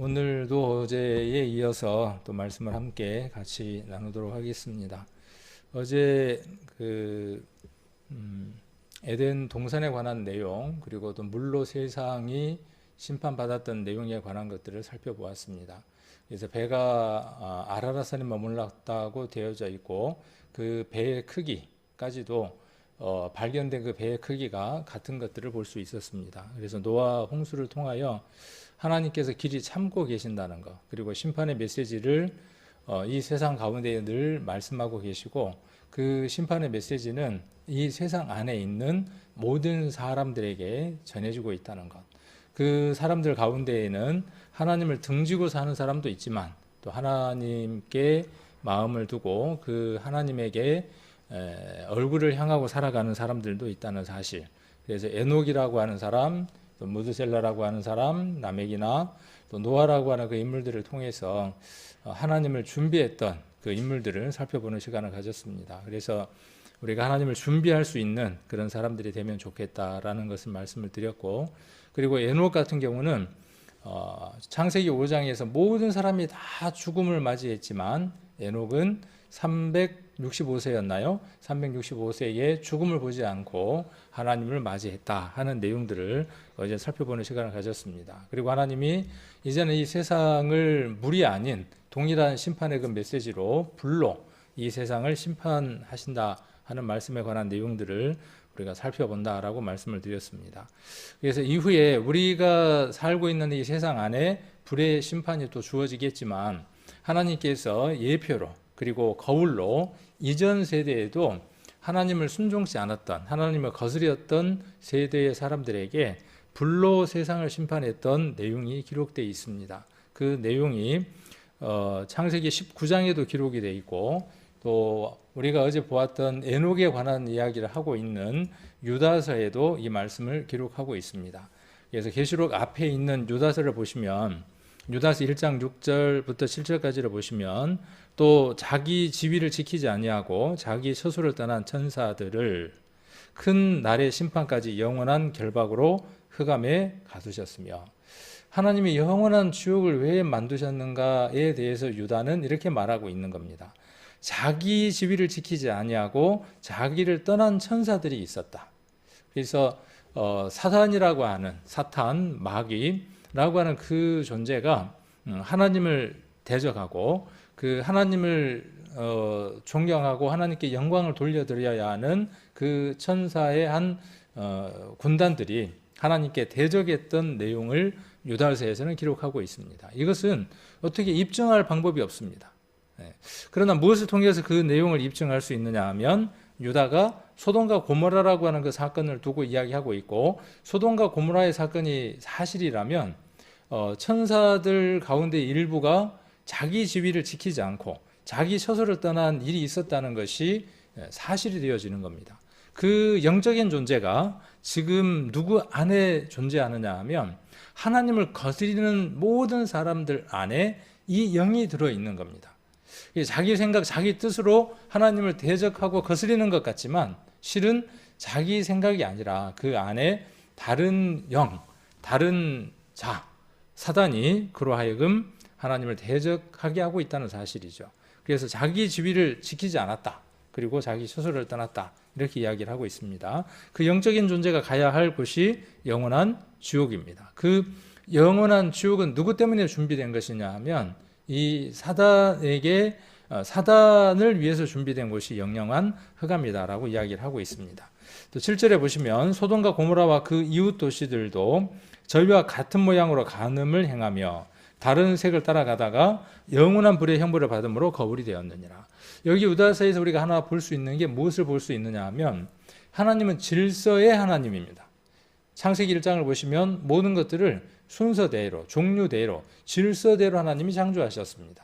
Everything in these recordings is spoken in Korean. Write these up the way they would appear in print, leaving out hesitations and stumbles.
오늘도 어제에 이어서 또 말씀을 함께 같이 나누도록 하겠습니다. 어제 에덴 동산에 관한 내용, 그리고 또 물로 세상이 심판받았던 내용에 관한 것들을 살펴보았습니다. 그래서 배가 아라랏산에 머물렀다고 되어져 있고, 그 배의 크기까지도 발견된 그 배의 크기가 같은 것들을 볼 수 있었습니다. 그래서 노아 홍수를 통하여 하나님께서 길이 참고 계신다는 것, 그리고 심판의 메시지를 이 세상 가운데 늘 말씀하고 계시고, 그 심판의 메시지는 이 세상 안에 있는 모든 사람들에게 전해지고 있다는 것. 그 사람들 가운데에는 하나님을 등지고 사는 사람도 있지만, 또 하나님께 마음을 두고 그 하나님에게 얼굴을 향하고 살아가는 사람들도 있다는 사실. 그래서 에녹이라고 하는 사람, 또 무드셀라라고 하는 사람, 라멕이나 또 노아라고 하는 그 인물들을 통해서 하나님을 준비했던 그 인물들을 살펴보는 시간을 가졌습니다. 그래서 우리가 하나님을 준비할 수 있는 그런 사람들이 되면 좋겠다라는 것을 말씀을 드렸고, 그리고 에녹 같은 경우는 창세기 5장에서 모든 사람이 다 죽음을 맞이했지만 에녹은 365세였나요? 365세에 죽음을 보지 않고 하나님을 맞이했다 하는 내용들을 어제 살펴보는 시간을 가졌습니다. 그리고 하나님이 이제는 이 세상을 물이 아닌 동일한 심판의 그 메시지로 불로 이 세상을 심판하신다 하는 말씀에 관한 내용들을 우리가 살펴본다라고 말씀을 드렸습니다. 그래서 이후에 우리가 살고 있는 이 세상 안에 불의 심판이 또 주어지겠지만, 하나님께서 예표로 그리고 거울로 이전 세대에도 하나님을 순종치 않았던, 하나님을 거스렸던 세대의 사람들에게 불로 세상을 심판했던 내용이 기록되어 있습니다. 그 내용이 창세기 19장에도 기록이 되어 있고, 또 우리가 어제 보았던 에녹에 관한 이야기를 하고 있는 유다서에도 이 말씀을 기록하고 있습니다. 그래서 계시록 앞에 있는 유다서를 보시면, 유다서 1장 6절부터 7절까지를 보시면, 또 자기 지위를 지키지 아니하고 자기 처소를 떠난 천사들을 큰 날의 심판까지 영원한 결박으로 흑암에 가두셨으며, 하나님이 영원한 지옥을 왜 만드셨는가에 대해서 유다는 이렇게 말하고 있는 겁니다. 자기 지위를 지키지 아니하고 자기를 떠난 천사들이 있었다. 그래서 사탄이라고 하는, 사탄, 마귀라고 하는 그 존재가 하나님을 대적하고 그 하나님을 존경하고 하나님께 영광을 돌려드려야 하는 그 천사의 한 군단들이 하나님께 대적했던 내용을 유다서에서는 기록하고 있습니다. 이것은 어떻게 입증할 방법이 없습니다. 그러나 무엇을 통해서 그 내용을 입증할 수 있느냐 하면, 유다가 소돔과 고모라라고 하는 그 사건을 두고 이야기하고 있고, 소돔과 고모라의 사건이 사실이라면 천사들 가운데 일부가 자기 지위를 지키지 않고 자기 처소를 떠난 일이 있었다는 것이 사실이 되어지는 겁니다. 그 영적인 존재가 지금 누구 안에 존재하느냐 하면, 하나님을 거스리는 모든 사람들 안에 이 영이 들어있는 겁니다. 자기 생각, 자기 뜻으로 하나님을 대적하고 거스리는 것 같지만, 실은 자기 생각이 아니라 그 안에 다른 영, 다른 자, 사단이 그로 하여금 하나님을 대적하게 하고 있다는 사실이죠. 그래서 자기 지위를 지키지 않았다, 그리고 자기 스스로를 떠났다, 이렇게 이야기를 하고 있습니다. 그 영적인 존재가 가야 할 곳이 영원한 지옥입니다. 그 영원한 지옥은 누구 때문에 준비된 것이냐 하면, 이 사단에게, 사단을 위해서 준비된 곳이 영영한 흑암이다라고 이야기를 하고 있습니다. 또 7절에 보시면, 소돔과 고모라와 그 이웃 도시들도 저희와 같은 모양으로 간음을 행하며 다른 색을 따라가다가 영원한 불의 형벌을 받음으로 거울이 되었느니라. 여기 유다서에서 우리가 하나 볼 수 있는 게 무엇을 볼 수 있느냐 하면, 하나님은 질서의 하나님입니다. 창세기 1장을 보시면 모든 것들을 순서대로, 종류대로, 질서대로 하나님이 창조하셨습니다.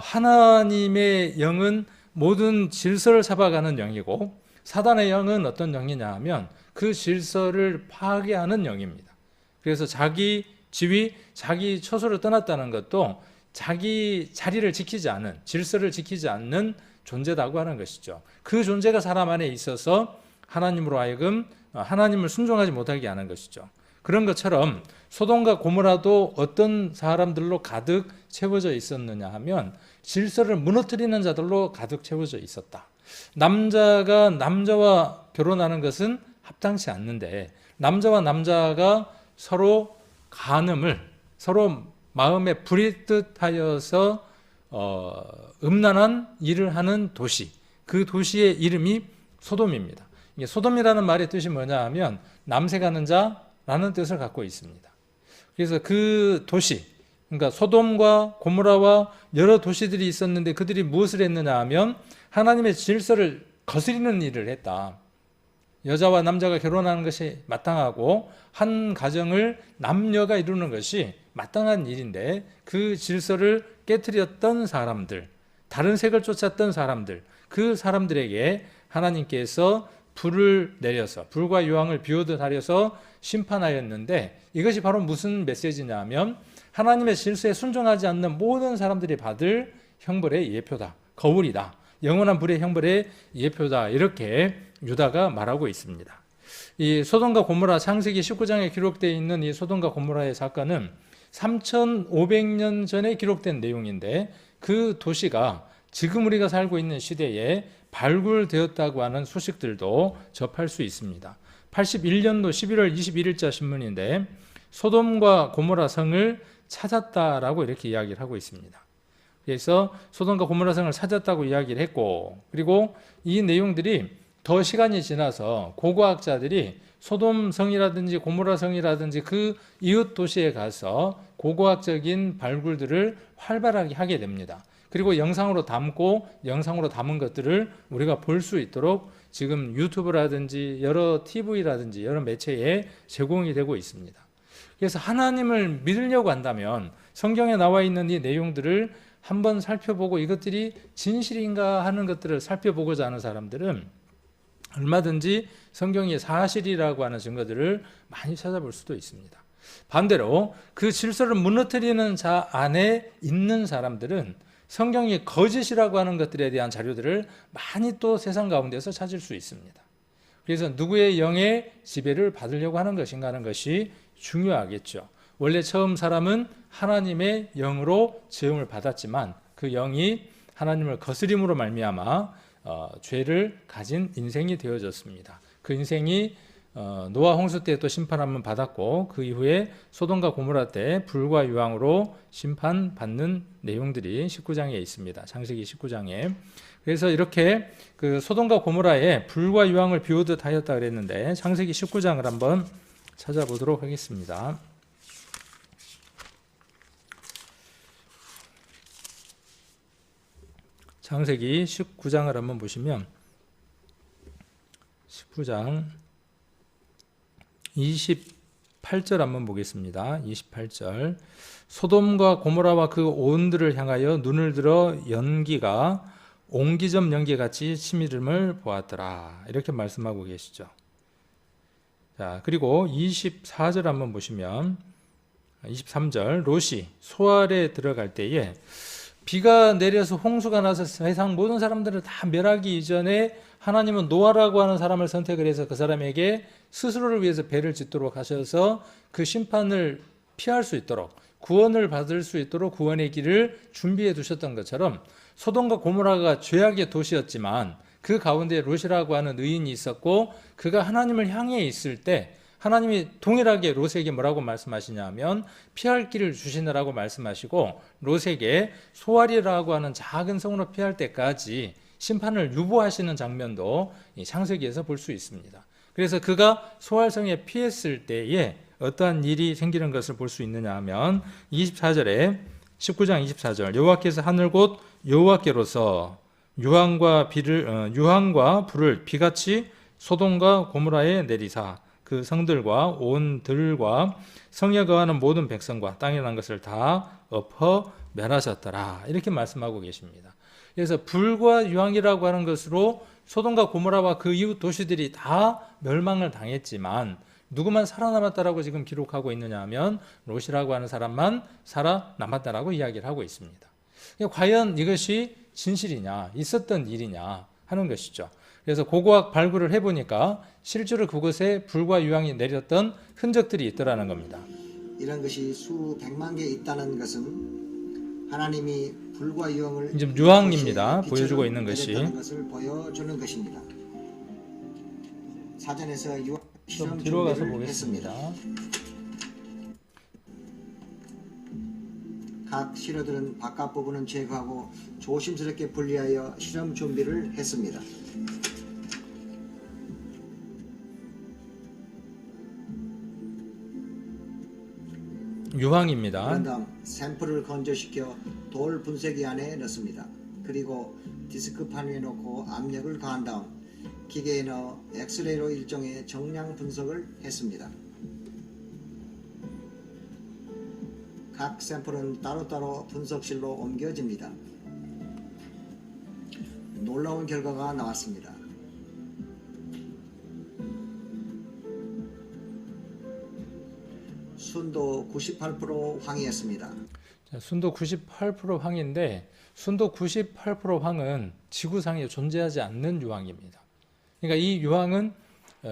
하나님의 영은 모든 질서를 잡아가는 영이고, 사단의 영은 어떤 영이냐 하면 그 질서를 파괴하는 영입니다. 그래서 자기 지위, 자기 처소를 떠났다는 것도 자기 자리를 지키지 않은, 질서를 지키지 않는 존재다고 하는 것이죠. 그 존재가 사람 안에 있어서 하나님으로 하여금 하나님을 순종하지 못하게 하는 것이죠. 그런 것처럼 소돔과 고모라도 어떤 사람들로 가득 채워져 있었느냐 하면 질서를 무너뜨리는 자들로 가득 채워져 있었다. 남자가 남자와 결혼하는 것은 합당치 않는데 남자와 남자가 서로 간음을 서로 마음에 불이 뜻하여서 음란한 일을 하는 도시, 그 도시의 이름이 소돔입니다. 이게 소돔이라는 말의 뜻이 뭐냐 하면 남색하는 자라는 뜻을 갖고 있습니다. 그래서 그 도시, 그러니까 소돔과 고모라와 여러 도시들이 있었는데 그들이 무엇을 했느냐 하면 하나님의 질서를 거스리는 일을 했다. 여자와 남자가 결혼하는 것이 마땅하고 한 가정을 남녀가 이루는 것이 마땅한 일인데 그 질서를 깨트렸던 사람들, 다른 색을 쫓았던 사람들, 그 사람들에게 하나님께서 불을 내려서 불과 유황을 비오듯 하려서 심판하였는데 이것이 바로 무슨 메시지냐 하면 하나님의 질서에 순종하지 않는 모든 사람들이 받을 형벌의 예표다. 거울이다. 영원한 불의 형벌의 예표다. 이렇게 유다가 말하고 있습니다. 이 소돔과 고모라 창세기 19장에 기록되어 있는 이 소돔과 고모라의 사건은 3500년 전에 기록된 내용인데 그 도시가 지금 우리가 살고 있는 시대에 발굴되었다고 하는 소식들도 접할 수 있습니다. 81년도 11월 21일자 신문인데 소돔과 고모라 성을 찾았다라고 이렇게 이야기를 하고 있습니다. 그래서 소돔과 고모라 성을 찾았다고 이야기를 했고 그리고 이 내용들이 더 시간이 지나서 고고학자들이 소돔 성이라든지 고모라 성이라든지 그 이웃 도시에 가서 고고학적인 발굴들을 활발하게 하게 됩니다. 그리고 영상으로 담고 영상으로 담은 것들을 우리가 볼 수 있도록 지금 유튜브라든지 여러 TV라든지 여러 매체에 제공이 되고 있습니다. 그래서 하나님을 믿으려고 한다면 성경에 나와 있는 이 내용들을 한번 살펴보고 이것들이 진실인가 하는 것들을 살펴보고자 하는 사람들은 얼마든지 성경이 사실이라고 하는 증거들을 많이 찾아볼 수도 있습니다. 반대로 그 질서를 무너뜨리는 자 안에 있는 사람들은 성경이 거짓이라고 하는 것들에 대한 자료들을 많이 또 세상 가운데서 찾을 수 있습니다. 그래서 누구의 영의 지배를 받으려고 하는 것인가 하는 것이 중요하겠죠. 원래 처음 사람은 하나님의 영으로 지음을 받았지만 그 영이 하나님을 거스림으로 말미암아 죄를 가진 인생이 되어졌습니다. 그 인생이 노아 홍수 때 또 심판함을 받았고 그 이후에 소돔과 고모라 때 불과 유황으로 심판받는 내용들이 19장에 있습니다. 창세기 19장에. 그래서 이렇게 그 소돔과 고모라에 불과 유황을 비우듯 하였다 그랬는데 창세기 19장을 한번 찾아보도록 하겠습니다. 창세기 19장을 한번 보시면 19장 28절 한번 보겠습니다. 28절 소돔과 고모라와 그 온들을 향하여 눈을 들어 연기가 옹기점 연기같이 치밀음을 보았더라. 이렇게 말씀하고 계시죠. 자, 그리고 24절 한번 보시면 23절 롯이 소알에 들어갈 때에 비가 내려서 홍수가 나서 세상 모든 사람들을 다 멸하기 이전에 하나님은 노아라고 하는 사람을 선택을 해서 그 사람에게 스스로를 위해서 배를 짓도록 하셔서 그 심판을 피할 수 있도록 구원을 받을 수 있도록 구원의 길을 준비해 두셨던 것처럼 소돔과 고모라가 죄악의 도시였지만 그 가운데 롯이라고 하는 의인이 있었고 그가 하나님을 향해 있을 때 하나님이 동일하게 롯에게 뭐라고 말씀하시냐면 피할 길을 주시느라고 말씀하시고 롯에게 소알이라고 하는 작은 성으로 피할 때까지 심판을 유보하시는 장면도 이 창세기에서 볼 수 있습니다. 그래서 그가 소알성에 피했을 때에 어떠한 일이 생기는 것을 볼 수 있느냐 하면 24절에 19장 24절 여호와께서 하늘 곧 여호와께로서 유황과 불을 비같이 소돔과 고모라에 내리사 그 성들과 온 들과 성에 거하는 모든 백성과 땅에 난 것을 다 엎어 멸하셨더라. 이렇게 말씀하고 계십니다. 그래서 불과 유황이라고 하는 것으로 소돔과 고모라와 그 이웃 도시들이 다 멸망을 당했지만 누구만 살아남았다라고 지금 기록하고 있느냐 하면 롯이라고 하는 사람만 살아남았다라고 이야기를 하고 있습니다. 과연 이것이 진실이냐 있었던 일이냐 하는 것이죠. 그래서 고고학 발굴을 해보니까 실제로 그곳에 불과 유황이 내렸던 흔적들이 있더라는 겁니다. 이런 것이 수백만 개 있다는 것은 하나님이 불과 유황을 지금 유황입니다. 보여주고 있는 것이. 것을 보여주는 것입니다. 사전에서 유황 좀 실험 뒤로 가서 준비를 보겠습니다. 했습니다. 각 시료들은 바깥 부분은 제거하고 조심스럽게 분리하여 실험 준비를 했습니다. 유황입니다. 그런 다음 샘플을 건조시켜 돌 분쇄기 안에 넣습니다. 그리고 디스크판 위에 놓고 압력을 가한 다음 기계에 넣어 엑스레이로 일종의 정량 분석을 했습니다. 각 샘플은 따로따로 분석실로 옮겨집니다. 놀라운 결과가 나왔습니다. 순도 98% 황이었습니다. 자, 순도 98% 황인데 순도 98% 황은 지구상에 존재하지 않는 유황입니다. 그러니까 이 유황은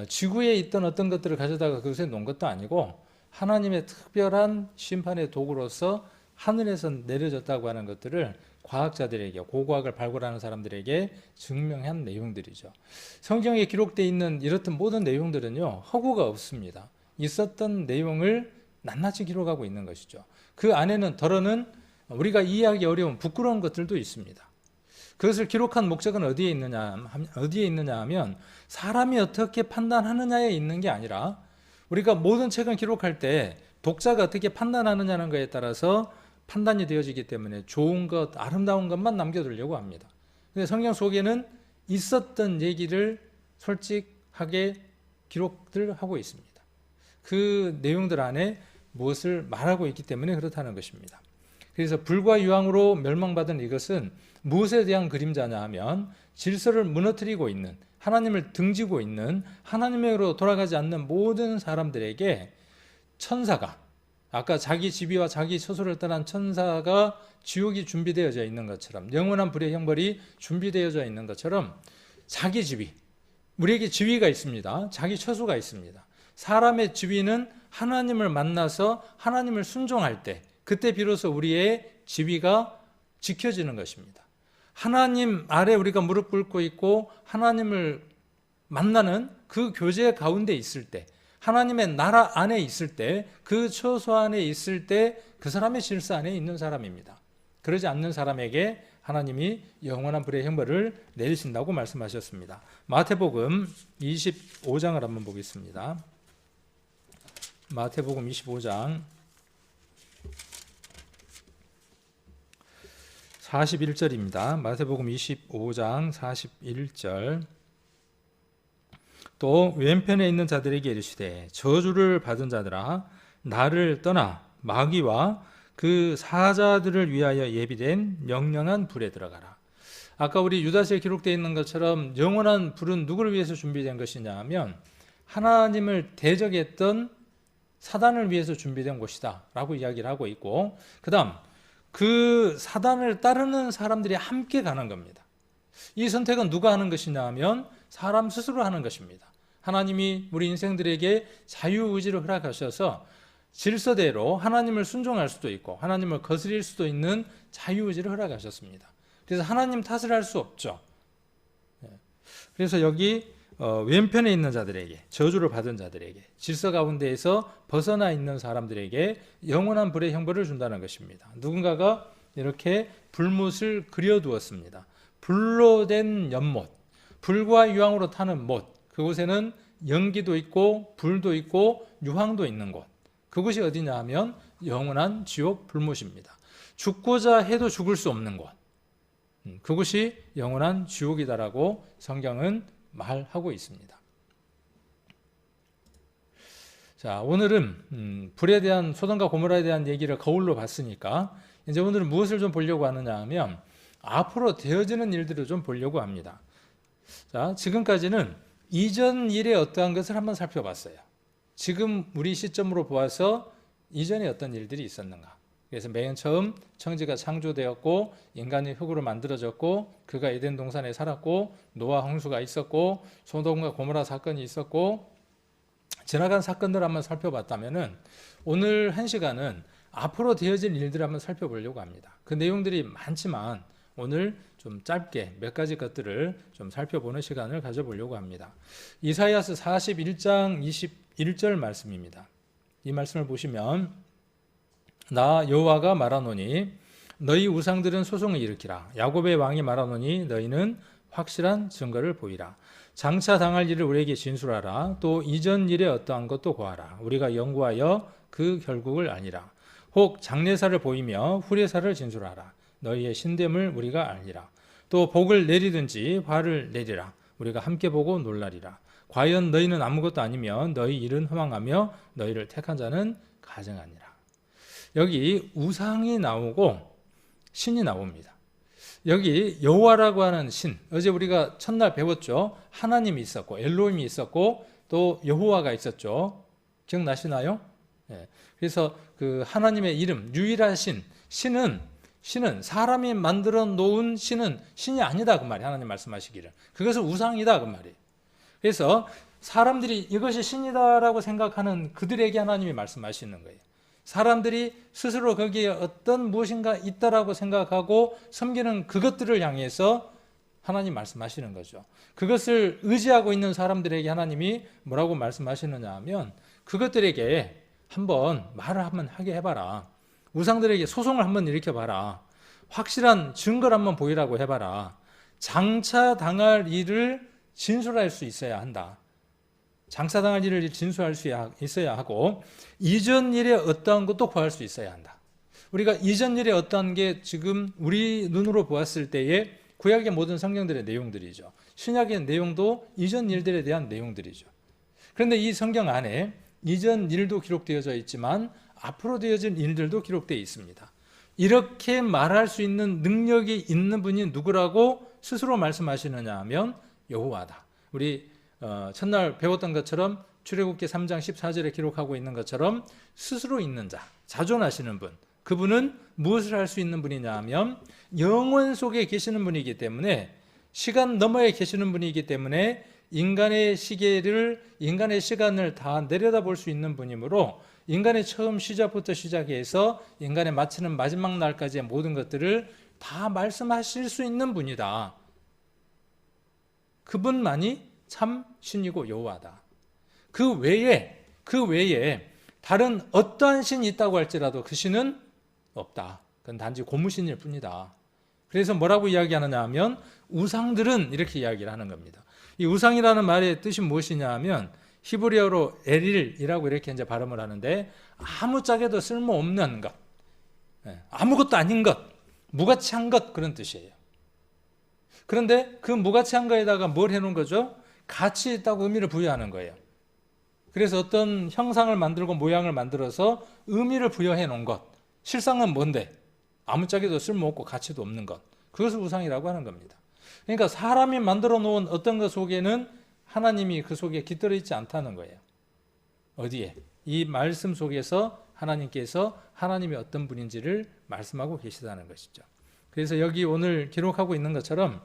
지구에 있던 어떤 것들을 가져다가 그것에 놓은 것도 아니고 하나님의 특별한 심판의 도구로서 하늘에서 내려졌다고 하는 것들을 과학자들에게, 고고학을 발굴하는 사람들에게 증명한 내용들이죠. 성경에 기록되어 있는 이렇던 모든 내용들은요, 허구가 없습니다. 있었던 내용을 낱낱이 기록하고 있는 것이죠. 그 안에는 더러는 우리가 이해하기 어려운 부끄러운 것들도 있습니다. 그것을 기록한 목적은 어디에 있느냐 하면 사람이 어떻게 판단하느냐에 있는 게 아니라 우리가 모든 책을 기록할 때 독자가 어떻게 판단하느냐는 것에 따라서 판단이 되어지기 때문에 좋은 것, 아름다운 것만 남겨두려고 합니다. 근데 성경 속에는 있었던 얘기를 솔직하게 기록들 하고 있습니다. 그 내용들 안에 무엇을 말하고 있기 때문에 그렇다는 것입니다. 그래서 불과 유황으로 멸망받은 이것은 무엇에 대한 그림자냐 하면 질서를 무너뜨리고 있는, 하나님을 등지고 있는, 하나님으로 돌아가지 않는 모든 사람들에게 천사가, 아까 자기 지위와 자기 처소를 떠난 천사가 지옥이 준비되어져 있는 것처럼, 영원한 불의 형벌이 준비되어져 있는 것처럼 자기 지위, 우리에게 지위가 있습니다. 자기 처소가 있습니다. 사람의 지위는 하나님을 만나서 하나님을 순종할 때, 그때 비로소 우리의 지위가 지켜지는 것입니다. 하나님 아래 우리가 무릎 꿇고 있고 하나님을 만나는 그 교제 가운데 있을 때, 하나님의 나라 안에 있을 때, 그 처소 안에 있을 때 그 사람의 질서 안에 있는 사람입니다. 그러지 않는 사람에게 하나님이 영원한 불의 형벌을 내리신다고 말씀하셨습니다. 마태복음 25장을 한번 보겠습니다. 마태복음 25장 41절입니다. 마태복음 25장 41절. 또 왼편에 있는 자들에게 이르시되 저주를 받은 자들아 나를 떠나 마귀와 그 사자들을 위하여 예비된 명령한 불에 들어가라. 아까 우리 유다서에 기록되어 있는 것처럼 영원한 불은 누구를 위해서 준비된 것이냐 하면 하나님을 대적했던 사단을 위해서 준비된 곳이다 라고 이야기를 하고 있고, 그 다음 그 사단을 따르는 사람들이 함께 가는 겁니다. 이 선택은 누가 하는 것이냐 하면 사람 스스로 하는 것입니다. 하나님이 우리 인생들에게 자유의지를 허락하셔서 질서대로 하나님을 순종할 수도 있고 하나님을 거스릴 수도 있는 자유의지를 허락하셨습니다. 그래서 하나님 탓을 할 수 없죠. 그래서 여기 왼편에 있는 자들에게, 저주를 받은 자들에게, 질서 가운데에서 벗어나 있는 사람들에게 영원한 불의 형벌을 준다는 것입니다. 누군가가 이렇게 불못을 그려두었습니다. 불로 된 연못, 불과 유황으로 타는 못, 그곳에는 연기도 있고 불도 있고 유황도 있는 곳, 그곳이 어디냐 하면 영원한 지옥 불못입니다. 죽고자 해도 죽을 수 없는 곳, 그곳이 영원한 지옥이다라고 성경은 말하고 있습니다. 자, 오늘은 불에 대한, 소돔과 고모라에 대한 얘기를 거울로 봤으니까 이제 오늘은 무엇을 좀 보려고 하느냐 하면 앞으로 되어지는 일들을 좀 보려고 합니다. 자, 지금까지는 이전 일의 어떠한 것을 한번 살펴봤어요. 지금 우리 시점으로 보아서 이전에 어떤 일들이 있었는가, 그래서 맨 처음 천지가 창조되었고 인간이 흙으로 만들어졌고 그가 에덴 동산에 살았고 노아 홍수가 있었고 소돔과 고모라 사건이 있었고 지나간 사건들 한번 살펴봤다면은 오늘 한 시간은 앞으로 되어질 일들을 한번 살펴보려고 합니다. 그 내용들이 많지만 오늘 좀 짧게 몇 가지 것들을 좀 살펴보는 시간을 가져보려고 합니다. 이사야서 41장 21절 말씀입니다. 이 말씀을 보시면 나 여호와가 말하노니 너희 우상들은 소송을 일으키라. 야곱의 왕이 말하노니 너희는 확실한 증거를 보이라. 장차 당할 일을 우리에게 진술하라. 또 이전 일에 어떠한 것도 고하라. 우리가 연구하여 그 결국을 아니라. 혹 장래사를 보이며 후래사를 진술하라. 너희의 신됨을 우리가 알리라. 또 복을 내리든지 화를 내리라. 우리가 함께 보고 놀라리라. 과연 너희는 아무것도 아니면 너희 일은 허망하며 너희를 택한 자는 가증하니라. 여기 우상이 나오고 신이 나옵니다. 여기 여호와라고 하는 신, 어제 우리가 첫날 배웠죠. 하나님이 있었고 엘로힘이 있었고 또 여호와가 있었죠. 기억나시나요? 네. 그래서 그 하나님의 이름 유일한 신은 사람이 만들어 놓은 신이 아니다 그 말이에요. 하나님 말씀하시기를 그것은 우상이다 그 말이에요. 그래서 사람들이 이것이 신이다라고 생각하는 그들에게 하나님이 말씀하시는 거예요. 사람들이 스스로 거기에 어떤 무엇인가 있다라고 생각하고 섬기는 그것들을 향해서 하나님 말씀하시는 거죠. 그것을 의지하고 있는 사람들에게 하나님이 뭐라고 말씀하시느냐 하면 그것들에게 한번 말을 한번 하게 해봐라. 우상들에게 소송을 한번 일으켜봐라. 확실한 증거를 한번 보이라고 해봐라. 장차 당할 일을 진술할 수 있어야 한다. 장차당할 일을 진술할 수 있어야 하고 이전 일에 어떠한 것도 구할 수 있어야 한다. 우리가 이전 일에 어떠한 게 지금 우리 눈으로 보았을 때에 구약의 모든 성경들의 내용들이죠. 신약의 내용도 이전 일들에 대한 내용들이죠. 그런데 이 성경 안에 이전 일도 기록되어져 있지만 앞으로 되어질 일들도 기록되어 있습니다. 이렇게 말할 수 있는 능력이 있는 분이 누구라고 스스로 말씀하시느냐 하면 여호와다. 우리 첫날 배웠던 것처럼 출애굽기 3장 14절에 기록하고 있는 것처럼 스스로 있는 자, 자존하시는 분, 그분은 무엇을 할 수 있는 분이냐 하면 영원 속에 계시는 분이기 때문에 시간 너머에 계시는 분이기 때문에 인간의 시계를 인간의 시간을 다 내려다볼 수 있는 분이므로 인간의 처음 시작부터 시작해서 인간의 마치는 마지막 날까지의 모든 것들을 다 말씀하실 수 있는 분이다. 그분만이 참 신이고 여호와다. 그 외에 다른 어떠한 신이 있다고 할지라도 그 신은 없다. 그건 단지 고무신일 뿐이다. 그래서 뭐라고 이야기하느냐 하면 우상들은 이렇게 이야기를 하는 겁니다. 이 우상이라는 말의 뜻이 무엇이냐 하면 히브리어로 에릴이라고 이렇게 이제 발음을 하는데 아무짝에도 쓸모없는 것, 아무것도 아닌 것, 무가치한 것 그런 뜻이에요. 그런데 그 무가치한 거에다가 뭘 해놓은 거죠? 가치 있다고 의미를 부여하는 거예요. 그래서 어떤 형상을 만들고 모양을 만들어서 의미를 부여해 놓은 것. 실상은 뭔데? 아무짝에도 쓸모없고 가치도 없는 것. 그것을 우상이라고 하는 겁니다. 그러니까 사람이 만들어 놓은 어떤 것 속에는 하나님이 그 속에 깃들어 있지 않다는 거예요. 어디에? 이 말씀 속에서 하나님께서 하나님이 어떤 분인지를 말씀하고 계시다는 것이죠. 그래서 여기 오늘 기록하고 있는 것처럼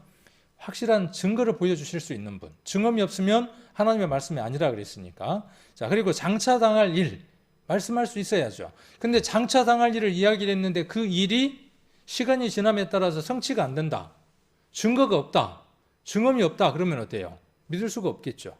확실한 증거를 보여주실 수 있는 분. 증언이 없으면 하나님의 말씀이 아니라 그랬으니까. 자, 그리고 장차 당할 일 말씀할 수 있어야죠. 근데 장차 당할 일을 이야기를 했는데 그 일이 시간이 지남에 따라서 성취가 안 된다. 증거가 없다. 증언이 없다. 그러면 어때요? 믿을 수가 없겠죠.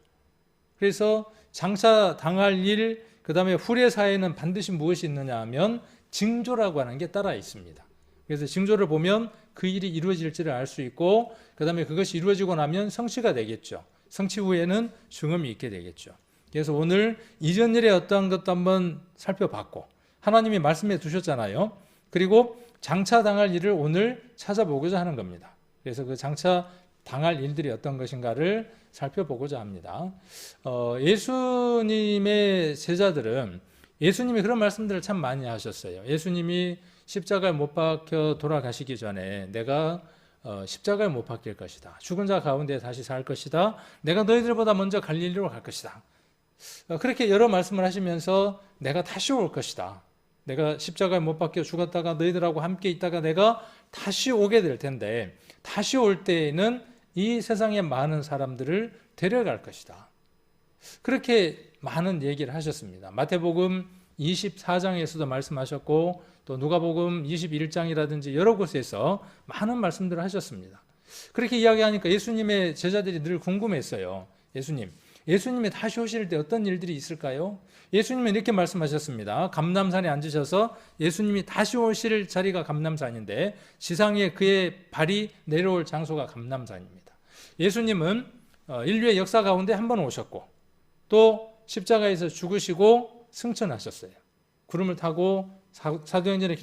그래서 장차 당할 일, 그 다음에 후래사에는 반드시 무엇이 있느냐 하면 징조라고 하는 게 따라 있습니다. 그래서 징조를 보면 그 일이 이루어질지를 알 수 있고 그 다음에 그것이 이루어지고 나면 성취가 되겠죠. 성취 후에는 증언이 있게 되겠죠. 그래서 오늘 이전 일의 어떠한 것도 한번 살펴봤고 하나님이 말씀해 두셨잖아요. 그리고 장차 당할 일을 오늘 찾아보고자 하는 겁니다. 그래서 그 장차 당할 일들이 어떤 것인가를 살펴보고자 합니다. 예수님의 제자들은 예수님이 그런 말씀들을 참 많이 하셨어요. 예수님이 십자가에 못 박혀 돌아가시기 전에 내가 십자가에 못 박힐 것이다. 죽은 자 가운데 다시 살 것이다. 내가 너희들보다 먼저 갈릴리로 갈 것이다. 그렇게 여러 말씀을 하시면서 내가 다시 올 것이다. 내가 십자가에 못 박혀 죽었다가 너희들하고 함께 있다가 내가 다시 오게 될 텐데 다시 올 때에는 이 세상의 많은 사람들을 데려갈 것이다. 그렇게 많은 얘기를 하셨습니다. 마태복음 24장에서도 말씀하셨고 또 누가복음 21장이라든지 여러 곳에서 많은 말씀들을 하셨습니다. 그렇게 이야기하니까 예수님의 제자들이 늘 궁금했어요. 예수님이 다시 오실 때 어떤 일들이 있을까요? 예수님은 이렇게 말씀하셨습니다. 감람산에 앉으셔서 예수님이 다시 오실 자리가 감람산인데 지상에 그의 발이 내려올 장소가 감람산입니다. 예수님은 인류의 역사 가운데 한 번 오셨고 또 십자가에서 죽으시고 승천하셨어요. 구름을 타고 사도행전에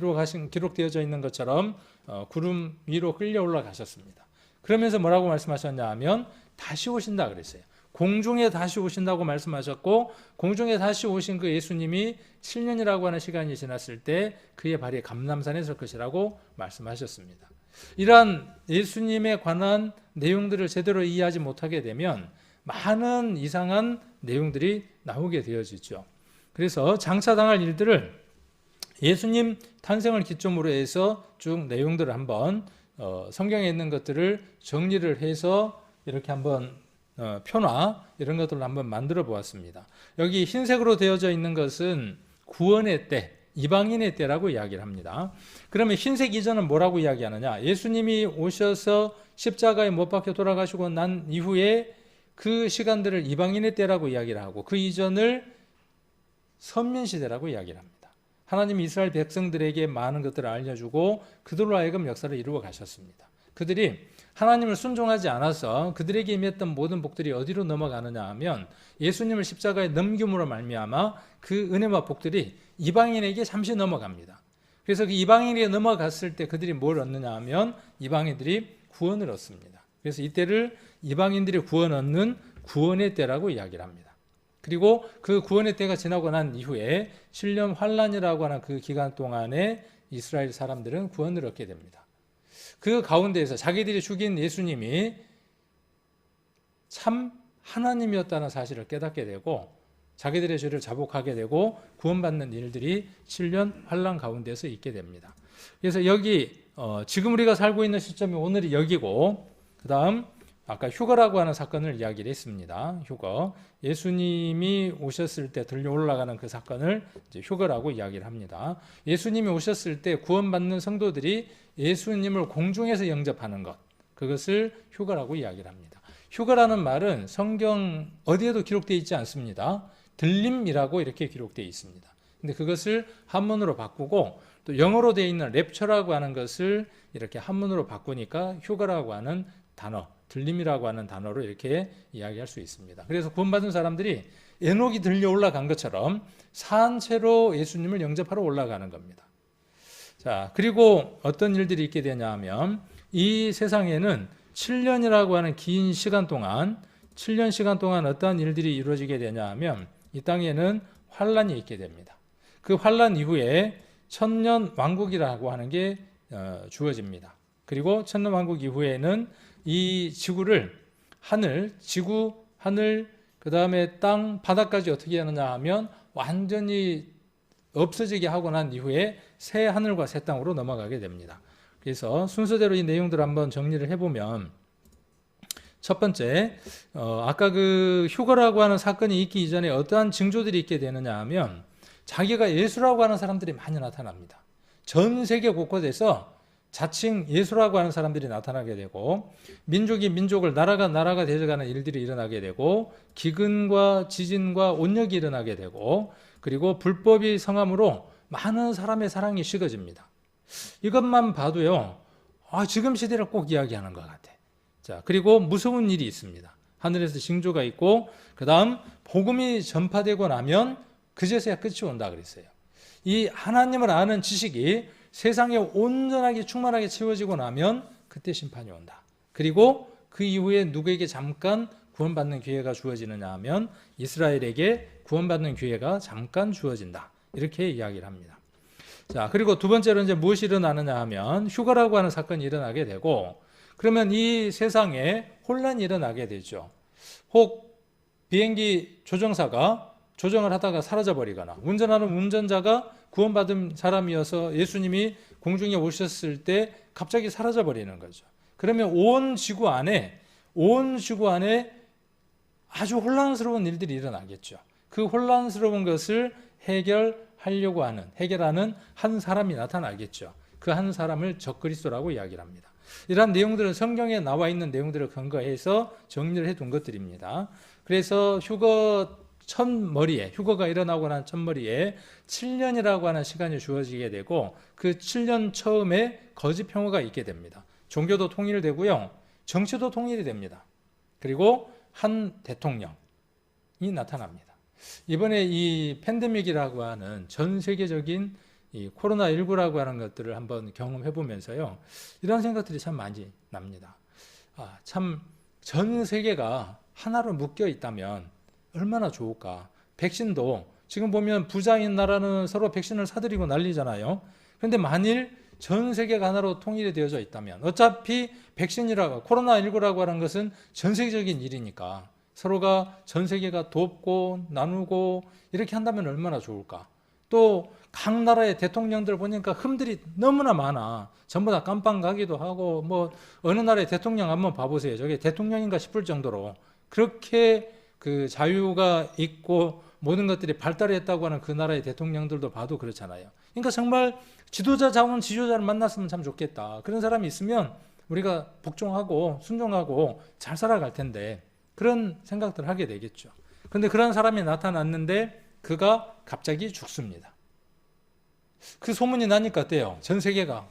기록되어져 있는 것처럼 구름 위로 끌려 올라가셨습니다. 그러면서 뭐라고 말씀하셨냐 하면 다시 오신다 그랬어요. 공중에 다시 오신다고 말씀하셨고 공중에 다시 오신 그 예수님이 7년이라고 하는 시간이 지났을 때 그의 발이 감람산에 설 것이라고 말씀하셨습니다. 이러한 예수님에 관한 내용들을 제대로 이해하지 못하게 되면 많은 이상한 내용들이 나오게 되어지죠. 그래서 장차 당할 일들을 예수님 탄생을 기점으로 해서 쭉 내용들을 한번 성경에 있는 것들을 정리를 해서 이렇게 한번 표나 이런 것들을 한번 만들어 보았습니다. 여기 흰색으로 되어져 있는 것은 구원의 때, 이방인의 때라고 이야기를 합니다. 그러면 흰색 이전은 뭐라고 이야기하느냐? 예수님이 오셔서 십자가에 못 박혀 돌아가시고 난 이후에 그 시간들을 이방인의 때라고 이야기를 하고 그 이전을 선민시대라고 이야기를 합니다. 하나님이 이스라엘 백성들에게 많은 것들을 알려주고 그들로 하여금 역사를 이루어 가셨습니다. 그들이 하나님을 순종하지 않아서 그들에게 임했던 모든 복들이 어디로 넘어가느냐 하면 예수님을 십자가에 넘김으로 말미암아 그 은혜와 복들이 이방인에게 잠시 넘어갑니다. 그래서 그 이방인에게 넘어갔을 때 그들이 뭘 얻느냐 하면 이방인들이 구원을 얻습니다. 그래서 이때를 이방인들이 구원 얻는 구원의 때라고 이야기를 합니다. 그리고 그 구원의 때가 지나고 난 이후에 7년 환란이라고 하는 그 기간 동안에 이스라엘 사람들은 구원을 얻게 됩니다. 그 가운데에서 자기들이 죽인 예수님이 참 하나님이었다는 사실을 깨닫게 되고 자기들의 죄를 자복하게 되고 구원받는 일들이 7년 환란 가운데서 있게 됩니다. 그래서 여기 지금 우리가 살고 있는 시점이 오늘이 여기고 그 다음 아까 휴거라고 하는 사건을 이야기를 했습니다. 휴거. 예수님이 오셨을 때 들려 올라가는 그 사건을 이제 휴거라고 이야기를 합니다. 예수님이 오셨을 때 구원받는 성도들이 예수님을 공중에서 영접하는 것. 그것을 휴거라고 이야기를 합니다. 휴거라는 말은 성경 어디에도 기록되어 있지 않습니다. 들림이라고 이렇게 기록되어 있습니다. 근데 그것을 한문으로 바꾸고 또 영어로 되어 있는 랩처라고 하는 것을 이렇게 한문으로 바꾸니까 휴거라고 하는 단어, 들림이라고 하는 단어로 이렇게 이야기할 수 있습니다. 그래서 구원받은 사람들이 에녹이 들려 올라간 것처럼 산채로 예수님을 영접하러 올라가는 겁니다. 자, 그리고 어떤 일들이 있게 되냐 하면 이 세상에는 7년이라고 하는 긴 시간 동안 7년 시간 동안 어떠한 일들이 이루어지게 되냐 하면 이 땅에는 환란이 있게 됩니다. 그 환란 이후에 천년 왕국이라고 하는 게 주어집니다. 그리고 천년 왕국 이후에는 이 지구를 지구, 하늘, 그 다음에 땅, 바다까지 어떻게 하느냐 하면 완전히 없어지게 하고 난 이후에 새 하늘과 새 땅으로 넘어가게 됩니다. 그래서 순서대로 이 내용들을 한번 정리를 해보면 첫 번째, 아까 그 휴거라고 하는 사건이 있기 이전에 어떠한 징조들이 있게 되느냐 하면 자기가 예수라고 하는 사람들이 많이 나타납니다. 전 세계 곳곳에서 자칭 예수라고 하는 사람들이 나타나게 되고 민족이 민족을 나라가 되어가는 일들이 일어나게 되고 기근과 지진과 온역이 일어나게 되고 그리고 불법이 성함으로 많은 사람의 사랑이 식어집니다. 이것만 봐도요, 지금 시대를 꼭 이야기하는 것 같아. 자, 그리고 무서운 일이 있습니다. 하늘에서 징조가 있고 그 다음 복음이 전파되고 나면 그제서야 끝이 온다 그랬어요. 이 하나님을 아는 지식이 세상에 온전하게 충만하게 채워지고 나면 그때 심판이 온다. 그리고 그 이후에 누구에게 잠깐 구원받는 기회가 주어지느냐 하면 이스라엘에게 구원받는 기회가 잠깐 주어진다. 이렇게 이야기를 합니다. 자, 그리고 두 번째로 이제 무엇이 일어나느냐 하면 휴거라고 하는 사건이 일어나게 되고 그러면 이 세상에 혼란이 일어나게 되죠. 혹 비행기 조종사가 조정을 하다가 사라져버리거나 운전하는 운전자가 구원받은 사람이어서 예수님이 공중에 오셨을 때 갑자기 사라져 버리는 거죠. 그러면 온 지구 안에 아주 혼란스러운 일들이 일어나겠죠. 그 혼란스러운 것을 해결하는 한 사람이 나타나겠죠. 그 한 사람을 적그리스도라고 이야기를 합니다. 이러한 내용들은 성경에 나와 있는 내용들을 근거해서 정리를 해둔 것들입니다. 그래서 휴거가 일어나고 난 첫머리에 7년이라고 하는 시간이 주어지게 되고 그 7년 처음에 거짓 평화가 있게 됩니다. 종교도 통일되고요. 정치도 통일이 됩니다. 그리고 한 대통령이 나타납니다. 이번에 이 팬데믹이라고 하는 전 세계적인 이 코로나19라고 하는 것들을 한번 경험해 보면서요. 이런 생각들이 참 많이 납니다. 참 전 세계가 하나로 묶여 있다면 얼마나 좋을까. 백신도 지금 보면 부자인 나라는 서로 백신을 사들이고 난리잖아요. 그런데 만일 전 세계가 하나로 통일이 되어져 있다면 어차피 코로나19라고 하는 것은 전 세계적인 일이니까 서로가 전 세계가 돕고 나누고 이렇게 한다면 얼마나 좋을까. 또 각 나라의 대통령들 보니까 흠들이 너무나 많아. 전부 다 깜빵 가기도 하고 뭐 어느 나라의 대통령 한번 봐보세요. 저게 대통령인가 싶을 정도로 그렇게 그 자유가 있고 모든 것들이 발달했다고 하는 그 나라의 대통령들도 봐도 그렇잖아요. 그러니까 정말 지도자를 만났으면 참 좋겠다. 그런 사람이 있으면 우리가 복종하고 순종하고 잘 살아갈 텐데 그런 생각들을 하게 되겠죠. 그런데 그런 사람이 나타났는데 그가 갑자기 죽습니다. 그 소문이 나니까 어때요? 전 세계가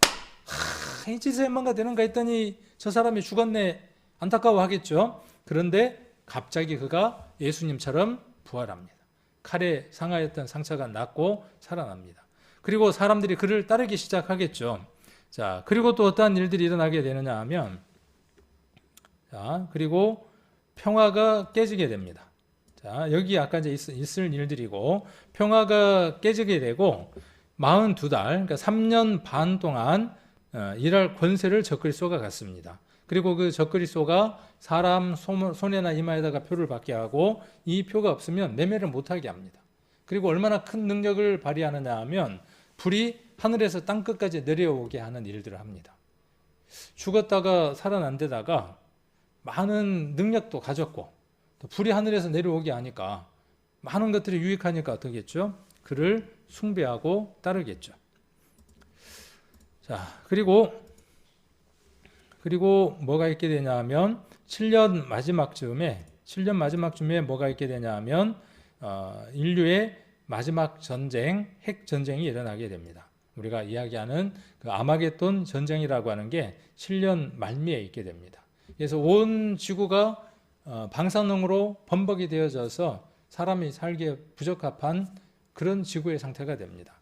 이 짓에 뭔가 되는가 했더니 저 사람이 죽었네 안타까워하겠죠. 그런데 갑자기 그가 예수님처럼 부활합니다. 칼에 상하였던 상처가 낫고 살아납니다. 그리고 사람들이 그를 따르기 시작하겠죠. 자, 그리고 또 어떠한 일들이 일어나게 되느냐 하면 그리고 평화가 깨지게 됩니다. 자, 여기 아까 이제 있을 일들이고 평화가 깨지게 되고 42달, 그러니까 3년 반 동안 일할 권세를 적그리스도가 갖습니다. 그리고 그 적그리스도가 사람 손에나 이마에다가 표를 받게 하고 이 표가 없으면 매매를 못하게 합니다. 그리고 얼마나 큰 능력을 발휘하느냐 하면 불이 하늘에서 땅끝까지 내려오게 하는 일들을 합니다. 죽었다가 살아난 데다가 많은 능력도 가졌고 또 불이 하늘에서 내려오게 하니까 많은 것들이 유익하니까 어떻겠죠? 그를 숭배하고 따르겠죠. 자, 그리고 뭐가 있게 되냐 하면 7년 마지막쯤에 뭐가 있게 되냐 하면 인류의 마지막 전쟁, 핵 전쟁이 일어나게 됩니다. 우리가 이야기하는 그 아마겟돈 전쟁이라고 하는 게 7년 말미에 있게 됩니다. 그래서 온 지구가 방사능으로 범벅이 되어져서 사람이 살기에 부적합한 그런 지구의 상태가 됩니다.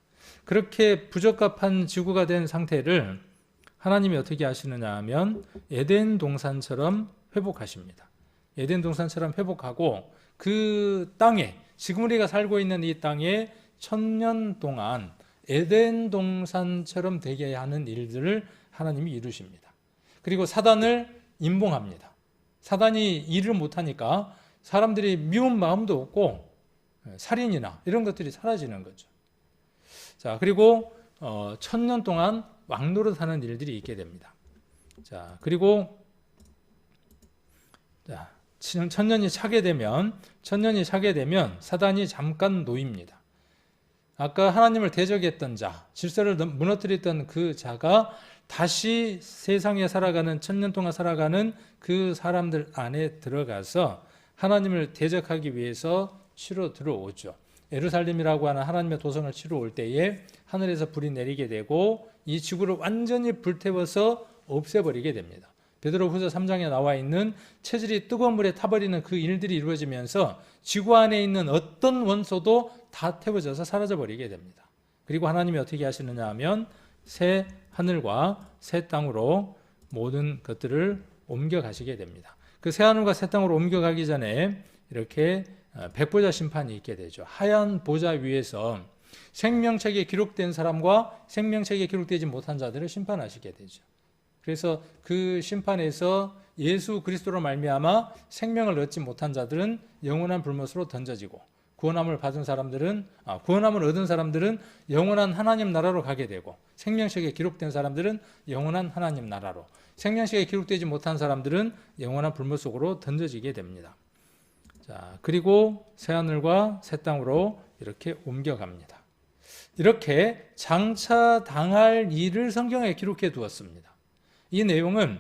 그렇게 부적합한 지구가 된 상태를 하나님이 어떻게 하시느냐 하면 에덴 동산처럼 회복하십니다. 에덴 동산처럼 회복하고 그 땅에 지금 우리가 살고 있는 이 땅에 1000년 동안 에덴 동산처럼 되게 하는 일들을 하나님이 이루십니다. 그리고 사단을 임봉합니다. 사단이 일을 못하니까 사람들이 미운 마음도 없고 살인이나 이런 것들이 사라지는 거죠. 자, 그리고 1000년 동안 왕노릇하는 일들이 있게 됩니다. 자, 그리고 1000년이 차게 되면 사단이 잠깐 놓입니다. 아까 하나님을 대적했던 자, 질서를 무너뜨렸던 그 자가 다시 세상에 살아가는 1000년 동안 살아가는 그 사람들 안에 들어가서 하나님을 대적하기 위해서 치러 들어오죠. 예루살렘이라고 하는 하나님의 도성을 치러 올 때에 하늘에서 불이 내리게 되고 이 지구를 완전히 불태워서 없애버리게 됩니다. 베드로후서 3장에 나와 있는 체질이 뜨거운 물에 타버리는 그 일들이 이루어지면서 지구 안에 있는 어떤 원소도 다 태워져서 사라져버리게 됩니다. 그리고 하나님이 어떻게 하시느냐 하면 새 하늘과 새 땅으로 모든 것들을 옮겨가시게 됩니다. 그 새 하늘과 새 땅으로 옮겨가기 전에 이렇게 백보자 심판이 있게 되죠. 하얀 보좌 위에서 생명책에 기록된 사람과 생명책에 기록되지 못한 자들을 심판하시게 되죠. 그래서 그 심판에서 예수 그리스도로 말미암아 생명을 얻지 못한 자들은 영원한 불못으로 던져지고 구원함을 얻은 사람들은 영원한 하나님 나라로 가게 되고, 생명책에 기록된 사람들은 영원한 하나님 나라로, 생명책에 기록되지 못한 사람들은 영원한 불못 속으로 던져지게 됩니다. 자, 그리고 새하늘과 새 땅으로 이렇게 옮겨갑니다. 이렇게 장차 당할 일을 성경에 기록해 두었습니다. 이 내용은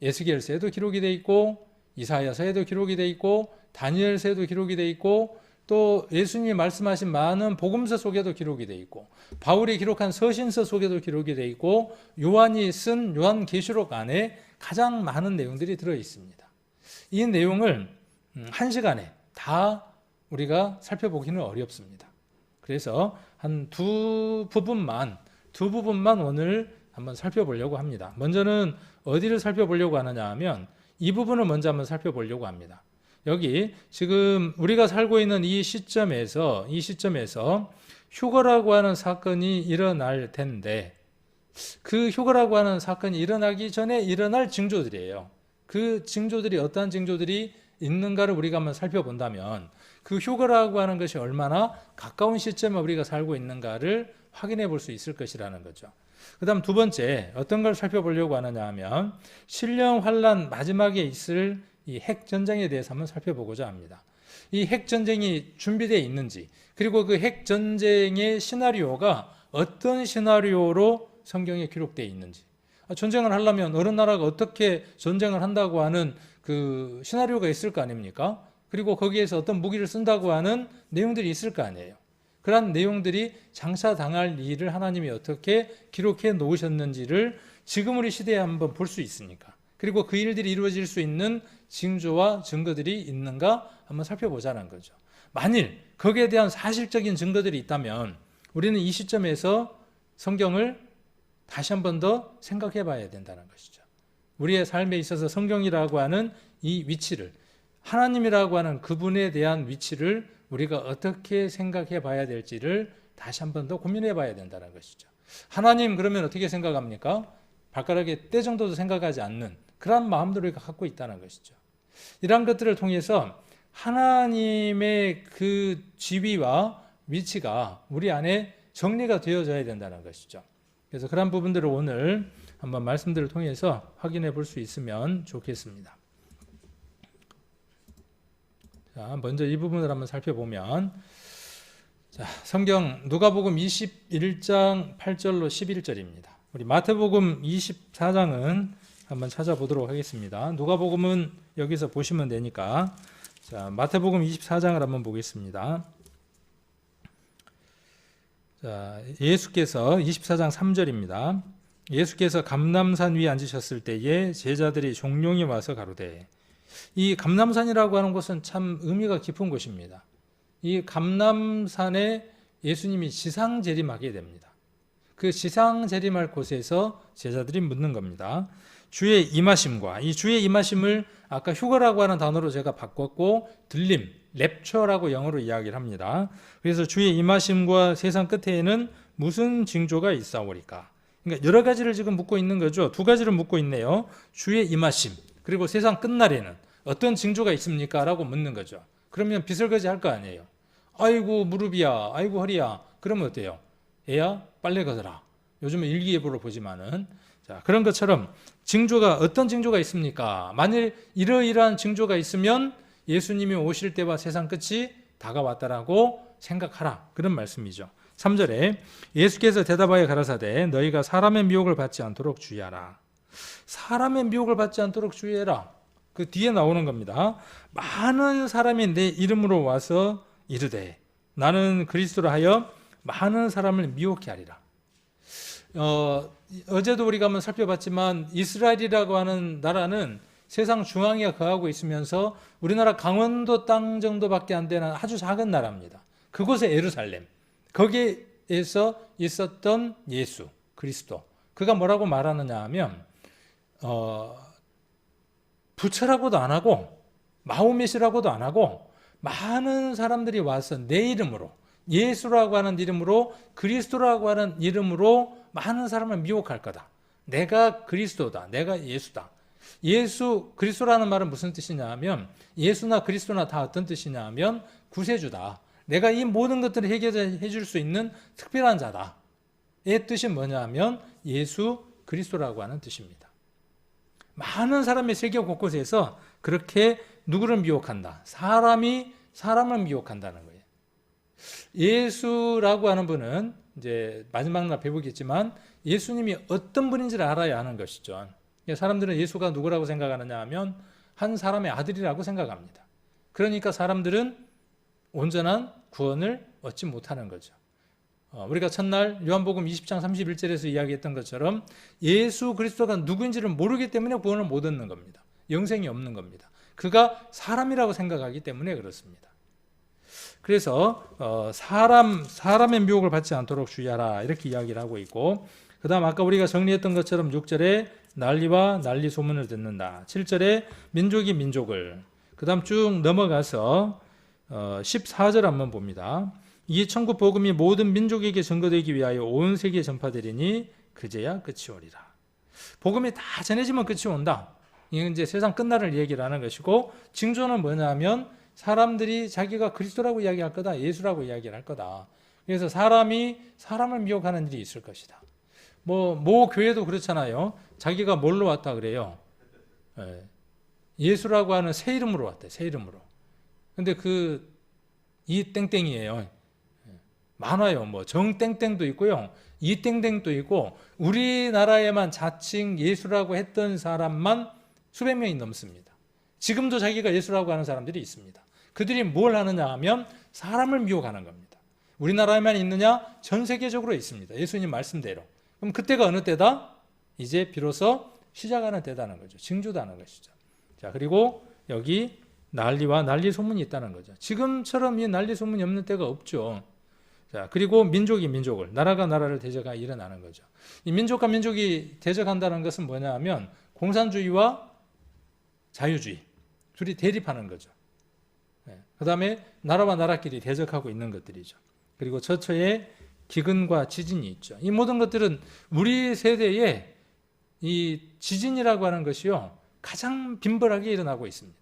에스겔서에도 기록이 되어 있고, 이사야서에도 기록이 되어 있고, 다니엘서에도 기록이 되어 있고, 또 예수님이 말씀하신 많은 복음서 속에도 기록이 되어 있고, 바울이 기록한 서신서 속에도 기록이 되어 있고, 요한이 쓴 요한계시록 안에 가장 많은 내용들이 들어 있습니다. 이 내용을 한 시간에 다 우리가 살펴보기는 어렵습니다. 그래서 한 두 부분만 오늘 한번 살펴보려고 합니다. 먼저는 어디를 살펴보려고 하느냐 하면 이 부분을 먼저 한번 살펴보려고 합니다. 여기 지금 우리가 살고 있는 이 시점에서 휴거라고 하는 사건이 일어날 텐데, 그 휴거라고 하는 사건이 일어나기 전에 일어날 징조들이에요. 그 징조들이 어떠한 징조들이 있는가를 우리가 한번 살펴본다면, 그 휴거라고 하는 것이 얼마나 가까운 시점에 우리가 살고 있는가를 확인해 볼 수 있을 것이라는 거죠. 그 다음 두 번째, 어떤 걸 살펴보려고 하느냐 하면 신령 환란 마지막에 있을 이 핵전쟁에 대해서 한번 살펴보고자 합니다. 이 핵전쟁이 준비되어 있는지, 그리고 그 핵전쟁의 시나리오가 어떤 시나리오로 성경에 기록되어 있는지, 전쟁을 하려면 어느 나라가 어떻게 전쟁을 한다고 하는 그 시나리오가 있을 거 아닙니까? 그리고 거기에서 어떤 무기를 쓴다고 하는 내용들이 있을 거 아니에요. 그러한 내용들이 장차 당할 일을 하나님이 어떻게 기록해 놓으셨는지를 지금 우리 시대에 한번 볼 수 있으니까, 그리고 그 일들이 이루어질 수 있는 징조와 증거들이 있는가 한번 살펴보자는 거죠. 만일 거기에 대한 사실적인 증거들이 있다면 우리는 이 시점에서 성경을 다시 한 번 더 생각해 봐야 된다는 것이죠. 우리의 삶에 있어서 성경이라고 하는 이 위치를, 하나님이라고 하는 그분에 대한 위치를 우리가 어떻게 생각해 봐야 될지를 다시 한 번 더 고민해 봐야 된다는 것이죠. 하나님 그러면 어떻게 생각합니까? 발가락에 때 정도도 생각하지 않는 그런 마음들을 우리가 갖고 있다는 것이죠. 이러한 것들을 통해서 하나님의 그 지위와 위치가 우리 안에 정리가 되어져야 된다는 것이죠. 그래서 그런 부분들을 오늘 한번 말씀들을 통해서 확인해 볼 수 있으면 좋겠습니다. 자, 먼저 이 부분을 한번 살펴보면, 자, 성경 누가복음 21장 8절로 11절입니다. 우리 마태복음 24장은 한번 찾아보도록 하겠습니다. 누가복음은 여기서 보시면 되니까, 자, 마태복음 24장을 한번 보겠습니다. 자, 예수께서 24장 3절입니다. 예수께서 감람산 위에 앉으셨을 때에 제자들이 종용이 와서 가로되, 이 감람산이라고 하는 곳은 참 의미가 깊은 곳입니다. 이 감람산에 예수님이 지상 재림하게 됩니다. 그 지상 재림할 곳에서 제자들이 묻는 겁니다. 주의 임하심과, 이 주의 임하심을 아까 휴거라고 하는 단어로 제가 바꿨고 들림, 랩처라고 영어로 이야기를 합니다. 그래서 주의 임하심과 세상 끝에는 무슨 징조가 있사오리까? 그러니까 여러 가지를 지금 묻고 있는 거죠. 두 가지를 묻고 있네요. 주의 임하심, 그리고 세상 끝날에는 어떤 징조가 있습니까? 라고 묻는 거죠. 그러면 비설거지 할 거 아니에요. 아이고 무릎이야, 아이고 허리야. 그러면 어때요? 애야 빨래 걷어라. 요즘은 일기예보를 보지만은, 자, 그런 것처럼 징조가, 어떤 징조가 있습니까? 만일 이러이러한 징조가 있으면 예수님이 오실 때와 세상 끝이 다가왔다라고 생각하라. 그런 말씀이죠. 3절에 예수께서 대답하여 가라사대 너희가 사람의 미혹을 받지 않도록 주의하라. 사람의 미혹을 받지 않도록 주의해라. 그 뒤에 나오는 겁니다. 많은 사람이 내 이름으로 와서 이르되 나는 그리스도로 하여 많은 사람을 미혹케 하리라. 어제도 우리가 한번 살펴봤지만 이스라엘이라고 하는 나라는 세상 중앙에 거하고 있으면서 우리나라 강원도 땅 정도밖에 안 되는 아주 작은 나라입니다. 그곳에 예루살렘, 거기에서 있었던 예수 그리스도, 그가 뭐라고 말하느냐 하면 부처라고도 안 하고 마호멧이라고도 안 하고 많은 사람들이 와서 내 이름으로, 예수라고 하는 이름으로, 그리스도라고 하는 이름으로 많은 사람을 미혹할 거다. 내가 그리스도다, 내가 예수다. 예수, 그리스도라는 말은 무슨 뜻이냐 하면, 예수나 그리스도나 다 어떤 뜻이냐 하면 구세주다, 내가 이 모든 것들을 해결해 줄 수 있는 특별한 자다. 의 뜻이 뭐냐면 예수 그리스도라고 하는 뜻입니다. 많은 사람이 세계 곳곳에서 그렇게 누구를 미혹한다. 사람이 사람을 미혹한다는 거예요. 예수라고 하는 분은 이제 마지막 날 배우겠지만 예수님이 어떤 분인지를 알아야 하는 것이죠. 사람들은 예수가 누구라고 생각하느냐 하면 한 사람의 아들이라고 생각합니다. 그러니까 사람들은 온전한 구원을 얻지 못하는 거죠. 우리가 첫날 요한복음 20장 31절에서 이야기했던 것처럼 예수 그리스도가 누구인지를 모르기 때문에 구원을 못 얻는 겁니다. 영생이 없는 겁니다. 그가 사람이라고 생각하기 때문에 그렇습니다. 그래서 사람의 미혹을 받지 않도록 주의하라 이렇게 이야기를 하고 있고, 그 다음 아까 우리가 정리했던 것처럼 6절에 난리와 난리 소문을 듣는다. 7절에 민족이 민족을, 그 다음 쭉 넘어가서 14절 한번 봅니다. 이 천국 복음이 모든 민족에게 전거되기 위하여 온 세계에 전파되리니 그제야 끝이 오리라. 복음이 다 전해지면 끝이 온다. 이건 이제 세상 끝날을 얘기를 하는 것이고, 징조는 뭐냐면 사람들이 자기가 그리스도라고 이야기할 거다, 예수라고 이야기를 할 거다. 그래서 사람이 사람을 미혹하는 일이 있을 것이다. 모 교회도 그렇잖아요. 자기가 뭘로 왔다 그래요? 예수라고 하는 새 이름으로 왔대, 새 이름으로. 근데 이 땡땡이에요. 많아요. 정땡땡도 있고요. 이 땡땡도 있고, 우리나라에만 자칭 예수라고 했던 사람만 수백 명이 넘습니다. 지금도 자기가 예수라고 하는 사람들이 있습니다. 그들이 뭘 하느냐 하면 사람을 미혹하는 겁니다. 우리나라에만 있느냐? 전 세계적으로 있습니다. 예수님 말씀대로. 그럼 그때가 어느 때다? 이제 비로소 시작하는 때다는 거죠. 징조다는 것이죠. 자, 그리고 여기 난리와 난리 소문이 있다는 거죠. 지금처럼 이 난리 소문이 없는 때가 없죠. 자, 그리고 민족이 민족을, 나라가 나라를 대적하여 일어나는 거죠. 이 민족과 민족이 대적한다는 것은 뭐냐 하면 공산주의와 자유주의 둘이 대립하는 거죠. 그 다음에 나라와 나라끼리 대적하고 있는 것들이죠. 그리고 처처에 기근과 지진이 있죠. 이 모든 것들은 우리 세대에 이 지진이라고 하는 것이요, 가장 빈번하게 일어나고 있습니다.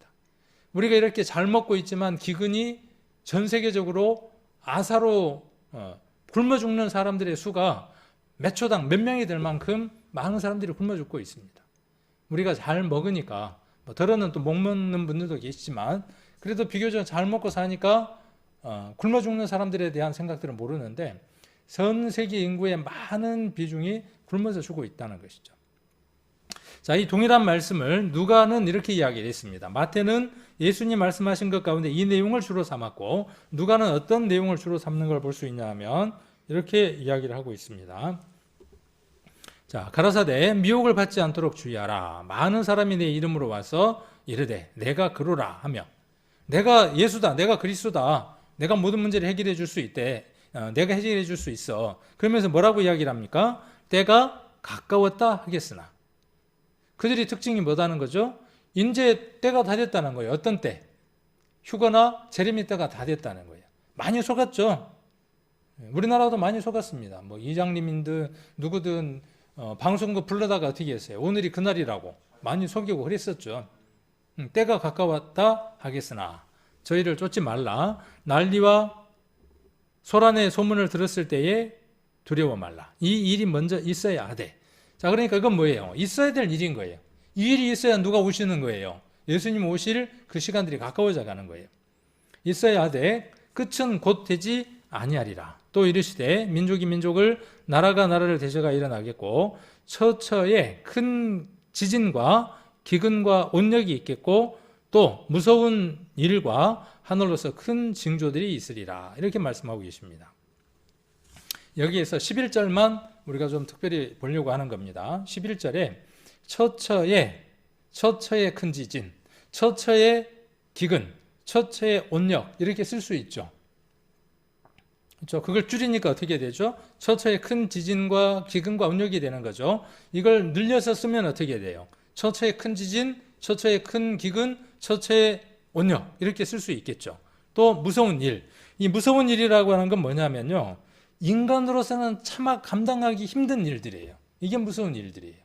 우리가 이렇게 잘 먹고 있지만 기근이 전 세계적으로 아사로 굶어 죽는 사람들의 수가 몇 초당 몇 명이 될 만큼 많은 사람들이 굶어 죽고 있습니다. 우리가 잘 먹으니까, 덜어는 또 못 먹는 분들도 계시지만 그래도 비교적 잘 먹고 사니까 굶어 죽는 사람들에 대한 생각들은 모르는데 전 세계 인구의 많은 비중이 굶어서 죽고 있다는 것이죠. 자, 이 동일한 말씀을 누가는 이렇게 이야기를 했습니다. 마태는 예수님 말씀하신 것 가운데 이 내용을 주로 삼았고, 누가는 어떤 내용을 주로 삼는 걸 볼 수 있냐 하면 이렇게 이야기를 하고 있습니다. 자, 가라사대 미혹을 받지 않도록 주의하라. 많은 사람이 내 이름으로 와서 이르되 내가 그로라 하며, 내가 예수다, 내가 그리스도다, 내가 모든 문제를 해결해 줄 수 있대, 내가 해결해 줄 수 있어. 그러면서 뭐라고 이야기를 합니까? 때가 가까웠다 하겠으나. 그들이 특징이 뭐다는 거죠? 이제 때가 다 됐다는 거예요. 어떤 때? 휴거나 재림의 때가 다 됐다는 거예요. 많이 속았죠. 우리나라도 많이 속았습니다. 이장님인들 누구든 방송국 불러다가 어떻게 했어요? 오늘이 그날이라고 많이 속이고 그랬었죠. 때가 가까웠다 하겠으나 저희를 쫓지 말라. 난리와 소란의 소문을 들었을 때에 두려워 말라. 이 일이 먼저 있어야 하되. 자, 그러니까 이건 뭐예요? 있어야 될 일인 거예요. 이 일이 있어야 누가 오시는 거예요? 예수님 오실 그 시간들이 가까워져 가는 거예요. 있어야 하되 끝은 곧 되지 아니하리라. 또 이르시되 민족이 민족을, 나라가 나라를 대적하여 일어나겠고 처처에 큰 지진과 기근과 온역이 있겠고 또 무서운 일과 하늘로서 큰 징조들이 있으리라. 이렇게 말씀하고 계십니다. 여기에서 11절만 우리가 좀 특별히 보려고 하는 겁니다. 11절에 처처의 큰 지진, 처처의 기근, 처처의 온역 이렇게 쓸 수 있죠. 그렇죠? 그걸 줄이니까 어떻게 되죠? 처처의 큰 지진과 기근과 온역이 되는 거죠. 이걸 늘려서 쓰면 어떻게 돼요? 처처의 큰 지진, 처처의 큰 기근, 처처의 온역 이렇게 쓸 수 있겠죠. 또 무서운 일, 이 무서운 일이라고 하는 건 뭐냐면요, 인간으로서는 차마 감당하기 힘든 일들이에요. 이게 무서운 일들이에요.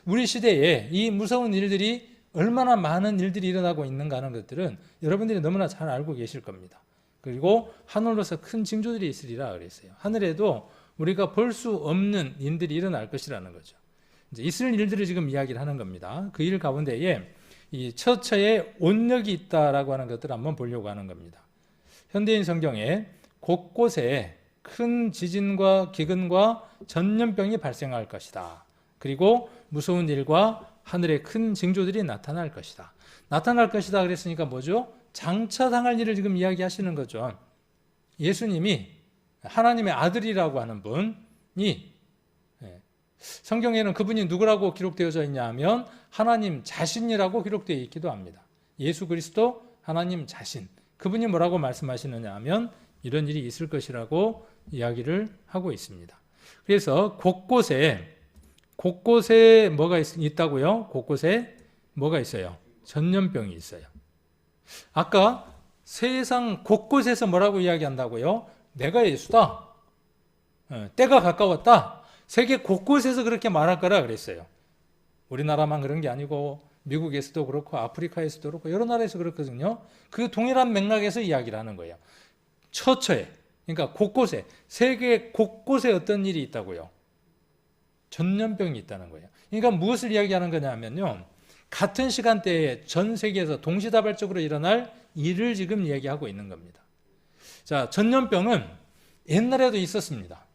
우리 시대에 이 무서운 일들이 얼마나 많은 일들이 일어나고 있는가 하는 것들은 여러분들이 너무나 잘 알고 계실 겁니다. 그리고 하늘로서 큰 징조들이 있으리라 그랬어요. 하늘에도 우리가 볼 수 없는 일들이 일어날 것이라는 거죠. 이제 있을 일들을 지금 이야기를 하는 겁니다. 그 일 가운데에 이 처처에 온역이 있다라고 하는 것들을 한번 보려고 하는 겁니다. 현대인 성경에 곳곳에 큰 지진과 기근과 전염병이 발생할 것이다. 그리고 무서운 일과 하늘의 큰 징조들이 나타날 것이다. 나타날 것이다 그랬으니까 뭐죠? 장차 당할 일을 지금 이야기하시는 거죠. 예수님이 하나님의 아들이라고 하는 분이, 성경에는 그분이 누구라고 기록되어져 있냐 하면 하나님 자신이라고 기록되어 있기도 합니다. 예수 그리스도 하나님 자신, 그분이 뭐라고 말씀하시느냐 하면 이런 일이 있을 것이라고 이야기를 하고 있습니다. 그래서 곳곳에 뭐가 있다고요? 곳곳에 뭐가 있어요? 전염병이 있어요. 아까 세상 곳곳에서 뭐라고 이야기한다고요? 내가 예수다. 때가 가까웠다. 세계 곳곳에서 그렇게 말할 거라 그랬어요. 우리나라만 그런 게 아니고 미국에서도 그렇고 아프리카에서도 그렇고 여러 나라에서 그렇거든요. 그 동일한 맥락에서 이야기를 하는 거예요. 처처에, 그러니까 곳곳에, 세계 곳곳에 어떤 일이 있다고요? 전염병이 있다는 거예요. 그러니까 무엇을 이야기하는 거냐면요, 같은 시간대에 전 세계에서 동시다발적으로 일어날 일을 지금 이야기하고 있는 겁니다. 자, 전염병은 옛날에도 있었습니다.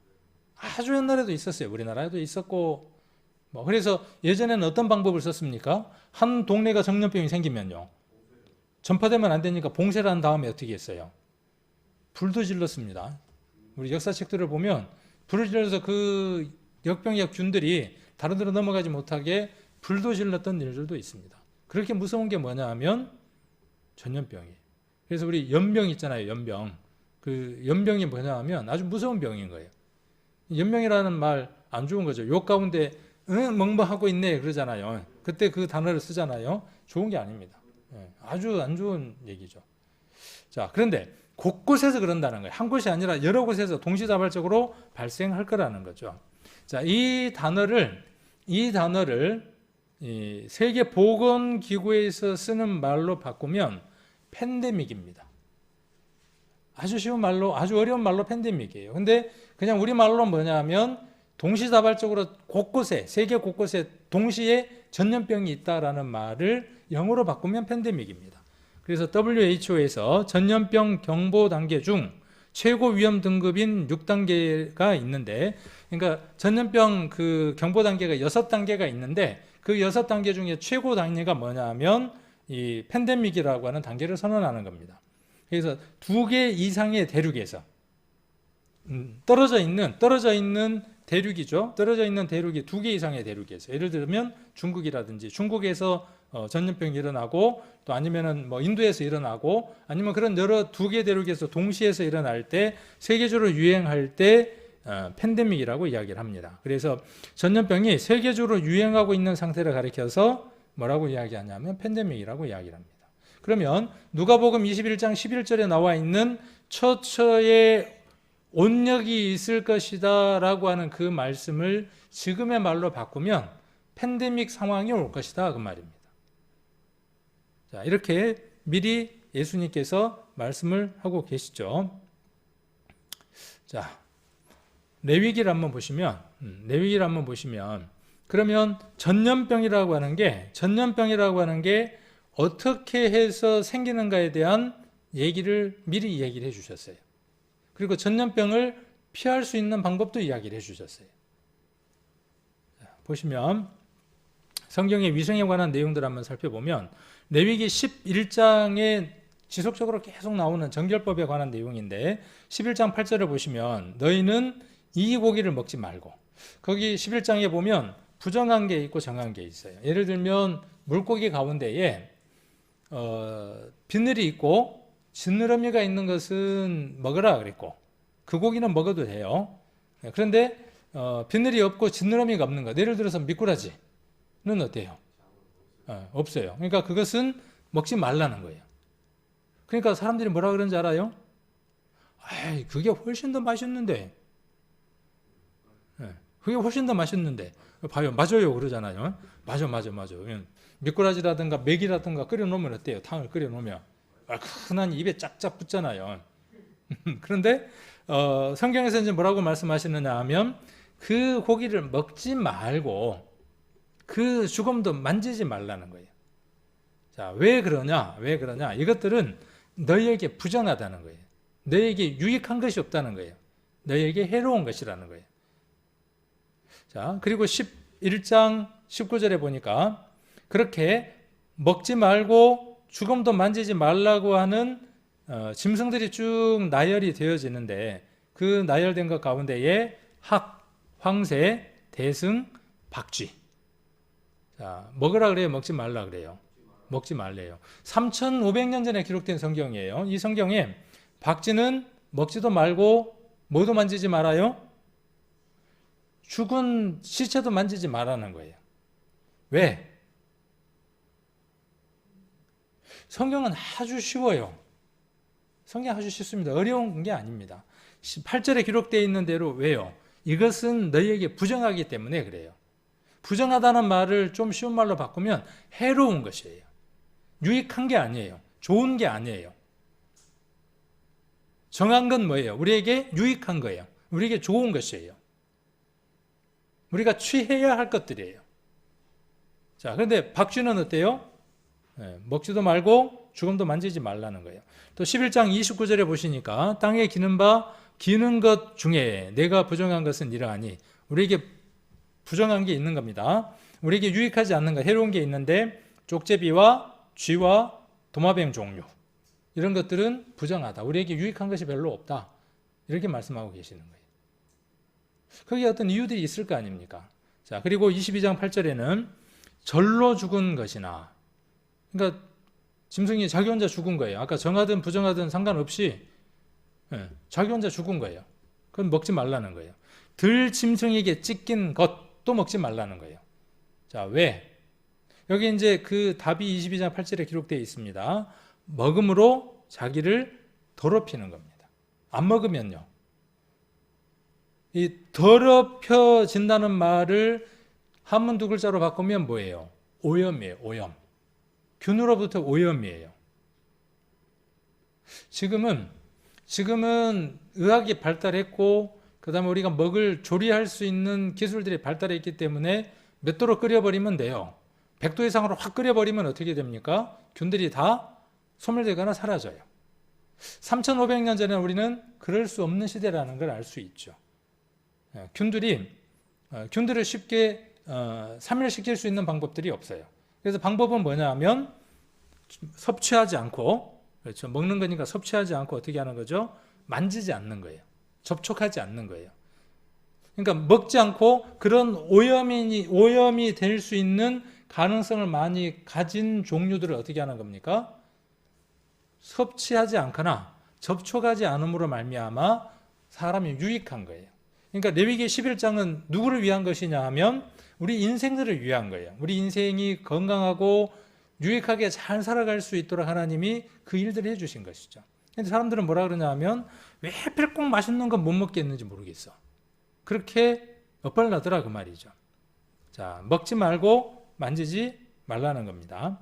아주 옛날에도 있었어요. 우리나라에도 있었고, 그래서 예전에는 어떤 방법을 썼습니까? 한 동네가 전염병이 생기면요, 전파되면 안 되니까 봉쇄를 한 다음에 어떻게 했어요? 불도 질렀습니다. 우리 역사책들을 보면 불을 질러서 그 역병약 균들이 다른 데로 넘어가지 못하게 불도 질렀던 일들도 있습니다. 그렇게 무서운 게 뭐냐 하면 전염병이에요. 그래서 우리 연병 있잖아요. 연병. 그 연병이 뭐냐 하면 아주 무서운 병인 거예요. 연병이라는 말 안 좋은 거죠. 욕 가운데 멍멍하고 있네 그러잖아요. 그때 그 단어를 쓰잖아요. 좋은 게 아닙니다. 아주 안 좋은 얘기죠. 자, 그런데 곳곳에서 그런다는 거예요. 한 곳이 아니라 여러 곳에서 동시다발적으로 발생할 거라는 거죠. 자, 이 단어를 이 세계보건기구에서 쓰는 말로 바꾸면 팬데믹입니다. 아주 쉬운 말로, 아주 어려운 말로 팬데믹이에요. 근데 그냥 우리말로 뭐냐면 동시다발적으로 곳곳에, 세계 곳곳에 동시에 전염병이 있다라는 말을 영어로 바꾸면 팬데믹입니다. 그래서 WHO에서 전염병 경보 단계 중 최고 위험 등급인 6단계가 있는데, 그러니까 전염병 그 경보 단계가 6단계가 있는데 그 6단계 중에 최고 단계가 뭐냐 하면 이 팬데믹이라고 하는 단계를 선언하는 겁니다. 그래서 2개 이상의 대륙에서 떨어져 있는 대륙이죠. 떨어져 있는 대륙이 2개 이상의 대륙에서, 예를 들면 중국이라든지 중국에서 전염병이 일어나고, 또 아니면은 뭐 인도에서 일어나고, 아니면 그런 여러 2개 대륙에서 동시에서 일어날 때, 세계적으로 유행할 때 팬데믹이라고 이야기를 합니다. 그래서 전염병이 세계적으로 유행하고 있는 상태를 가리켜서 뭐라고 이야기하냐면 팬데믹이라고 이야기를 합니다. 그러면 누가복음 21장 11절에 나와 있는 처처에 온역이 있을 것이다 라고 하는 그 말씀을 지금의 말로 바꾸면 팬데믹 상황이 올 것이다 그 말입니다. 자, 이렇게 미리 예수님께서 말씀을 하고 계시죠. 자, 레위기를 한번 보시면 그러면 전염병이라고 하는 게 어떻게 해서 생기는가에 대한 얘기를 미리 얘기를 해 주셨어요. 그리고 전염병을 피할 수 있는 방법도 이야기를 해 주셨어요. 보시면 성경의 위생에 관한 내용들을 한번 살펴보면 레위기 11장에 지속적으로 계속 나오는 정결법에 관한 내용인데 11장 8절을 보시면 너희는 이 고기를 먹지 말고, 거기 11장에 보면 부정한 게 있고 정한 게 있어요. 예를 들면 물고기 가운데에 비늘이 있고 지느러미가 있는 것은 먹으라 그랬고 그 고기는 먹어도 돼요. 그런데 비늘이 없고 지느러미가 없는 것, 예를 들어서 미꾸라지는 어때요? 없어요. 그러니까 그것은 먹지 말라는 거예요. 그러니까 사람들이 뭐라 그러는지 알아요? 아이, 그게 훨씬 더 맛있는데. 그게 훨씬 더 맛있는데. 봐요. 맞아요. 그러잖아요. 맞아. 미꾸라지라든가 맥이라든가 끓여놓으면 어때요? 탕을 끓여놓으면 얼큰한 입에 짝짝 붙잖아요. 그런데 성경에서 이제 뭐라고 말씀하시느냐 하면 그 고기를 먹지 말고 그 죽음도 만지지 말라는 거예요. 자, 왜 그러냐? 왜 그러냐? 이것들은 너희에게 부정하다는 거예요. 너희에게 유익한 것이 없다는 거예요. 너희에게 해로운 것이라는 거예요. 자, 그리고 11장 19절에 보니까 그렇게 먹지 말고 죽음도 만지지 말라고 하는 짐승들이 쭉 나열이 되어지는데 그 나열된 것 가운데에 학, 황새, 대승, 박쥐. 자, 먹으라 그래요? 먹지 말라 그래요? 먹지 말래요. 3,500년 전에 기록된 성경이에요. 이 성경에 박쥐는 먹지도 말고 뭐도 만지지 말아요? 죽은 시체도 만지지 말라는 거예요. 왜? 성경은 아주 쉬워요. 성경 아주 쉽습니다. 어려운 게 아닙니다. 8절에 기록되어 있는 대로 왜요? 이것은 너희에게 부정하기 때문에 그래요. 부정하다는 말을 좀 쉬운 말로 바꾸면 해로운 것이에요. 유익한 게 아니에요. 좋은 게 아니에요. 정한 건 뭐예요? 우리에게 유익한 거예요. 우리에게 좋은 것이에요. 우리가 취해야 할 것들이에요. 자, 그런데 박쥐는 어때요? 먹지도 말고 죽음도 만지지 말라는 거예요. 또 11장 29절에 보시니까 땅에 기는 것 중에 내가 부정한 것은 이러하니 우리에게 부정한 게 있는 겁니다. 우리에게 유익하지 않는 것, 해로운 게 있는데 쪽제비와 쥐와 도마뱀 종류 이런 것들은 부정하다. 우리에게 유익한 것이 별로 없다. 이렇게 말씀하고 계시는 거예요. 거기에 어떤 이유들이 있을 거 아닙니까? 자, 그리고 22장 8절에는 절로 죽은 것이나 그러니까 짐승이 자기 혼자 죽은 거예요. 아까 정하든 부정하든 상관없이 자기 혼자 죽은 거예요. 그건 먹지 말라는 거예요. 들 짐승에게 찢긴 것도 먹지 말라는 거예요. 자, 왜? 여기 이제 그 답이 22장 8절에 기록되어 있습니다. 먹음으로 자기를 더럽히는 겁니다. 안 먹으면요. 이 더럽혀진다는 말을 한문 두 글자로 바꾸면 뭐예요? 오염이에요. 오염. 균으로부터 오염이에요. 지금은 의학이 발달했고 그 다음에 우리가 먹을 조리할 수 있는 기술들이 발달했기 때문에 몇 도로 끓여버리면 돼요. 100도 이상으로 확 끓여버리면 어떻게 됩니까? 균들이 다 소멸되거나 사라져요. 3,500년 전에 우리는 그럴 수 없는 시대라는 걸 알 수 있죠. 균들을 쉽게 사멸시킬 수 있는 방법들이 없어요. 그래서 방법은 뭐냐 하면 섭취하지 않고, 그렇죠. 먹는 거니까 섭취하지 않고 어떻게 하는 거죠? 만지지 않는 거예요. 접촉하지 않는 거예요. 그러니까 먹지 않고 그런 오염이 될 수 있는 가능성을 많이 가진 종류들을 어떻게 하는 겁니까? 섭취하지 않거나 접촉하지 않음으로 말미암아 사람이 유익한 거예요. 그러니까 레위기 11장은 누구를 위한 것이냐 하면 우리 인생들을 위한 거예요. 우리 인생이 건강하고 유익하게 잘 살아갈 수 있도록 하나님이 그 일들을 해주신 것이죠. 근데 사람들은 뭐라 그러냐 하면 왜 하필 꼭 맛있는 건 못 먹겠는지 모르겠어. 그렇게 엇발나더라 그 말이죠. 자, 먹지 말고 만지지 말라는 겁니다.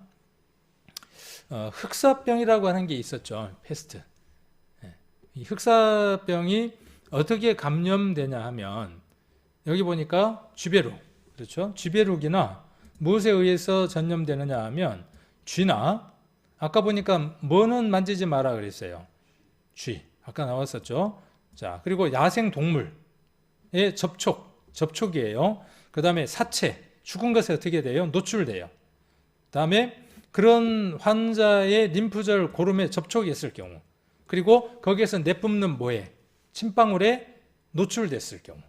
흑사병이라고 하는 게 있었죠. 패스트. 이 흑사병이 어떻게 감염되냐 하면 여기 보니까 쥐배룩, 그렇죠? 쥐배룩이나 무엇에 의해서 전염되느냐 하면 쥐나 아까 보니까 뭐는 만지지 마라 그랬어요. 쥐, 아까 나왔었죠. 자, 그리고 야생 동물의 접촉이에요. 그 다음에 사체, 죽은 것에 어떻게 돼요? 노출돼요. 그 다음에 그런 환자의 림프절 고름에 접촉이 있을 경우, 그리고 거기에서 내뿜는 모에, 침방울에 노출됐을 경우,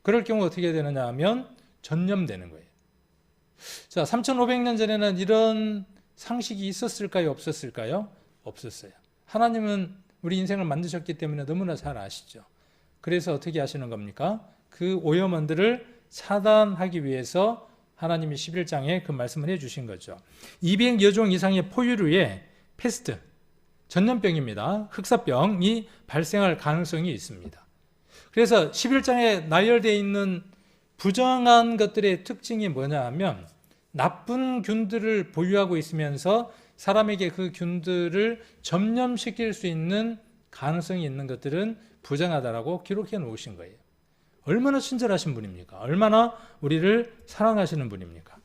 그럴 경우 어떻게 되느냐 하면 전염되는 거예요. 자, 3,500년 전에는 이런 상식이 있었을까요? 없었을까요? 없었어요. 하나님은 우리 인생을 만드셨기 때문에 너무나 잘 아시죠. 그래서 어떻게 하시는 겁니까? 그 오염원들을 차단하기 위해서 하나님이 11장에 그 말씀을 해주신 거죠. 200여 종 이상의 포유류의 패스트, 전염병입니다. 흑사병이 발생할 가능성이 있습니다. 그래서 11장에 나열되어 있는 부정한 것들의 특징이 뭐냐 하면 나쁜 균들을 보유하고 있으면서 사람에게 그 균들을 전염시킬 수 있는 가능성이 있는 것들은 부정하다라고 기록해 놓으신 거예요. 얼마나 친절하신 분입니까? 얼마나 우리를 사랑하시는 분입니까?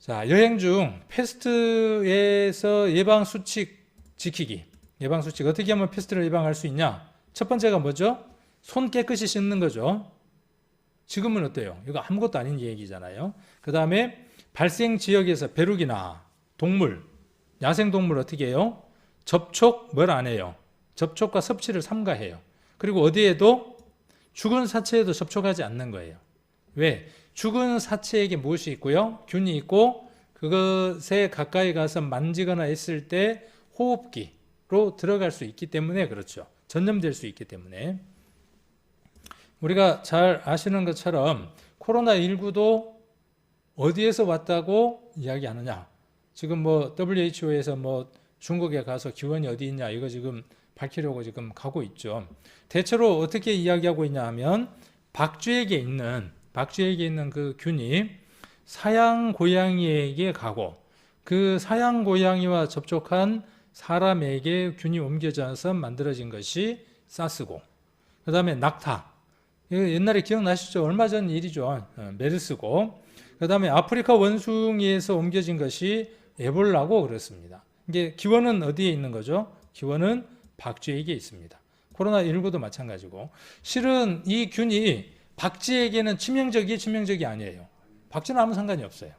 자, 여행 중 패스트에서 예방 수칙 지키기. 예방 수칙 어떻게 하면 패스트를 예방할 수 있냐? 첫 번째가 뭐죠? 손 깨끗이 씻는 거죠. 지금은 어때요? 이거 아무것도 아닌 얘기잖아요. 그 다음에 발생 지역에서 벼룩이나 동물, 야생동물 어떻게 해요? 접촉 뭘 안 해요? 접촉과 섭취를 삼가해요. 그리고 어디에도 죽은 사체에도 접촉하지 않는 거예요. 왜? 죽은 사체에게 무엇이 있고요? 균이 있고 그것에 가까이 가서 만지거나 했을 때 호흡기로 들어갈 수 있기 때문에 그렇죠. 전염될 수 있기 때문에. 우리가 잘 아시는 것처럼 코로나19도 어디에서 왔다고 이야기하느냐? 지금 뭐 WHO에서 뭐 중국에 가서 기원이 어디 있냐 이거 지금 밝히려고 지금 가고 있죠. 대체로 어떻게 이야기하고 있냐 하면 박쥐에게 있는 그 균이 사양 고양이에게 가고 그 사양 고양이와 접촉한 사람에게 균이 옮겨져서 만들어진 것이 사스고, 그 다음에 낙타, 옛날에 기억나시죠? 얼마 전 일이죠. 메르스고, 그 다음에 아프리카 원숭이에서 옮겨진 것이 에볼라고 그렇습니다. 이게 기원은 어디에 있는 거죠? 기원은 박쥐에게 있습니다. 코로나19도 마찬가지고, 실은 이 균이 박쥐에게는 치명적이 아니에요. 박쥐는 아무 상관이 없어요.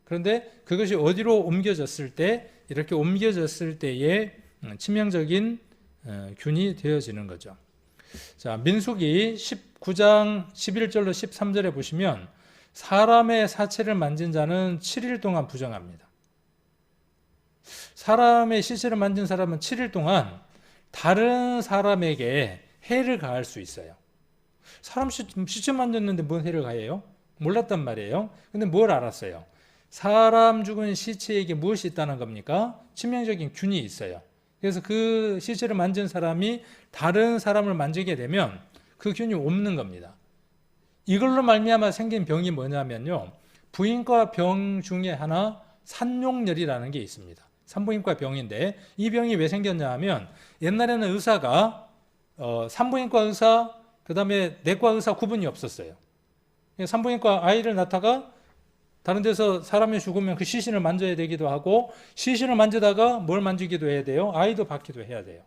그런데 그것이 어디로 옮겨졌을 때, 이렇게 옮겨졌을 때에 치명적인 균이 되어지는 거죠. 자, 민수기 19장 11절로 13절에 보시면 사람의 사체를 만진 자는 7일 동안 부정합니다. 사람의 시체를 만진 사람은 7일 동안 다른 사람에게 해를 가할 수 있어요. 사람 시체 만졌는데 뭔 해를 가해요? 몰랐단 말이에요. 근데 뭘 알았어요? 사람 죽은 시체에게 무엇이 있다는 겁니까? 치명적인 균이 있어요. 그래서 그 시체를 만진 사람이 다른 사람을 만지게 되면 그 균이 옮는 겁니다. 이걸로 말미암아 생긴 병이 뭐냐면요, 부인과 병 중에 하나 산용열이라는 게 있습니다. 산부인과 병인데 이 병이 왜 생겼냐 하면 옛날에는 의사가 산부인과 의사 그 다음에 내과 의사 구분이 없었어요. 산부인과 아이를 낳다가 다른 데서 사람이 죽으면 그 시신을 만져야 되기도 하고, 시신을 만지다가 뭘 만지기도 해야 돼요? 아이도 받기도 해야 돼요.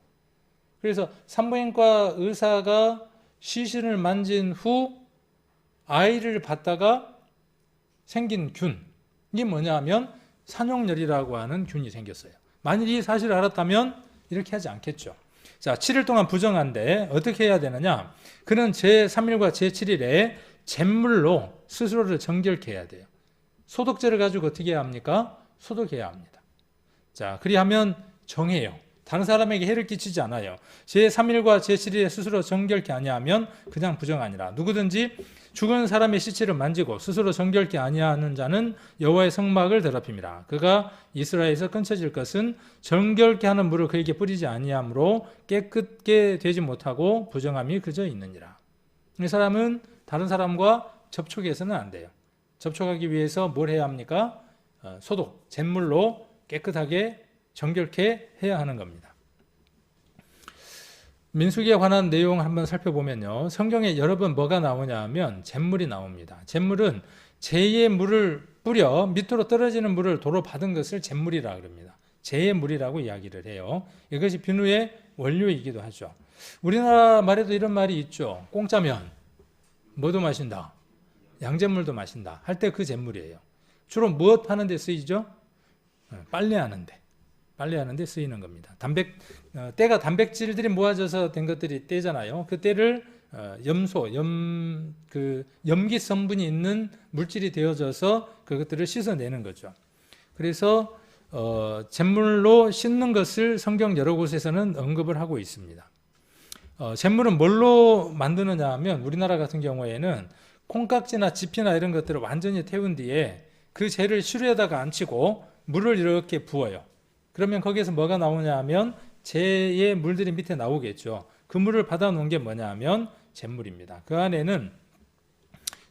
그래서 산부인과 의사가 시신을 만진 후 아이를 받다가 생긴 균이 뭐냐 하면 산용열이라고 하는 균이 생겼어요. 만일 이 사실을 알았다면 이렇게 하지 않겠죠. 자, 7일 동안 부정한데 어떻게 해야 되느냐? 그는 제3일과 제7일에 잿물로 스스로를 정결케 해야 돼요. 소독제를 가지고 어떻게 해야 합니까? 소독해야 합니다. 자, 그리하면 정해요. 다른 사람에게 해를 끼치지 않아요. 제3일과 제7일에 스스로 정결케 아니하면 그냥 부정 아니라, 누구든지 죽은 사람의 시체를 만지고 스스로 정결케 아니하는 자는 여호와의 성막을 더럽힙니다. 그가 이스라엘에서 끊쳐질 것은 정결케 하는 물을 그에게 뿌리지 아니하므로 깨끗게 되지 못하고 부정함이 그저 있느니라. 이 사람은 다른 사람과 접촉해서는 안 돼요. 접촉하기 위해서 뭘 해야 합니까? 소독, 잿물로 깨끗하게 정결케 해야 하는 겁니다. 민수기에 관한 내용 한번 살펴보면요, 성경에 여러 번 뭐가 나오냐 하면 잿물이 나옵니다. 잿물은 재의 물을 뿌려 밑으로 떨어지는 물을 도로 받은 것을 잿물이라 그럽니다. 재의 물이라고 이야기를 해요. 이것이 비누의 원료이기도 하죠. 우리나라 말에도 이런 말이 있죠. 공짜면 뭐도 마신다, 양잿물도 마신다 할 때 그 잿물이에요. 주로 무엇 하는 데 쓰이죠? 빨래하는 데 쓰이는 겁니다. 때가 단백질들이 모아져서 된 것들이 때잖아요. 그 때를 염기 성분이 있는 물질이 되어져서 그것들을 씻어내는 거죠. 그래서 잿물로 씻는 것을 성경 여러 곳에서는 언급을 하고 있습니다. 잿물은 뭘로 만드느냐 하면 우리나라 같은 경우에는 콩깍지나 지피나 이런 것들을 완전히 태운 뒤에 그 재를 시루에다가 앉히고 물을 이렇게 부어요. 그러면 거기에서 뭐가 나오냐 하면 재의 물들이 밑에 나오겠죠. 그 물을 받아 놓은 게 뭐냐 하면 잿물입니다. 그 안에는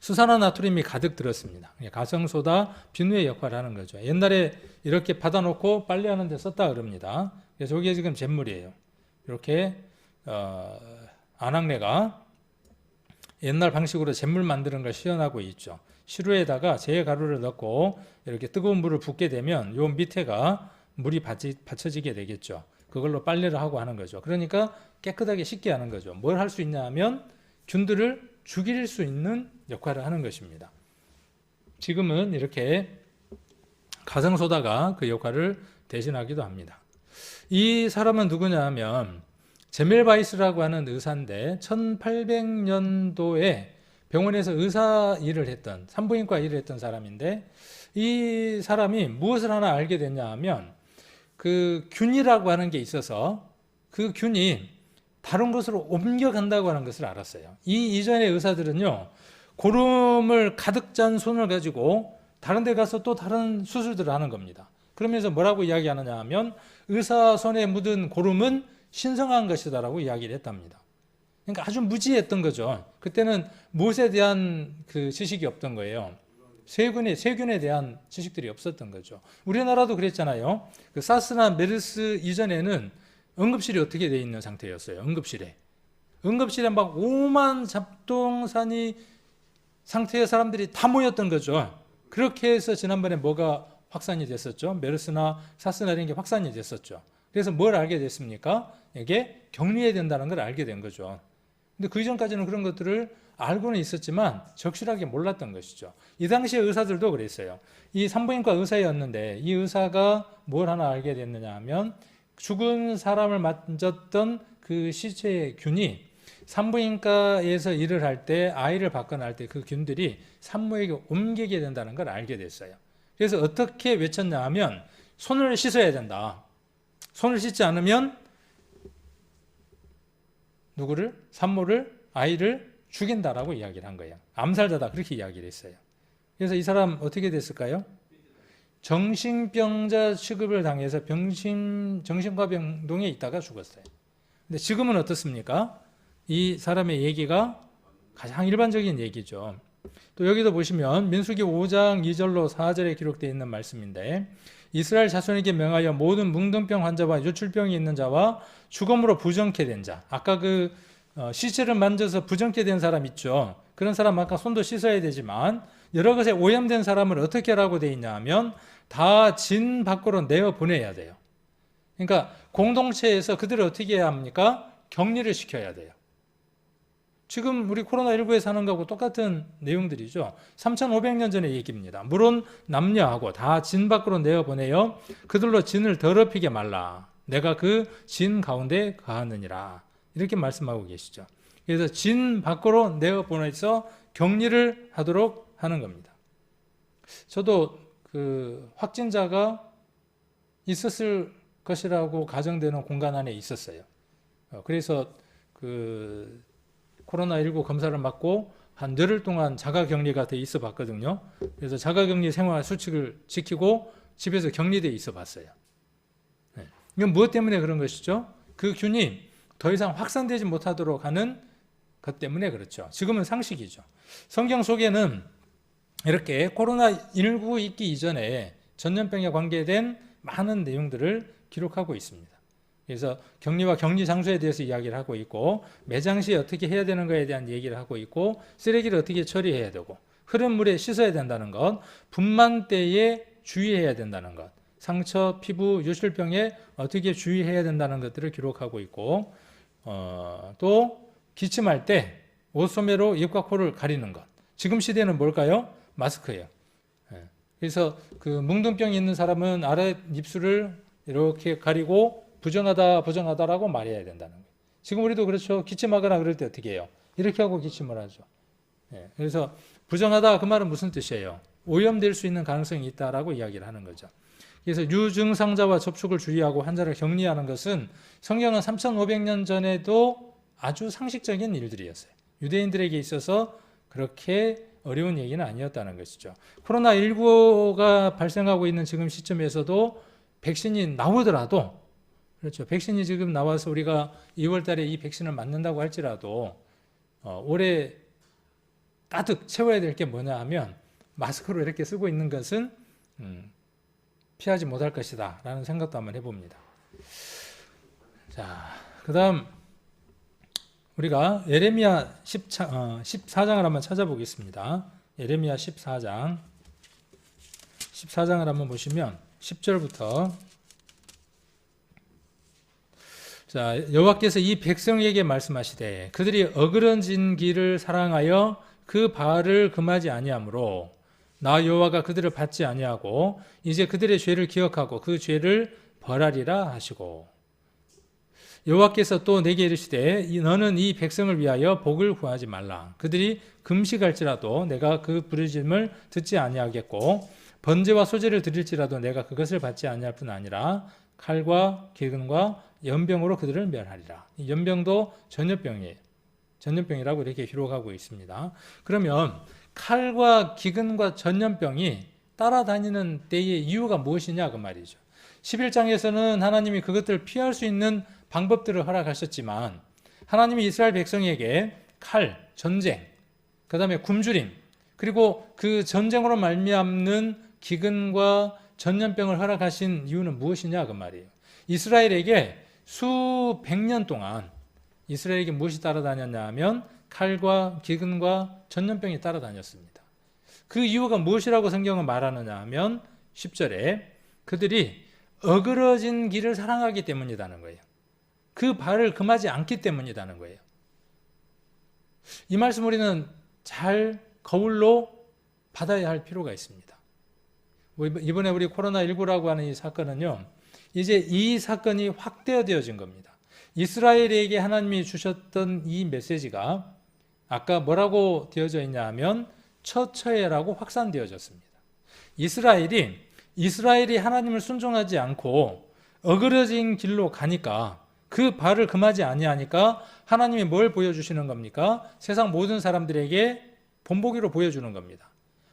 수산화나트륨이 가득 들었습니다. 가성소다, 비누의 역할을 하는 거죠. 옛날에 이렇게 받아 놓고 빨래하는 데 썼다 그럽니다. 그래서 저게 지금 잿물이에요. 이렇게 안악내가 옛날 방식으로 잿물 만드는 걸 시연하고 있죠. 시루에다가 제가루를 넣고 이렇게 뜨거운 물을 붓게 되면 요 밑에가 물이 받쳐지게 되겠죠. 그걸로 빨래를 하고 하는 거죠. 그러니까 깨끗하게 씻게 하는 거죠. 뭘 할 수 있냐 하면 균들을 죽일 수 있는 역할을 하는 것입니다. 지금은 이렇게 가성소다가 그 역할을 대신하기도 합니다. 이 사람은 누구냐 하면 제멜바이스라고 하는 의사인데 1800년도에 병원에서 의사 일을 했던 산부인과 일을 했던 사람인데 이 사람이 무엇을 하나 알게 됐냐 하면 그 균이라고 하는 게 있어서 그 균이 다른 곳으로 옮겨간다고 하는 것을 알았어요. 이 이전의 의사들은요, 고름을 가득 잔 손을 가지고 다른 데 가서 또 다른 수술들을 하는 겁니다. 그러면서 뭐라고 이야기하느냐 하면 의사 손에 묻은 고름은 신성한 것이다라고 이야기를 했답니다. 그러니까 아주 무지했던 거죠. 그때는 무엇에 대한 그 지식이 없던 거예요. 세균에 대한 지식들이 없었던 거죠. 우리나라도 그랬잖아요. 그 사스나 메르스 이전에는 응급실이 어떻게 돼 있는 상태였어요. 응급실에 막 오만 잡동사니 상태의 사람들이 다 모였던 거죠. 그렇게 해서 지난번에 뭐가 확산이 됐었죠. 메르스나 사스나 이런 게 확산이 됐었죠. 그래서 뭘 알게 됐습니까? 이게 격리해야 된다는 걸 알게 된 거죠. 근데 그 이전까지는 그런 것들을 알고는 있었지만 적실하게 몰랐던 것이죠. 이 당시의 의사들도 그랬어요. 이 산부인과 의사였는데 이 의사가 뭘 하나 알게 됐느냐 하면 죽은 사람을 만졌던 그 시체의 균이 산부인과에서 일을 할 때 아이를 받거나 할 때 그 균들이 산모에게 옮기게 된다는 걸 알게 됐어요. 그래서 어떻게 외쳤냐 하면 손을 씻어야 된다. 손을 씻지 않으면 누구를? 산모를, 아이를 죽인다라고 이야기를 한 거예요. 암살자다 그렇게 이야기를 했어요. 그래서 이 사람 어떻게 됐을까요? 정신병자 취급을 당해서 정신과병동에 있다가 죽었어요. 근데 지금은 어떻습니까? 이 사람의 얘기가 가장 일반적인 얘기죠. 또 여기도 보시면 민수기 5장 2절로 4절에 기록되어 있는 말씀인데 이스라엘 자손에게 명하여 모든 뭉둥병 환자와 유출병이 있는 자와 죽음으로 부정케 된 자, 아까 그 시체를 만져서 부정케 된 사람 있죠. 그런 사람 아까 손도 씻어야 되지만 여러 것에 오염된 사람을 어떻게 하라고 되어 있냐 하면 다 진 밖으로 내어 보내야 돼요. 그러니까 공동체에서 그들을 어떻게 해야 합니까? 격리를 시켜야 돼요. 지금 우리 코로나19에서 하는 거하고 똑같은 내용들이죠. 3,500년 전의 얘기입니다. 물론 남녀하고 다 진 밖으로 내어보내요. 그들로 진을 더럽히게 말라. 내가 그 진 가운데 거하느니라. 이렇게 말씀하고 계시죠. 그래서 진 밖으로 내어보내서 격리를 하도록 하는 겁니다. 저도 그 확진자가 있었을 것이라고 가정되는 공간 안에 있었어요. 그래서 그 코로나19 검사를 받고 한 열흘 동안 자가격리가 돼 있어 봤거든요. 그래서 자가격리 생활 수칙을 지키고 집에서 격리돼 있어 봤어요. 이건 무엇 때문에 그런 것이죠? 그 균이 더 이상 확산되지 못하도록 하는 것 때문에 그렇죠. 지금은 상식이죠. 성경 속에는 이렇게 코로나19 있기 이전에 전염병에 관계된 많은 내용들을 기록하고 있습니다. 그래서 격리와 격리 장소에 대해서 이야기를 하고 있고 매장 시에 어떻게 해야 되는 거에 대한 얘기를 하고 있고 쓰레기를 어떻게 처리해야 되고 흐른 물에 씻어야 된다는 것, 분만 때에 주의해야 된다는 것, 상처, 피부, 유출병에 어떻게 주의해야 된다는 것들을 기록하고 있고 또 기침할 때 옷소매로 입과 코를 가리는 것. 지금 시대는 뭘까요? 마스크예요. 그래서 그 뭉둥병이 있는 사람은 아래 입술을 이렇게 가리고 부정하다라고 말해야 된다는 거예요. 지금 우리도 그렇죠. 기침하거나 그럴 때 어떻게 해요? 이렇게 하고 기침을 하죠. 그래서 부정하다 그 말은 무슨 뜻이에요? 오염될 수 있는 가능성이 있다라고 이야기를 하는 거죠. 그래서 유증상자와 접촉을 주의하고 환자를 격리하는 것은 성경은 3,500년 전에도 아주 상식적인 일들이었어요. 유대인들에게 있어서 그렇게 어려운 얘기는 아니었다는 것이죠. 코로나19가 발생하고 있는 지금 시점에서도 백신이 나오더라도 그렇죠. 백신이 지금 나와서 우리가 2월 달에 이 백신을 맞는다고 할지라도 올해 가득 채워야 될 게 뭐냐 하면 마스크로 이렇게 쓰고 있는 것은 피하지 못할 것이다 라는 생각도 한번 해봅니다. 자, 그다음 우리가 예레미야 14장을 한번 찾아보겠습니다. 예레미야 14장을 한번 보시면 10절부터 자, 여호와께서 이 백성에게 말씀하시되 그들이 어그러진 길을 사랑하여 그 바알을 금하지 아니하므로 나 여호와가 그들을 받지 아니하고 이제 그들의 죄를 기억하고 그 죄를 벌하리라 하시고 여호와께서 또 내게 이르시되 너는 이 백성을 위하여 복을 구하지 말라. 그들이 금식할지라도 내가 그 부르짖음을 듣지 아니하겠고 번제와 소제를 드릴지라도 내가 그것을 받지 아니할 뿐 아니라 칼과 기근과 연병으로 그들을 멸하리라. 이 연병도 전염병이에요. 전염병이라고 이렇게 기록하고 있습니다. 그러면 칼과 기근과 전염병이 따라다니는 때의 이유가 무엇이냐 그 말이죠. 11장에서는 하나님이 그것들을 피할 수 있는 방법들을 허락하셨지만 하나님이 이스라엘 백성에게 칼, 전쟁, 그 다음에 굶주림, 그리고 그 전쟁으로 말미암는 기근과 전염병을 허락하신 이유는 무엇이냐 그 말이에요. 이스라엘에게 수백 년 동안 이스라엘에게 무엇이 따라다녔냐 하면 칼과 기근과 전염병이 따라다녔습니다. 그 이유가 무엇이라고 성경은 말하느냐 하면 10절에 그들이 어그러진 길을 사랑하기 때문이라는 거예요. 그 발을 금하지 않기 때문이라는 거예요. 이 말씀 우리는 잘 거울로 받아야 할 필요가 있습니다. 이번에 우리 코로나19라고 하는 이 사건은요, 이제 이 사건이 확대되어진 겁니다. 이스라엘에게 하나님이 주셨던 이 메시지가 아까 뭐라고 되어져 있냐 하면 처처해라고 확산되어졌습니다. 이스라엘이 하나님을 순종하지 않고 어그러진 길로 가니까 그 발을 금하지 아니하니까 하나님이 뭘 보여주시는 겁니까? 세상 모든 사람들에게 본보기로 보여주는 겁니다.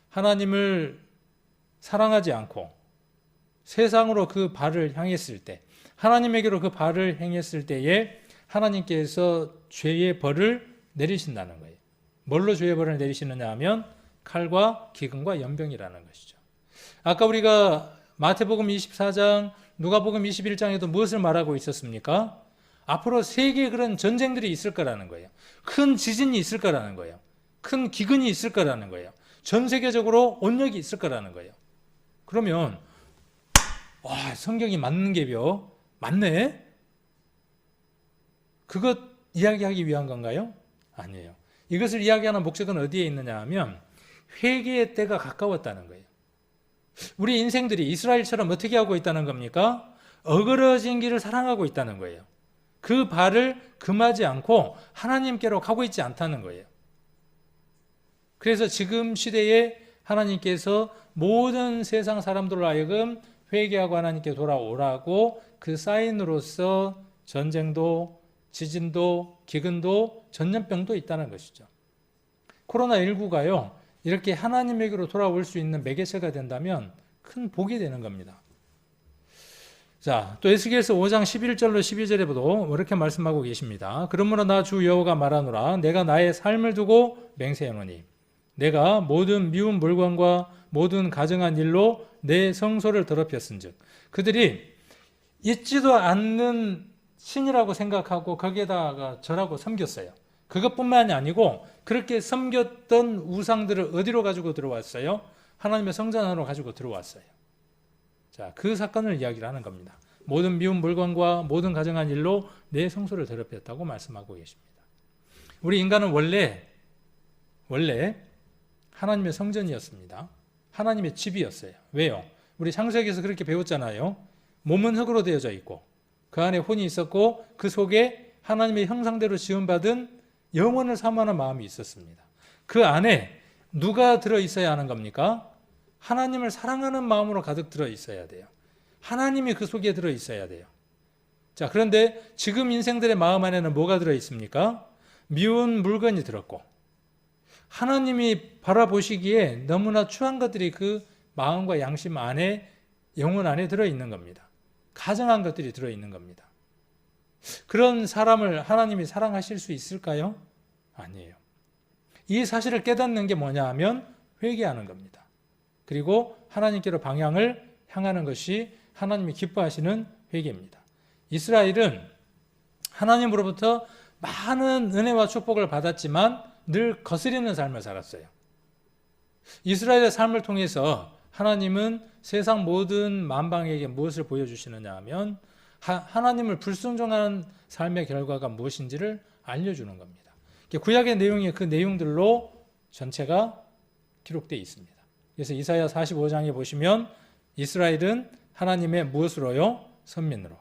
하나님을 사랑하지 않고 세상으로 그 발을 향했을 때, 하나님에게로 그 발을 행했을 때에 하나님께서 죄의 벌을 내리신다는 거예요. 뭘로 죄의 벌을 내리시느냐 하면 칼과 기근과 연병이라는 것이죠. 아까 우리가 마태복음 24장, 누가복음 21장에도 무엇을 말하고 있었습니까? 앞으로 세계에 그런 전쟁들이 있을 거라는 거예요. 큰 지진이 있을 거라는 거예요. 큰 기근이 있을 거라는 거예요. 전 세계적으로 온역이 있을 거라는 거예요. 그러면 성경이 맞는 게요? 맞네? 그것 이야기하기 위한 건가요? 아니에요. 이것을 이야기하는 목적은 어디에 있느냐 하면 회개의 때가 가까웠다는 거예요. 우리 인생들이 이스라엘처럼 어떻게 하고 있다는 겁니까? 어그러진 길을 사랑하고 있다는 거예요. 그 발을 금하지 않고 하나님께로 가고 있지 않다는 거예요. 그래서 지금 시대에 하나님께서 모든 세상 사람들로 하여금 회개하고 하나님께 돌아오라고 그 사인으로서 전쟁도 지진도 기근도 전염병도 있다는 것이죠. 코로나19가요. 이렇게 하나님에게로 돌아올 수 있는 매개체가 된다면 큰 복이 되는 겁니다. 자, 또 에스겔서 5장 11절로 12절에도 이렇게 말씀하고 계십니다. 그러므로 나 주 여호와가 말하노라 내가 나의 삶을 두고 맹세하노니 내가 모든 미운 물건과 모든 가증한 일로 내 성소를 더럽혔은즉 그들이 있지도 않는 신이라고 생각하고 거기에다가 절하고 섬겼어요. 그것뿐만이 아니고 그렇게 섬겼던 우상들을 어디로 가지고 들어왔어요? 하나님의 성전 안으로 가지고 들어왔어요. 자, 그 사건을 이야기를 하는 겁니다. 모든 미운 물건과 모든 가증한 일로 내 성소를 더럽혔다고 말씀하고 계십니다. 우리 인간은 원래 하나님의 성전이었습니다. 하나님의 집이었어요. 왜요? 우리 창세기에서 그렇게 배웠잖아요. 몸은 흙으로 되어져 있고 그 안에 혼이 있었고 그 속에 하나님의 형상대로 지음받은 영혼을 사모하는 마음이 있었습니다. 그 안에 누가 들어있어야 하는 겁니까? 하나님을 사랑하는 마음으로 가득 들어있어야 돼요. 하나님이 그 속에 들어있어야 돼요. 자, 그런데 지금 인생들의 마음 안에는 뭐가 들어있습니까? 미운 물건이 들었고 하나님이 바라보시기에 너무나 추한 것들이 그 마음과 양심 안에 영혼 안에 들어있는 겁니다. 가증한 것들이 들어있는 겁니다. 그런 사람을 하나님이 사랑하실 수 있을까요? 아니에요. 이 사실을 깨닫는 게 뭐냐 하면 회개하는 겁니다. 그리고 하나님께로 방향을 향하는 것이 하나님이 기뻐하시는 회개입니다. 이스라엘은 하나님으로부터 많은 은혜와 축복을 받았지만 늘 거스리는 삶을 살았어요. 이스라엘의 삶을 통해서 하나님은 세상 모든 만방에게 무엇을 보여주시느냐 하면 하나님을 불순종하는 삶의 결과가 무엇인지를 알려주는 겁니다. 구약의 내용이 그 내용들로 전체가 기록되어 있습니다. 그래서 이사야 45장에 보시면 이스라엘은 하나님의 무엇으로요? 선민으로.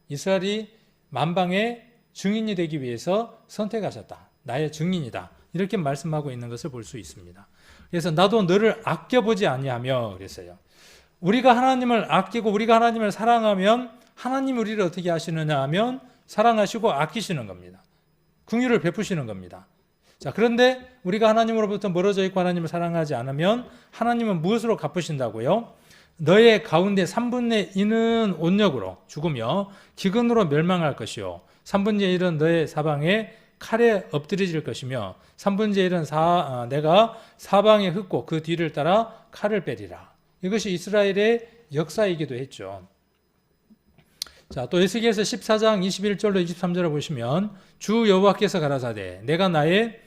이스라엘이 만방의 증인이 되기 위해서 선택하셨다. 나의 증인이다. 이렇게 말씀하고 있는 것을 볼 수 있습니다. 그래서 나도 너를 아껴보지 아니하며 그랬어요. 우리가 하나님을 아끼고 우리가 하나님을 사랑하면 하나님이 우리를 어떻게 하시느냐 하면 사랑하시고 아끼시는 겁니다. 긍휼을 베푸시는 겁니다. 자, 그런데 우리가 하나님으로부터 멀어져 있고 하나님을 사랑하지 않으면 하나님은 무엇으로 갚으신다고요? 너의 가운데 3분의 2는 온역으로 죽으며 기근으로 멸망할 것이요 3분의 1은 너의 사방에 칼에 엎드려질 것이며 3분의 1은 내가 사방에 흩고 그 뒤를 따라 칼을 빼리라. 이것이 이스라엘의 역사이기도 했죠. 자, 또 에스겔서 14장 21절로 23절을 보시면 주 여호와께서 가라사대 내가 나의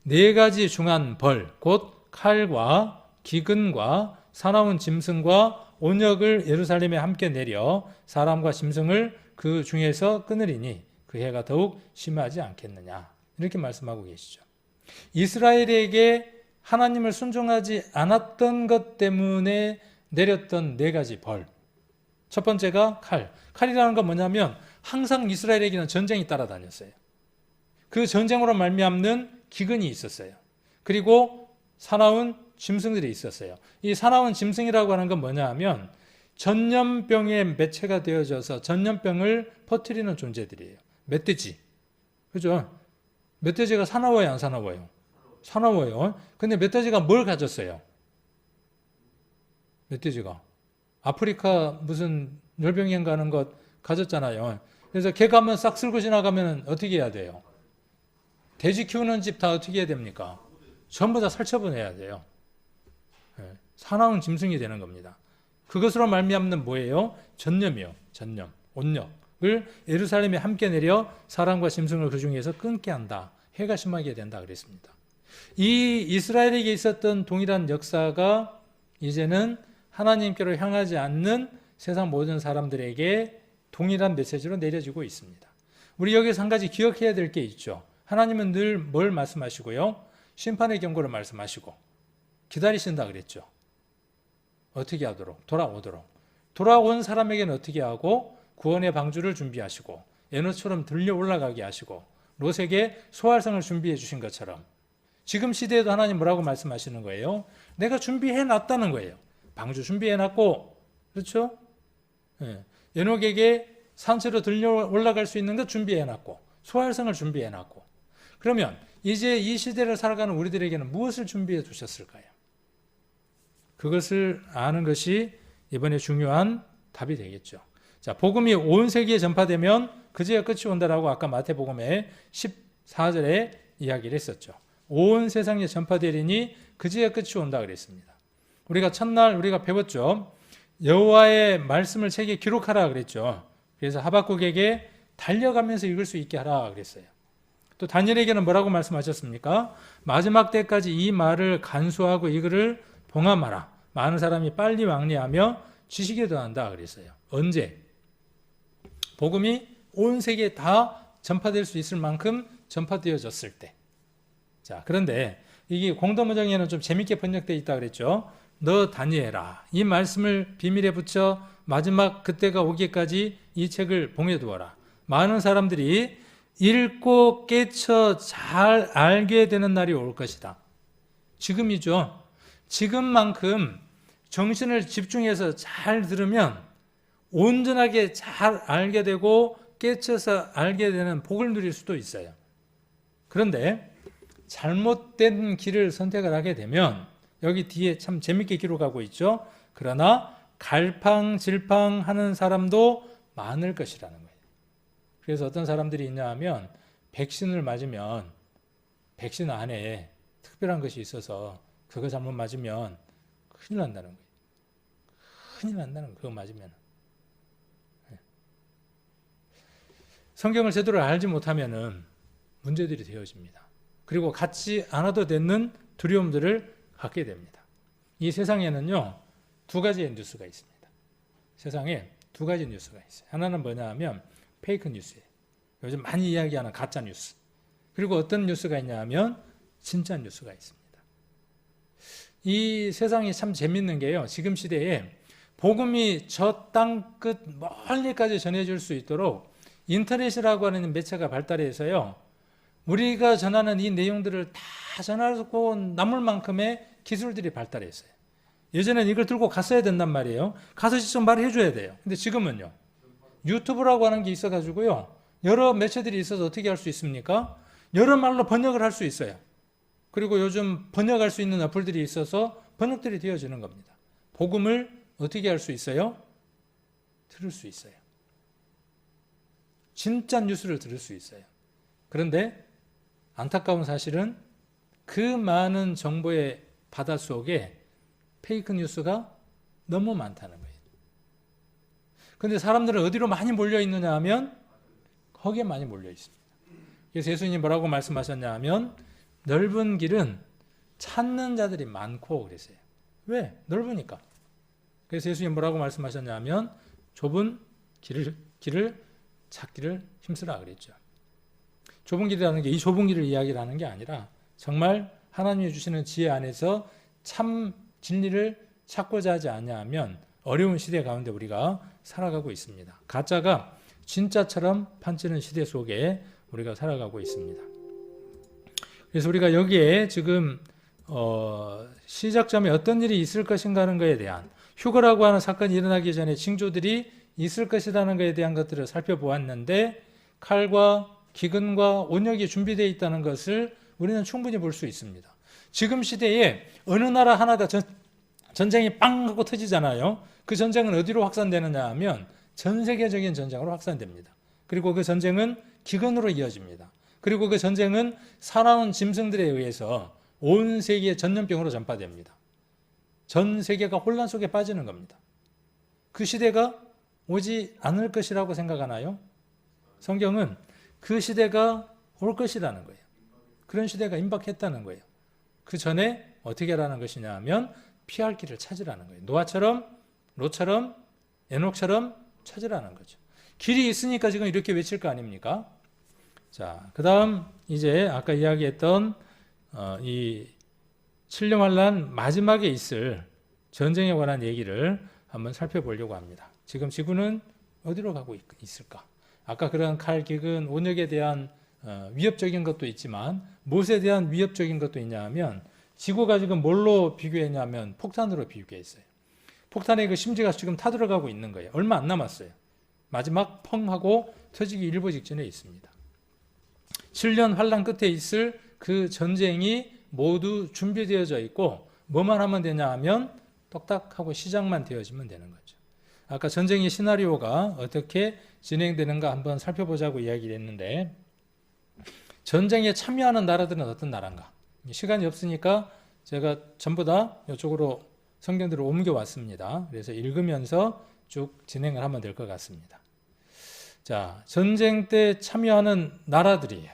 4가지 중한 벌 곧 칼과 기근과 사나운 짐승과 온역을 예루살렘에 함께 내려 사람과 짐승을 그 중에서 끊으리니 그 해가 더욱 심하지 않겠느냐 이렇게 말씀하고 계시죠. 이스라엘에게 하나님을 순종하지 않았던 것 때문에 내렸던 4가지 벌. 첫 번째가 칼. 칼이라는 건 뭐냐면 항상 이스라엘에게는 전쟁이 따라다녔어요. 그 전쟁으로 말미암는 기근이 있었어요. 그리고 사나운 짐승들이 있었어요. 이 사나운 짐승이라고 하는 건 뭐냐 하면 전염병의 매체가 되어져서 전염병을 퍼뜨리는 존재들이에요. 멧돼지. 그죠? 멧돼지가 사나워요, 안 사나워요? 사나워요. 근데 멧돼지가 뭘 가졌어요? 멧돼지가. 아프리카 무슨 열병행 가는 것 가졌잖아요. 그래서 개 가면 싹 쓸고 지나가면 어떻게 해야 돼요? 돼지 키우는 집 다 어떻게 해야 됩니까? 전부 다 살처분해야 돼요. 사나운 짐승이 되는 겁니다. 그것으로 말미암는 뭐예요? 전염이요. 전염, 온역을 예루살렘에 함께 내려 사람과 짐승을 그 중에서 끊게 한다. 해가 심하게 된다 그랬습니다. 이 이스라엘에게 있었던 동일한 역사가 이제는 하나님께로 향하지 않는 세상 모든 사람들에게 동일한 메시지로 내려지고 있습니다. 우리 여기서 한 가지 기억해야 될 게 있죠. 하나님은 늘 뭘 말씀하시고요? 심판의 경고를 말씀하시고 기다리신다 그랬죠. 어떻게 하도록? 돌아오도록. 돌아온 사람에게는 어떻게 하고 구원의 방주를 준비하시고 에노처럼 들려 올라가게 하시고 롯에게 소활성을 준비해 주신 것처럼 지금 시대에도 하나님 뭐라고 말씀하시는 거예요? 내가 준비해 놨다는 거예요. 방주 준비해 놨고 그렇죠? 에녹에게 산채로 들려 올라갈 수 있는 것 준비해 놨고 소활성을 준비해 놨고 그러면 이제 이 시대를 살아가는 우리들에게는 무엇을 준비해 두셨을까요? 그것을 아는 것이 이번에 중요한 답이 되겠죠. 자, 복음이 온 세계에 전파되면 그제야 끝이 온다라고 아까 마태복음의 14절에 이야기를 했었죠. 온 세상에 전파되리니 그제야 끝이 온다 그랬습니다. 우리가 첫날 우리가 배웠죠. 여호와의 말씀을 책에 기록하라 그랬죠. 그래서 하박국에게 달려가면서 읽을 수 있게 하라 그랬어요. 또 다니엘에게는 뭐라고 말씀하셨습니까? 마지막 때까지 이 말을 간수하고 이거를 봉함하라. 많은 사람이 빨리 왕래하며 지식에 더한다 그랬어요. 언제? 복음이 온 세계에 다 전파될 수 있을 만큼 전파되어졌을 때. 자, 그런데 이게 공동문정에는 좀 재밌게 번역되어 있다 그랬죠. 너 다니엘아, 이 말씀을 비밀에 붙여 마지막 그때가 오기까지 이 책을 봉해두어라. 많은 사람들이 읽고 깨쳐 잘 알게 되는 날이 올 것이다. 지금이죠. 지금만큼 정신을 집중해서 잘 들으면 온전하게 잘 알게 되고 깨쳐서 알게 되는 복을 누릴 수도 있어요. 그런데 잘못된 길을 선택을 하게 되면 여기 뒤에 참 재밌게 기록하고 있죠. 그러나 갈팡질팡하는 사람도 많을 것이라는 거예요. 그래서 어떤 사람들이 있냐 하면 백신을 맞으면 백신 안에 특별한 것이 있어서 그거 잘못 맞으면 큰일 난다는 거예요. 큰일 난다는 거예요. 그거 맞으면. 성경을 제대로 알지 못하면은 문제들이 되어집니다. 그리고 갖지 않아도 되는 두려움들을 갖게 됩니다. 이 세상에는요, 두 가지의 뉴스가 있습니다. 세상에 두 가지 뉴스가 있어요. 하나는 뭐냐 하면 페이크 뉴스예요. 요즘 많이 이야기하는 가짜 뉴스. 그리고 어떤 뉴스가 있냐 하면 진짜 뉴스가 있습니다. 이 세상이 참 재밌는 게요, 지금 시대에 복음이 저 땅 끝 멀리까지 전해질 수 있도록 인터넷이라고 하는 매체가 발달해서요, 우리가 전하는 이 내용들을 다 전하고 남을 만큼의 기술들이 발달했어요. 예전에는 이걸 들고 갔어야 된단 말이에요. 가서 직접 말해 줘야 돼요. 근데 지금은요, 유튜브라고 하는 게 있어가지고요, 여러 매체들이 있어서 어떻게 할 수 있습니까? 여러 말로 번역을 할 수 있어요. 그리고 요즘 번역할 수 있는 어플들이 있어서 번역들이 되어지는 겁니다. 복음을 어떻게 할 수 있어요? 들을 수 있어요. 진짜 뉴스를 들을 수 있어요. 그런데 안타까운 사실은 그 많은 정보의 바다 속에 페이크 뉴스가 너무 많다는 거예요. 그런데 사람들은 어디로 많이 몰려 있느냐 하면 거기에 많이 몰려 있습니다. 그래서 예수님이 뭐라고 말씀하셨냐 하면 넓은 길은 찾는 자들이 많고 그랬어요. 왜? 넓으니까. 그래서 예수님이 뭐라고 말씀하셨냐 하면 좁은 길을 찾기를 힘쓰라 그랬죠. 좁은 길이라는 게 이 좁은 길을 이야기를 하는 게 아니라 정말 하나님이 주시는 지혜 안에서 참 진리를 찾고자 하지 않냐면 어려운 시대 가운데 우리가 살아가고 있습니다. 가짜가 진짜처럼 판치는 시대 속에 우리가 살아가고 있습니다. 그래서 우리가 여기에 지금 시작점에 어떤 일이 있을 것인가 하는 것에 대한 휴거라고 하는 사건이 일어나기 전에 징조들이 있을 것이라는 것에 대한 것들을 살펴보았는데 칼과 기근과 온역이 준비되어 있다는 것을 우리는 충분히 볼 수 있습니다. 지금 시대에 어느 나라 하나가 전쟁이 빵 하고 터지잖아요. 그 전쟁은 어디로 확산되느냐 하면 전 세계적인 전쟁으로 확산됩니다. 그리고 그 전쟁은 기근으로 이어집니다. 그리고 그 전쟁은 사나운 짐승들에 의해서 온 세계에 전염병으로 전파됩니다. 전 세계가 혼란 속에 빠지는 겁니다. 그 시대가 오지 않을 것이라고 생각하나요? 성경은 그 시대가 올 것이라는 거예요. 그런 시대가 임박했다는 거예요. 그 전에 어떻게 하라는 것이냐 하면 피할 길을 찾으라는 거예요. 노아처럼, 롯처럼, 에녹처럼 찾으라는 거죠. 길이 있으니까 지금 이렇게 외칠 거 아닙니까? 자, 그 다음 이제 아까 이야기했던 이 7년 환란 마지막에 있을 전쟁에 관한 얘기를 한번 살펴보려고 합니다. 지금 지구는 어디로 가고 있을까? 아까 그런 칼, 기근, 온역에 대한 위협적인 것도 있지만 무엇에 대한 위협적인 것도 있냐 하면 지구가 지금 뭘로 비교했냐면 폭탄으로 비교했어요. 폭탄의 그 심지가 지금 타들어가고 있는 거예요. 얼마 안 남았어요. 마지막 펑 하고 터지기 일보 직전에 있습니다. 7년 환란 끝에 있을 그 전쟁이 모두 준비되어져 있고 뭐만 하면 되냐 하면 똑딱하고 시작만 되어지면 되는 거죠. 아까 전쟁의 시나리오가 어떻게 진행되는가 한번 살펴보자고 이야기를 했는데 전쟁에 참여하는 나라들은 어떤 나라인가? 시간이 없으니까 제가 전부 다 이쪽으로 성경들을 옮겨왔습니다. 그래서 읽으면서 쭉 진행을 하면 될 것 같습니다. 자, 전쟁 때 참여하는 나라들이에요.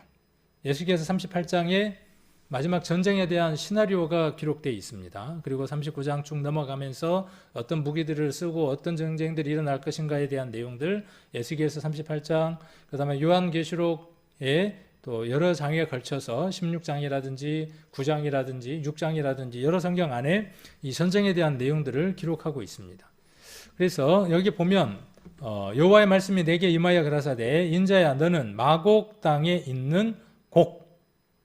에스겔서 38장에 마지막 전쟁에 대한 시나리오가 기록되어 있습니다. 그리고 39장 쭉 넘어가면서 어떤 무기들을 쓰고 어떤 전쟁들이 일어날 것인가에 대한 내용들, 에스겔서 38장, 그 다음에 요한계시록에 또 여러 장에 걸쳐서 16장이라든지 9장이라든지 6장이라든지 여러 성경 안에 이 전쟁에 대한 내용들을 기록하고 있습니다. 그래서 여기 보면 여호와의 말씀이 내게 임하여 가라사대 인자야 너는 마곡 땅에 있는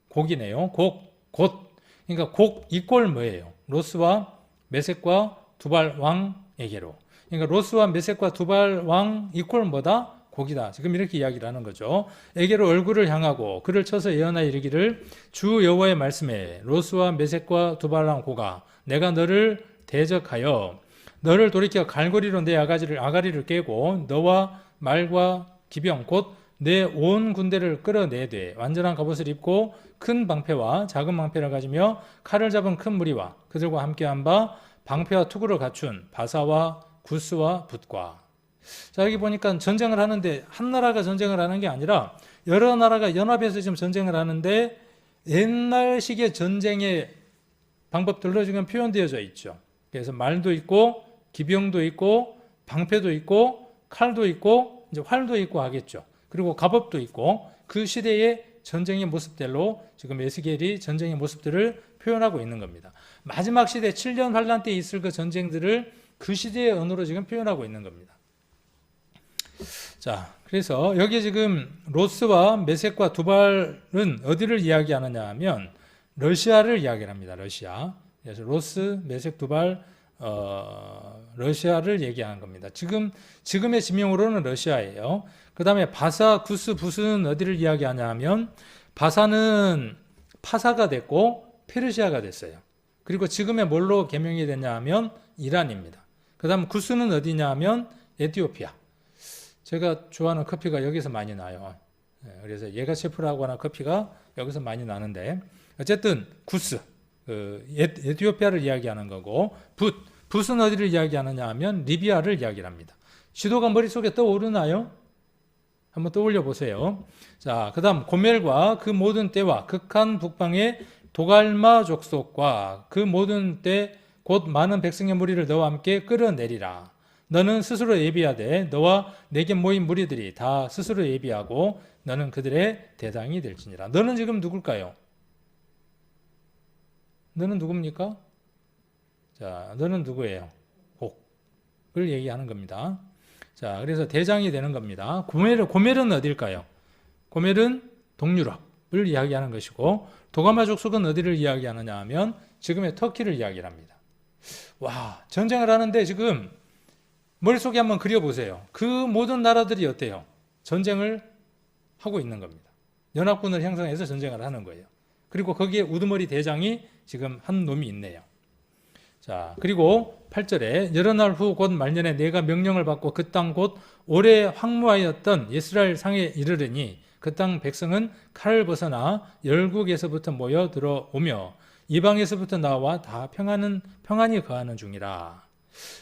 곡이네요. 곧. 그러니까 곡 이꼴 뭐예요? 로스와 메섹과 두발 왕에게로. 그러니까 로스와 메섹과 두발 왕 이꼴 뭐다? 곡이다. 지금 이렇게 이야기를 하는 거죠. 에게로 얼굴을 향하고 그를 쳐서 예언하여 이르기를 주 여호와의 말씀에 로스와 메섹과 두발 왕 고가 내가 너를 대적하여 너를 돌이켜 갈고리로 내 아가리를 깨고 너와 말과 기병 곧 내 온 군대를 끌어내되 완전한 갑옷을 입고 큰 방패와 작은 방패를 가지며 칼을 잡은 큰 무리와 그들과 함께한 바 방패와 투구를 갖춘 바사와 구스와 붓과 자, 여기 보니까 전쟁을 하는데 한 나라가 전쟁을 하는 게 아니라 여러 나라가 연합해서 지금 전쟁을 하는데 옛날식의 전쟁의 방법들로 지금 표현되어져 있죠. 그래서 말도 있고 기병도 있고 방패도 있고 칼도 있고 이제 활도 있고 하겠죠. 그리고 갑옷도 있고 그 시대의 전쟁의 모습들로 지금 에스겔이 전쟁의 모습들을 표현하고 있는 겁니다. 마지막 시대 7년 환란 때 있을 그 전쟁들을 그 시대의 언어로 지금 표현하고 있는 겁니다. 자, 그래서 여기 지금 로스와 메섹과 두발은 어디를 이야기하느냐 하면 러시아를 이야기합니다. 러시아. 그래서 로스, 메섹, 두발, 러시아를 얘기하는 겁니다. 지금의 지명으로는 러시아예요. 그 다음에 바사, 구스, 붓은 어디를 이야기하냐 하면 바사는 파사가 됐고 페르시아가 됐어요. 그리고 지금의 뭘로 개명이 됐냐 하면 이란입니다. 그 다음 구스는 어디냐 하면 에티오피아. 제가 좋아하는 커피가 여기서 많이 나요. 그래서 예가체프라고 하는 커피가 여기서 많이 나는데 어쨌든 구스, 에티오피아를 이야기하는 거고 붓은 어디를 이야기하느냐 하면 리비아를 이야기합니다. 시도가 머릿속에 떠오르나요? 한번 떠올려 보세요. 자, 그 다음 고멜과 그 모든 때와 극한 북방의 도갈마 족속과 그 모든 때 곧 많은 백성의 무리를 너와 함께 끌어내리라. 너는 스스로 예비하되 너와 내게 모인 무리들이 다 스스로 예비하고 너는 그들의 대당이 될지니라. 너는 지금 누굴까요? 너는 누굽니까? 자, 너는 누구예요? 곡을 얘기하는 겁니다. 자, 그래서 대장이 되는 겁니다. 고멜은 어딜까요? 고멜은 동유럽을 이야기하는 것이고 도가마 족속은 어디를 이야기하느냐 하면 지금의 터키를 이야기합니다. 와, 전쟁을 하는데 지금 머릿속에 한번 그려보세요. 그 모든 나라들이 어때요? 전쟁을 하고 있는 겁니다. 연합군을 형성해서 전쟁을 하는 거예요. 그리고 거기에 우두머리 대장이 지금 한 놈이 있네요. 자, 그리고 8절에 여러 날 후 곧 말년에 내가 명령을 받고 그 땅 곧 오래 황무하였던 이스라엘 상에 이르르니 그 땅 백성은 칼을 벗어나 열국에서부터 모여 들어오며 이방에서부터 나와 다 평안히 거하는 중이라.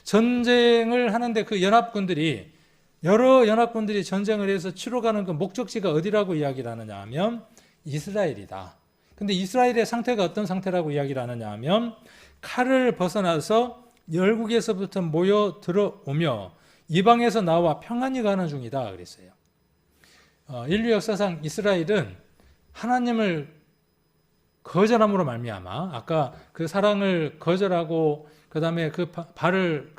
전쟁을 하는데 그 여러 연합군들이 전쟁을 해서 치러 가는 그 목적지가 어디라고 이야기를 하느냐 하면 이스라엘이다. 근데 이스라엘의 상태가 어떤 상태라고 이야기를 하느냐 하면 칼을 벗어나서 열국에서부터 모여 들어오며 이방에서 나와 평안히 가는 중이다 그랬어요. 인류 역사상 이스라엘은 하나님을 거절함으로 말미암아 아까 그 사랑을 거절하고 그 다음에 그 발을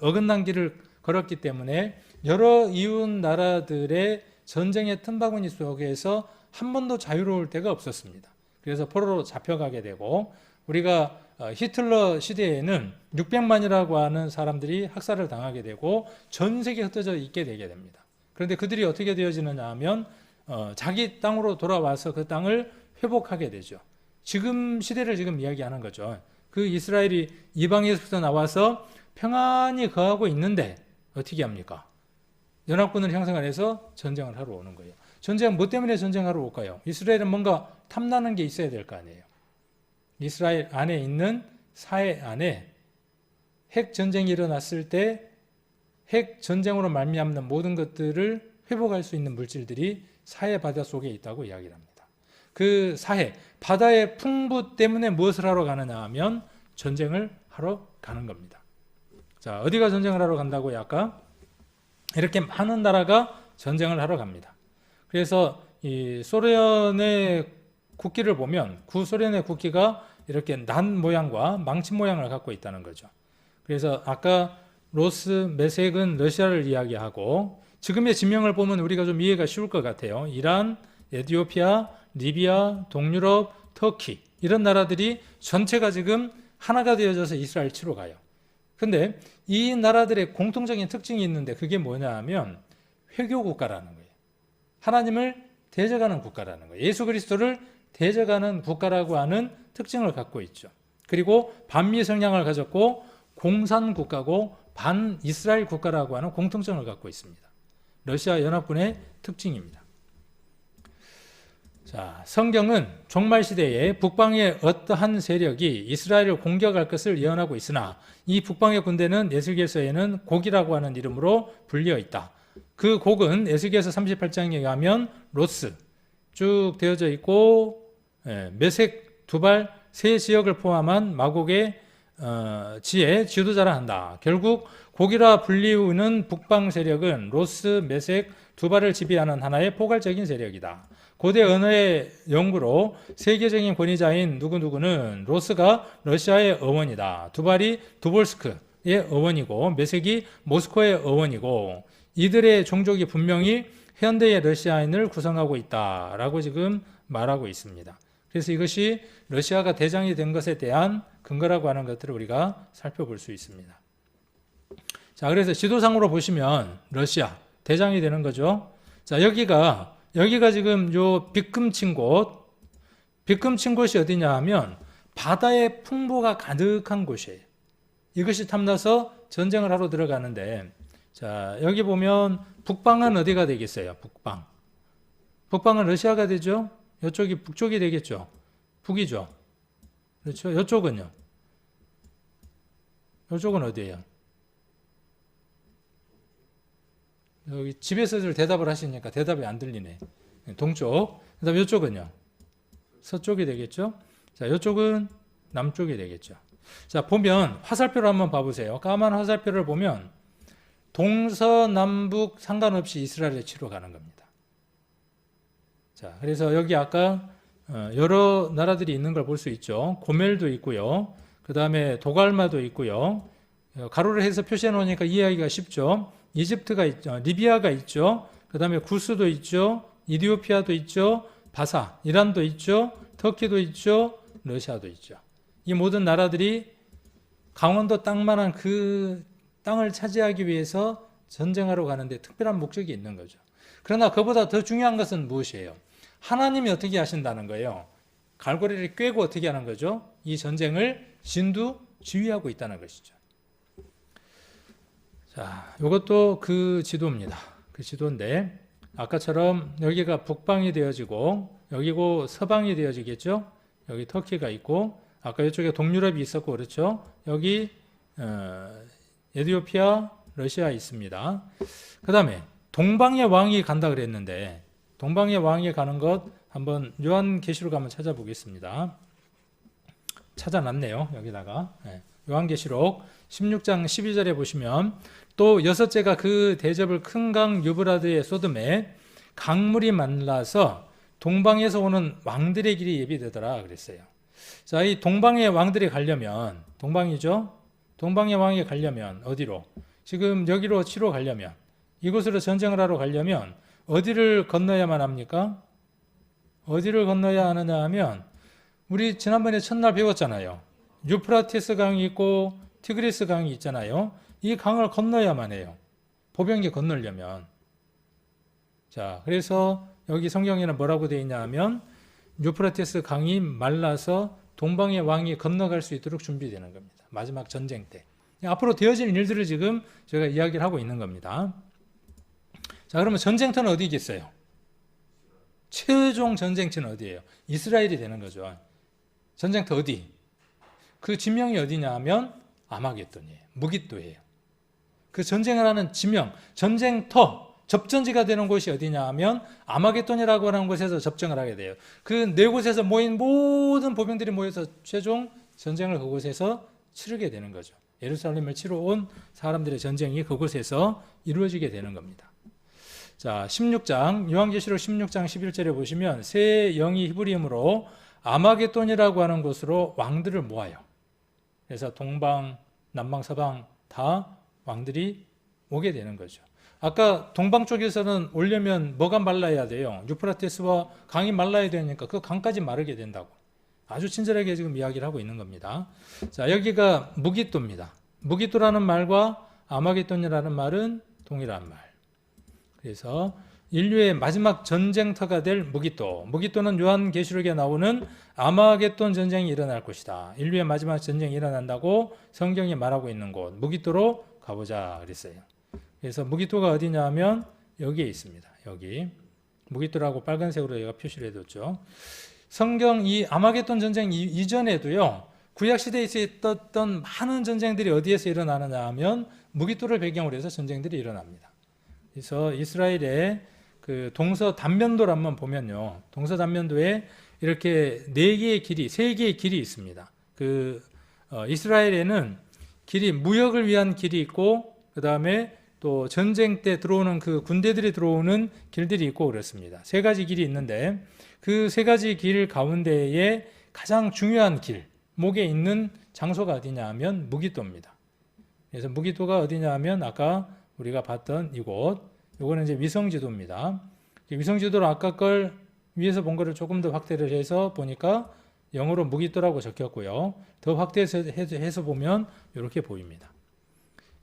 어긋난 길을 걸었기 때문에 여러 이웃 나라들의 전쟁의 틈바구니 속에서 한 번도 자유로울 때가 없었습니다. 그래서 포로로 잡혀가게 되고 우리가 히틀러 시대에는 600만이라고 하는 사람들이 학살을 당하게 되고 전 세계에 흩어져 있게 되게 됩니다. 그런데 그들이 어떻게 되어지느냐 하면 자기 땅으로 돌아와서 그 땅을 회복하게 되죠. 지금 시대를 지금 이야기하는 거죠. 그 이스라엘이 이방에서부터 나와서 평안히 거하고 있는데 어떻게 합니까? 연합군을 형성을 해서 전쟁을 하러 오는 거예요. 전쟁 뭐 때문에 전쟁하러 올까요? 이스라엘은 뭔가 탐나는 게 있어야 될 거 아니에요. 이스라엘 안에 있는 사회 안에 핵 전쟁이 일어났을 때 핵 전쟁으로 말미암는 모든 것들을 회복할 수 있는 물질들이 사해 바다 속에 있다고 이야기를 합니다. 그 사해 바다의 풍부 때문에 무엇을 하러 가느냐 하면 전쟁을 하러 가는 겁니다. 자, 어디가 전쟁을 하러 간다고요? 아까 이렇게 많은 나라가 전쟁을 하러 갑니다. 그래서 이 소련의 국기를 보면 구소련의 국기가 이렇게 난 모양과 망치 모양을 갖고 있다는 거죠. 그래서 아까 로스, 메섹은 러시아를 이야기하고 지금의 지명을 보면 우리가 좀 이해가 쉬울 것 같아요. 이란, 에티오피아, 리비아, 동유럽, 터키 이런 나라들이 전체가 지금 하나가 되어져서 이스라엘 치러 가요. 근데 이 나라들의 공통적인 특징이 있는데 그게 뭐냐 하면 회교 국가라는 거예요. 하나님을 대적하는 국가라는 거예요. 예수 그리스도를 대적하는 국가라고 하는 특징을 갖고 있죠. 그리고 반미 성향을 가졌고 공산 국가고 반 이스라엘 국가라고 하는 공통점을 갖고 있습니다. 러시아 연합군의 특징입니다. 자, 자, 성경은 종말 시대에 북방의 어떠한 세력이 이스라엘을 공격할 것을 예언하고 있으나 이 북방의 군대는 에스겔서에는 곡이라고 하는 이름으로 불리어 있다. 그 곡은 에스겔서 38장에 의하면 로스 쭉 되어져 있고 메색, 두발, 세 지역을 포함한 마곡의 지혜 지도자라 한다. 결국 곡이라 불리우는 북방 세력은 로스, 메색, 두발을 지배하는 하나의 포괄적인 세력이다. 고대 언어의 연구로 세계적인 권위자인 누구누구는 로스가 러시아의 어원이다. 두발이 두볼스크의 어원이고 메색이 모스크의 어원이고 이들의 종족이 분명히 현대의 러시아인을 구성하고 있다라고 지금 말하고 있습니다. 그래서 이것이 러시아가 대장이 된 것에 대한 근거라고 하는 것들을 우리가 살펴볼 수 있습니다. 자, 그래서 지도상으로 보시면 러시아 대장이 되는 거죠. 자, 여기가 지금 요 빗금친 곳, 빗금친 곳이 어디냐 하면 바다의 풍부가 가득한 곳이에요. 이것이 탐나서 전쟁을 하러 들어가는데, 자, 여기 보면 북방은 어디가 되겠어요? 북방은 러시아가 되죠? 이쪽이 북쪽이 되겠죠? 북이죠? 그렇죠? 이쪽은요? 이쪽은 어디예요? 여기 집에서들 대답을 하시니까 대답이 안 들리네. 동쪽. 그 다음에 이쪽은요? 서쪽이 되겠죠? 자, 이쪽은 남쪽이 되겠죠. 자, 보면 화살표를 한번 봐보세요. 까만 화살표를 보면 동서남북 상관없이 이스라엘에 치러 가는 겁니다. 자, 그래서 여기 아까 여러 나라들이 있는 걸 볼 수 있죠. 고멜도 있고요. 그 다음에 도갈마도 있고요. 가로를 해서 표시해 놓으니까 이해하기가 쉽죠. 이집트가 있죠. 리비아가 있죠. 그 다음에 구스도 있죠. 이디오피아도 있죠. 바사, 이란도 있죠. 터키도 있죠. 러시아도 있죠. 이 모든 나라들이 강원도 땅만한 그 땅을 차지하기 위해서 전쟁하러 가는데 특별한 목적이 있는 거죠. 그러나 그보다 더 중요한 것은 무엇이에요? 하나님이 어떻게 하신다는 거예요? 갈고리를 꿰고 어떻게 하는 거죠? 이 전쟁을 진두지휘하고 있다는 것이죠. 자, 이것도 그 지도입니다. 그 지도인데 아까처럼 여기가 북방이 되어지고 여기고 서방이 되어지겠죠. 여기 터키가 있고 아까 이쪽에 동유럽이 있었고 그렇죠. 여기 에티오피아, 러시아 있습니다. 그 다음에 동방의 왕이 간다 그랬는데 동방의 왕이 가는 것 한번 요한계시록 한번 찾아보겠습니다. 찾아놨네요. 여기다가 요한계시록 16장 12절에 보시면 또 여섯째가 그 대접을 큰 강 유브라드에 쏟음에 강물이 말라서 동방에서 오는 왕들의 길이 예비되더라 그랬어요. 자, 이 동방의 왕들이 가려면 동방이죠. 동방의 왕이 가려면 어디로? 지금 여기로 치러 가려면 이곳으로 전쟁을 하러 가려면 어디를 건너야만 합니까? 어디를 건너야 하느냐 하면 우리 지난번에 첫날 배웠잖아요. 유프라티스 강이 있고 티그리스 강이 있잖아요. 이 강을 건너야만 해요. 보병이 건너려면. 자, 그래서 여기 성경에는 뭐라고 되어 있냐 하면 유프라티스 강이 말라서 동방의 왕이 건너갈 수 있도록 준비되는 겁니다. 마지막 전쟁 때. 앞으로 되어질 일들을 지금 제가 이야기를 하고 있는 겁니다. 자, 그러면 전쟁터는 어디겠어요? 최종 전쟁터는 어디예요? 이스라엘이 되는 거죠. 전쟁터 어디? 그 지명이 어디냐 하면 아마겟돈이에요. 무깃도예요. 그 전쟁을 하는 지명, 전쟁터, 접전지가 되는 곳이 어디냐 하면 아마겟돈이라고 하는 곳에서 접전을 하게 돼요. 그 네 곳에서 모인 모든 보병들이 모여서 최종 전쟁을 그곳에서 치르게 되는 거죠. 예루살렘을 치러 온 사람들의 전쟁이 그곳에서 이루어지게 되는 겁니다. 자, 16장, 요한계시록 16장 11절에 보시면 새 영이 히브리음으로 아마겟돈이라고 하는 곳으로 왕들을 모아요. 그래서 동방, 남방, 서방 다 왕들이 오게 되는 거죠. 아까 동방 쪽에서는 오려면 뭐가 말라야 돼요? 유프라테스와 강이 말라야 되니까 그 강까지 마르게 된다고. 아주 친절하게 지금 이야기를 하고 있는 겁니다. 자, 여기가 무깃도입니다. 무깃도라는 말과 아마겟돈이라는 말은 동일한 말. 그래서 인류의 마지막 전쟁터가 될 무깃도. 무깃도는 요한계시록에 나오는 아마겟돈 전쟁이 일어날 곳이다. 인류의 마지막 전쟁이 일어난다고 성경이 말하고 있는 곳. 무깃도로 가보자 그랬어요. 그래서 무깃도가 어디냐 하면 여기에 있습니다. 여기. 무기토라고 빨간색으로 얘가 표시를 해뒀죠. 성경 이 아마겟돈 전쟁 이전에도요, 구약 시대에 있었던 많은 전쟁들이 어디에서 일어나느냐 하면 무기토를 배경으로 해서 전쟁들이 일어납니다. 그래서 이스라엘의 그 동서단면도를 한번 보면요, 동서단면도에 이렇게 4개의 길이, 3개의 길이 있습니다. 이스라엘에는 길이, 무역을 위한 길이 있고, 그 다음에 또 전쟁 때 들어오는 그 군대들이 들어오는 길들이 있고 그렇습니다. 3가지 길이 있는데, 그 3가지 길 가운데에 가장 중요한 길목에 있는 장소가 어디냐 하면 무기토입니다. 그래서 무기토가 어디냐 하면 아까 우리가 봤던 이곳, 요거는 이제 위성지도입니다. 위성지도로 아까 걸 위에서 본 거를 조금 더 확대를 해서 보니까 영어로 무기토라고 적혔고요. 더 확대해서 보면 이렇게 보입니다.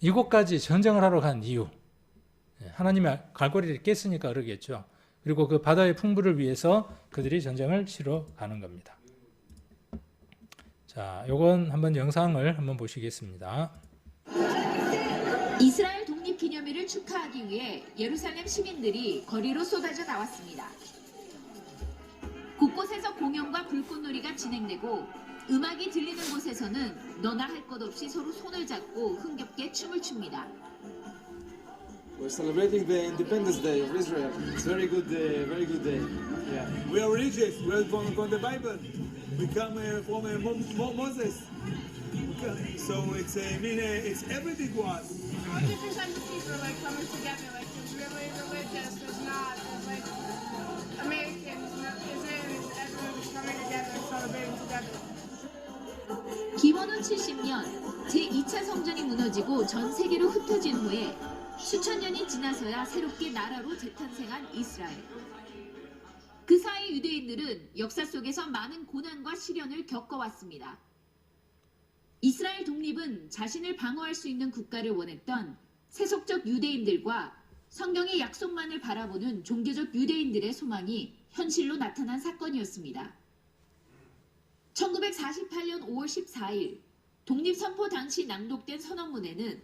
이곳까지 전쟁을 하러 간 이유, 하나님의 갈고리를 깼으니까 그러겠죠. 그리고 그 바다의 풍부를 위해서 그들이 전쟁을 치러 가는 겁니다. 자, 요건 한번 영상을 한번 보시겠습니다. 이스라엘 독립기념일을 축하하기 위해 예루살렘 시민들이 거리로 쏟아져 나왔습니다. 곳곳에서 공연과 불꽃놀이가 진행되고 음악이 들리는 곳에서는 너나 할 것 없이 서로 손을 잡고 흥겹게 춤을 춥니다. We're celebrating the Independence Day of Israel. It's very good day. Yeah. We are religious. We are from the Bible. We come from Moses. So it's it's everything to us. What different people like coming together? Like it's really religious. It's not. It's like Americans, Israelis, everyone's coming together and celebrating together. 기원후 70년 제2차 성전이 무너지고 전 세계로 흩어진 후에 수천 년이 지나서야 새롭게 나라로 재탄생한 이스라엘. 그 사이 유대인들은 역사 속에서 많은 고난과 시련을 겪어왔습니다. 이스라엘 독립은 자신을 방어할 수 있는 국가를 원했던 세속적 유대인들과 성경의 약속만을 바라보는 종교적 유대인들의 소망이 현실로 나타난 사건이었습니다. 1948년 5월 14일 독립선포 당시 낭독된 선언문에는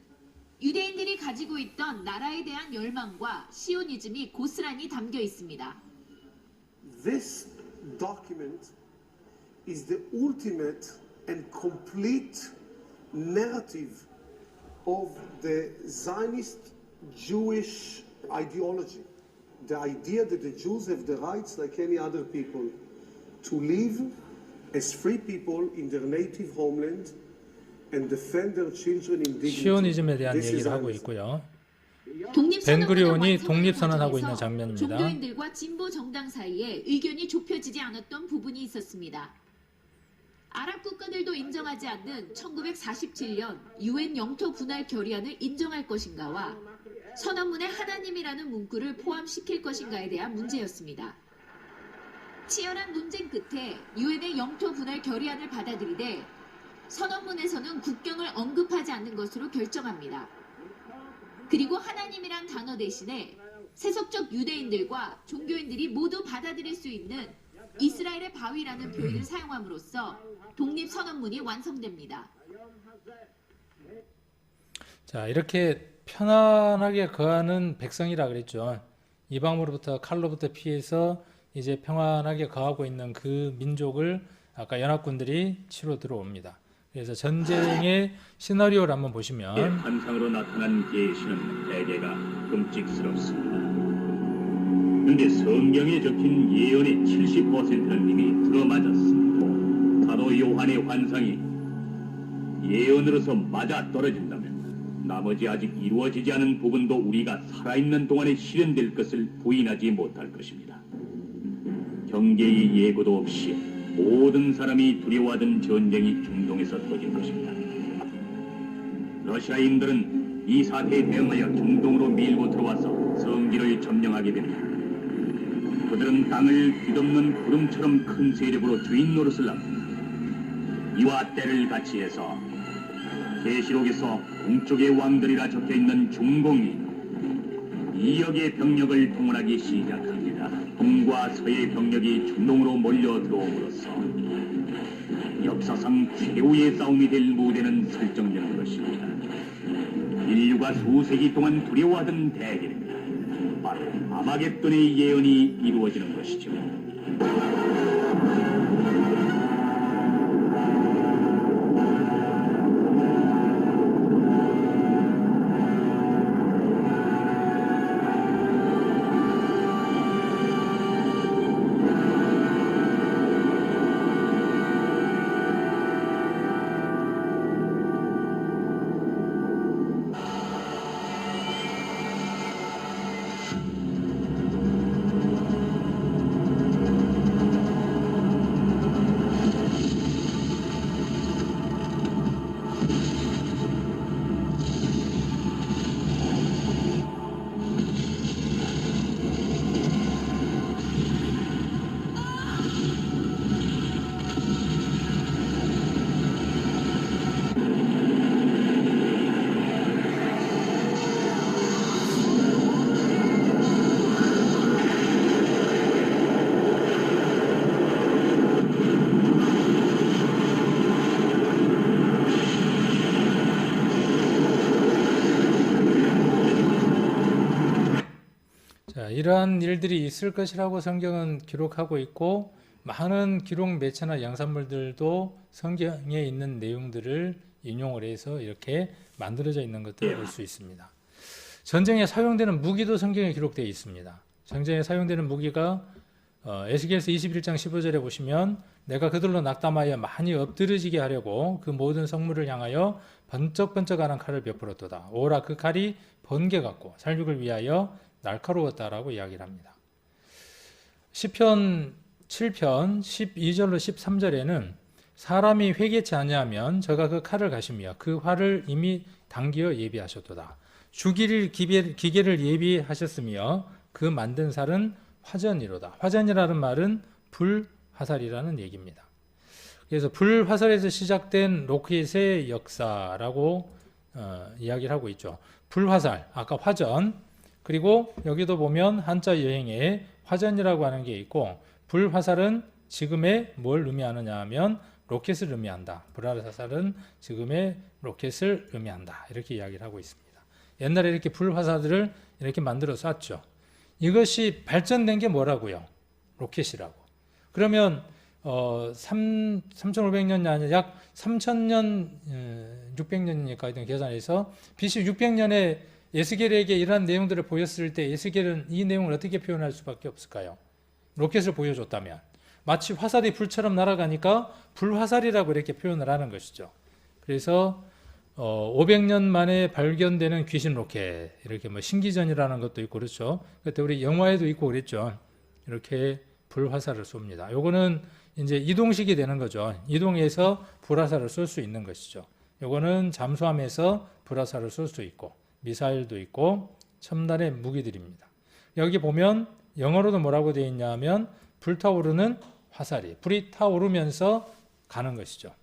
유대인들이 가지고 있던 나라에 대한 열망과 시오니즘이 고스란히 담겨 있습니다. This document is the ultimate and complete narrative of the Zionist Jewish ideology. The idea that the Jews have the rights like any other people to live as free people in their native homeland and defend their children in dignity. 시오니즘에 대한 얘기를 하고 있고요. 벤구리온이 독립선언하고 있는 장면입니다. 종교인들과 진보 정당 사이에 의견이 좁혀지지 않았던 부분이 있었습니다. 아랍 국가들도 인정하지 않는 1947년 유엔 영토 분할 결의안을 인정할 것인가와 선언문에 하나님이라는 문구를 포함시킬 것인가에 대한 문제였습니다. 치열한 논쟁 끝에 유엔의 영토 분할 결의안을 받아들이되 선언문에서는 국경을 언급하지 않는 것으로 결정합니다. 그리고 하나님이란 단어 대신에 세속적 유대인들과 종교인들이 모두 받아들일 수 있는 이스라엘의 바위라는 표현을 사용함으로써 독립선언문이 완성됩니다. 자, 이렇게 편안하게 거하는 백성이라 그랬죠. 이방으로부터 칼로부터 피해서 이제 평안하게 거하고 있는 그 민족을 아까 연합군들이 치러 들어옵니다. 그래서 전쟁의 시나리오를 한번 보시면 환상으로 나타난 계시는 대개가 끔찍스럽습니다. 그런데 성경에 적힌 예언의 70%는 이미 들어맞았습니다. 사도 요한의 환상이 예언으로서 맞아떨어진다면 나머지 아직 이루어지지 않은 부분도 우리가 살아있는 동안에 실현될 것을 부인하지 못할 것입니다. 경계의 예고도 없이 모든 사람이 두려워하던 전쟁이 중동에서 터질 것입니다. 러시아인들은 이 사태에 대응하여 중동으로 밀고 들어와서 성지를 점령하게 됩니다. 그들은 땅을 뒤덮는 구름처럼 큰 세력으로 주인 노릇을 합니다. 이와 때를 같이 해서 계시록에서 동쪽의 왕들이라 적혀있는 중공이 2억의 병력을 동원하기 시작합니다. 동과 서의 병력이 중동으로 몰려 들어옴으로써 역사상 최후의 싸움이 될 무대는 설정되는 것입니다. 인류가 수세기 동안 두려워하던 대결입니다. 바로 아마겟돈의 예언이 이루어지는 것이죠. 이러한 일들이 있을 것이라고 성경은 기록하고 있고 많은 기록 매체나 양산물들도 성경에 있는 내용들을 인용을 해서 이렇게 만들어져 있는 것들을 볼 수 있습니다. 전쟁에 사용되는 무기도 성경에 기록되어 있습니다. 전쟁에 사용되는 무기가 에스겔서 21장 15절에 보시면 내가 그들로 낙담하여 많이 엎드러지게 하려고 그 모든 성물을 향하여 번쩍번쩍하는 칼을 베풀었도다. 오라 그 칼이 번개 같고 살육을 위하여 날카로웠다라고 이야기를 합니다. 시편 7편 12절로 13절에는 사람이 회개치 아니하면 저가 그 칼을 가시며 그 활을 이미 당기어 예비하셨도다. 죽일 기계를 예비하셨으며 그 만든 살은 화전이로다. 화전이라는 말은 불화살이라는 얘기입니다. 그래서 불화살에서 시작된 로켓의 역사라고 이야기를 하고 있죠. 불화살, 아까 화전, 그리고 여기도 보면 한자 여행에 화전이라고 하는 게 있고 불화살은 지금의 뭘 의미하느냐 하면 로켓을 의미한다. 불화살은 지금의 로켓을 의미한다. 이렇게 이야기를 하고 있습니다. 옛날에 이렇게 불화살들을 이렇게 만들어 쐈죠. 이것이 발전된 게 뭐라고요? 로켓이라고. 그러면 3,500년이 아니라 약 3,000년, 600년이니까 하여튼 계산해서 BC 600년에 에스겔에게 이러한 내용들을 보였을 때 에스겔은 이 내용을 어떻게 표현할 수밖에 없을까요? 로켓을 보여줬다면 마치 화살이 불처럼 날아가니까 불화살이라고 이렇게 표현을 하는 것이죠. 그래서 500년 만에 발견되는 귀신 로켓, 이렇게 뭐 신기전이라는 것도 있고 그렇죠. 그때 우리 영화에도 있고 그랬죠. 이렇게 불화살을 쏩니다. 요거는 이제 이동식이 되는 거죠. 이동해서 불화살을 쏠 수 있는 것이죠. 요거는 잠수함에서 불화살을 쏠 수 있고 미사일도 있고 첨단의 무기들입니다. 여기 보면 영어로도 뭐라고 되어 있냐 하면 불타오르는 화살이, 불이 타오르면서 가는 것이죠.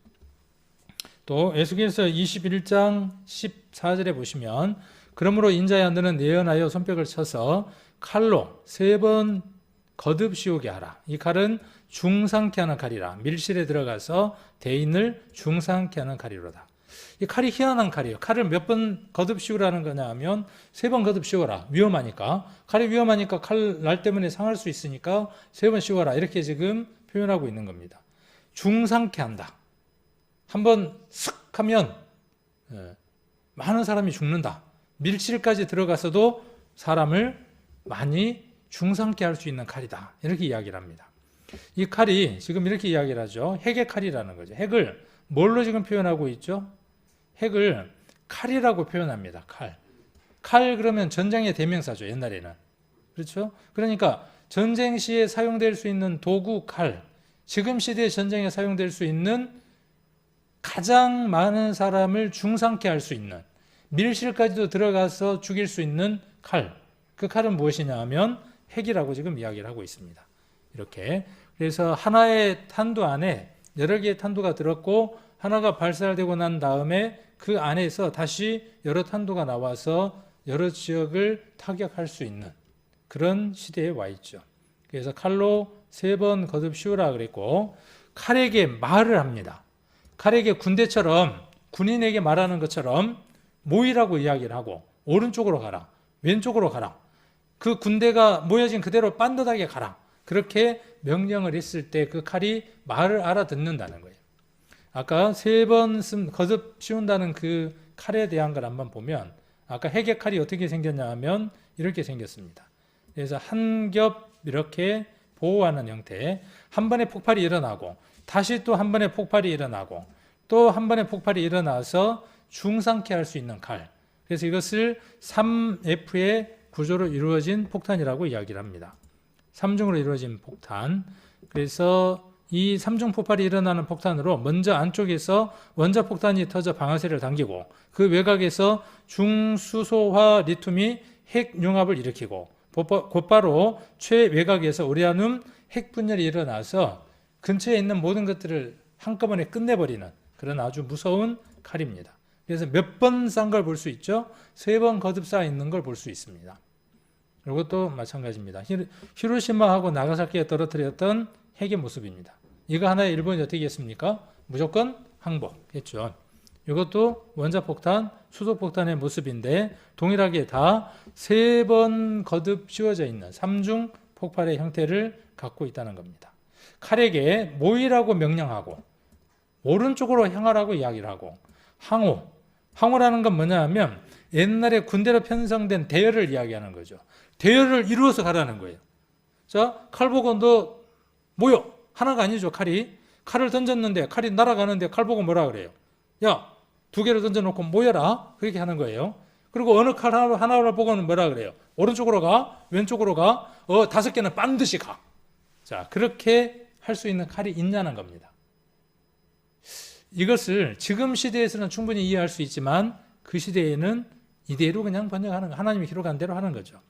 또 에스겔서 21장 14절에 보시면 그러므로 인자야 너는 예언하여 손뼉을 쳐서 칼로 3번 거듭 씌우게 하라. 이 칼은 중상케 하는 칼이라. 밀실에 들어가서 대인을 중상케 하는 칼이로다. 이 칼이 희한한 칼이에요. 칼을 몇 번 거듭 씌우라는 거냐 하면 3번 거듭 씌워라. 위험하니까. 칼이 위험하니까 칼 날 때문에 상할 수 있으니까 3번 씌워라. 이렇게 지금 표현하고 있는 겁니다. 중상케 한다. 한번 슥 하면 많은 사람이 죽는다. 밀실까지 들어가서도 사람을 많이 중상케 할 수 있는 칼이다. 이렇게 이야기를 합니다. 이 칼이 지금 이렇게 이야기를 하죠. 핵의 칼이라는 거죠. 핵을 뭘로 지금 표현하고 있죠? 핵을 칼이라고 표현합니다. 칼. 칼 그러면 전쟁의 대명사죠. 옛날에는. 그렇죠? 그러니까 전쟁 시에 사용될 수 있는 도구 칼. 지금 시대의 전쟁에 사용될 수 있는 가장 많은 사람을 중상케 할 수 있는, 밀실까지도 들어가서 죽일 수 있는 칼. 그 칼은 무엇이냐 하면 핵이라고 지금 이야기를 하고 있습니다. 이렇게. 그래서 하나의 탄두 안에 여러 개의 탄두가 들었고 하나가 발사되고 난 다음에 그 안에서 다시 여러 탄두가 나와서 여러 지역을 타격할 수 있는 그런 시대에 와 있죠. 그래서 칼로 3번 거듭 씌우라 그랬고 칼에게 말을 합니다. 칼에게 군대처럼 군인에게 말하는 것처럼 모이라고 이야기를 하고 오른쪽으로 가라, 왼쪽으로 가라. 그 군대가 모여진 그대로 빤듯하게 가라. 그렇게 명령을 했을 때 그 칼이 말을 알아듣는다는 거예요. 아까 3번 거듭 씌운다는 그 칼에 대한 걸 한번 보면 아까 핵의 칼이 어떻게 생겼냐 하면 이렇게 생겼습니다. 그래서 한 겹 이렇게 보호하는 형태, 한 번에 폭발이 일어나고 다시 또 한 번에 폭발이 일어나고 또 한 번에 폭발이 일어나서 중상케 할 수 있는 칼. 그래서 이것을 3F의 구조로 이루어진 폭탄이라고 이야기를 합니다. 3중으로 이루어진 폭탄. 그래서 이 3중 폭발이 일어나는 폭탄으로 먼저 안쪽에서 원자폭탄이 터져 방아쇠를 당기고 그 외곽에서 중수소화 리튬이 핵융합을 일으키고 곧바로 최외곽에서 우라늄 핵분열이 일어나서 근처에 있는 모든 것들을 한꺼번에 끝내버리는 그런 아주 무서운 칼입니다. 그래서 몇 번 싼 걸 볼 수 있죠. 3번 거듭 쌓여 있는 걸 볼 수 있습니다. 이것도 마찬가지입니다. 히로시마하고 나가사키에 떨어뜨렸던 핵의 모습입니다. 이거 하나에 일본이 어떻게 했습니까? 무조건 항복했죠. 이것도 원자폭탄, 수소폭탄의 모습인데 동일하게 다 3번 거듭 씌워져 있는 3중 폭발의 형태를 갖고 있다는 겁니다. 칼에게 모이라고 명령하고 오른쪽으로 향하라고 이야기를 하고 항호라는 건 뭐냐 하면 옛날에 군대로 편성된 대열을 이야기하는 거죠. 대열을 이루어서 가라는 거예요. 자, 칼 보고 너 모여. 하나가 아니죠, 칼이. 칼을 던졌는데 칼이 날아가는데 칼 보고 뭐라 그래요? 야, 2개를 던져놓고 모여라. 그렇게 하는 거예요. 그리고 어느 칼 하나를 보고는 뭐라 그래요? 오른쪽으로 가, 왼쪽으로 가, 5개는 반드시 가. 자, 그렇게 할 수 있는 칼이 있냐는 겁니다. 이것을 지금 시대에서는 충분히 이해할 수 있지만 그 시대에는 이대로 그냥 번역하는 거, 하나님이 기록한 대로 하는 거죠.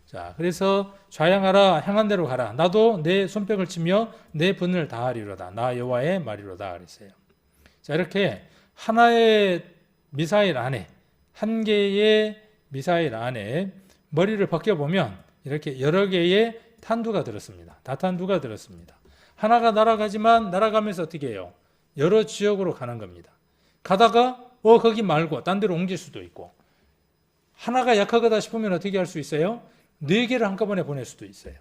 자, 그래서 좌양하라, 향한 대로 가라. 나도 내 손뼉을 치며 내 분을 다하리로다. 나 여호와의 말이로다. 그랬어요. 자, 이렇게 하나의 미사일 안에, 한 개의 미사일 안에 머리를 벗겨보면 이렇게 여러 개의 탄두가 들었습니다. 다탄두가 들었습니다. 하나가 날아가지만 날아가면서 어떻게 해요? 여러 지역으로 가는 겁니다. 가다가 거기 말고 딴 데로 옮길 수도 있고, 하나가 약하다 싶으면 어떻게 할 수 있어요? 4개를 한꺼번에 보낼 수도 있어요.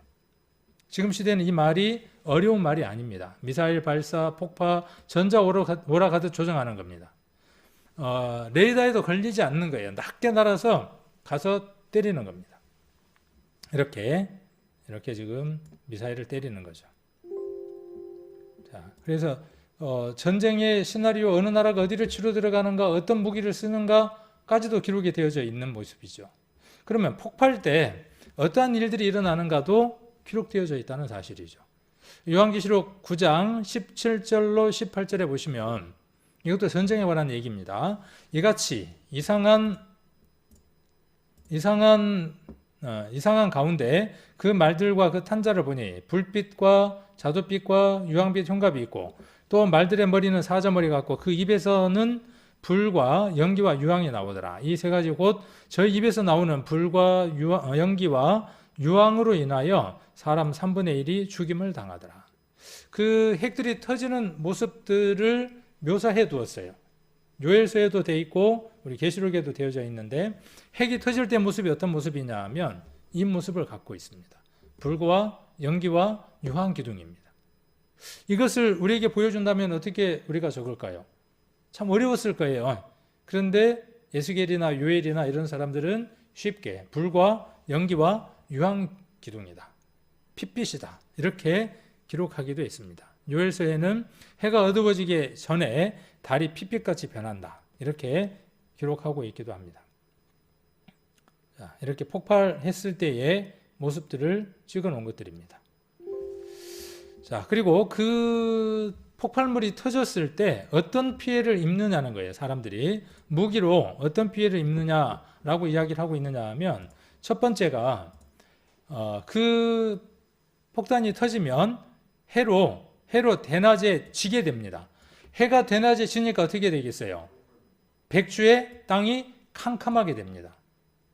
지금 시대는 이 말이 어려운 말이 아닙니다. 미사일 발사, 폭파, 전자 오락가듯 조정하는 겁니다. 레이더에도 걸리지 않는 거예요. 낮게 날아서 가서 때리는 겁니다. 이렇게 지금 미사일을 때리는 거죠. 자, 그래서 전쟁의 시나리오, 어느 나라가 어디를 치러 들어가는가, 어떤 무기를 쓰는가까지도 기록이 되어져 있는 모습이죠. 그러면 폭발 때 어떠한 일들이 일어나는가도 기록되어져 있다는 사실이죠. 요한계시록 9장 17절로 18절에 보시면 이것도 전쟁에 관한 얘기입니다. 이같이 이상한 가운데 그 말들과 그 탄자를 보니 불빛과 자두빛과 유황빛 흉갑이 있고 또 말들의 머리는 사자머리 같고 그 입에서는 불과 연기와 유황이 나오더라. 이 3가지 곧 저희 입에서 나오는 불과 연기와 유황으로 인하여 사람 3분의 1이 죽임을 당하더라. 그 핵들이 터지는 모습들을 묘사해 두었어요. 요엘서에도 돼 있고 우리 계시록에도 되어져 있는데 핵이 터질 때 모습이 어떤 모습이냐 하면 이 모습을 갖고 있습니다. 불과 연기와 유황 기둥입니다. 이것을 우리에게 보여준다면 어떻게 우리가 적을까요? 참 어려웠을 거예요. 그런데 에스겔이나 요엘이나 이런 사람들은 쉽게 불과 연기와 유황 기둥이다, 핏빛이다 이렇게 기록하기도 했습니다. 요엘서에는 해가 어두워지기 전에 달이 핏빛같이 변한다 이렇게 기록하고 있기도 합니다. 자, 이렇게 폭발했을 때의 모습들을 찍어 놓은 것들입니다. 자, 그리고 그 폭발물이 터졌을 때 어떤 피해를 입느냐는 거예요. 사람들이 무기로 어떤 피해를 입느냐라고 이야기를 하고 있느냐 하면 첫 번째가 그 폭탄이 터지면 해로 대낮에 지게 됩니다. 해가 대낮에 지니까 어떻게 되겠어요? 백주의 땅이 캄캄하게 됩니다.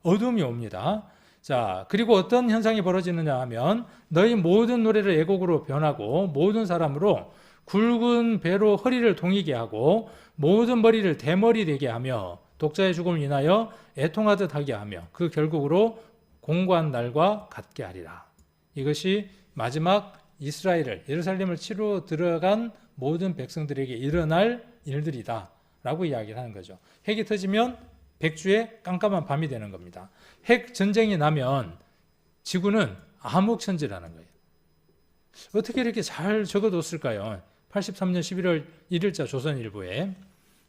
어둠이 옵니다. 자, 그리고 어떤 현상이 벌어지느냐 하면 너희 모든 노래를 애곡으로 변하고 모든 사람으로 굵은 배로 허리를 동이게 하고 모든 머리를 대머리 되게 하며 독자의 죽음을 인하여 애통하듯 하게 하며 그 결국으로 공고한 날과 같게 하리라. 이것이 마지막 이스라엘을 예루살렘을 치러 들어간 모든 백성들에게 일어날 일들이다 라고 이야기를 하는 거죠. 핵이 터지면 백주에 깜깜한 밤이 되는 겁니다. 핵 전쟁이 나면 지구는 암흑천지라는 거예요. 어떻게 이렇게 잘 적어뒀을까요? 83년 11월 1일자 조선일보에.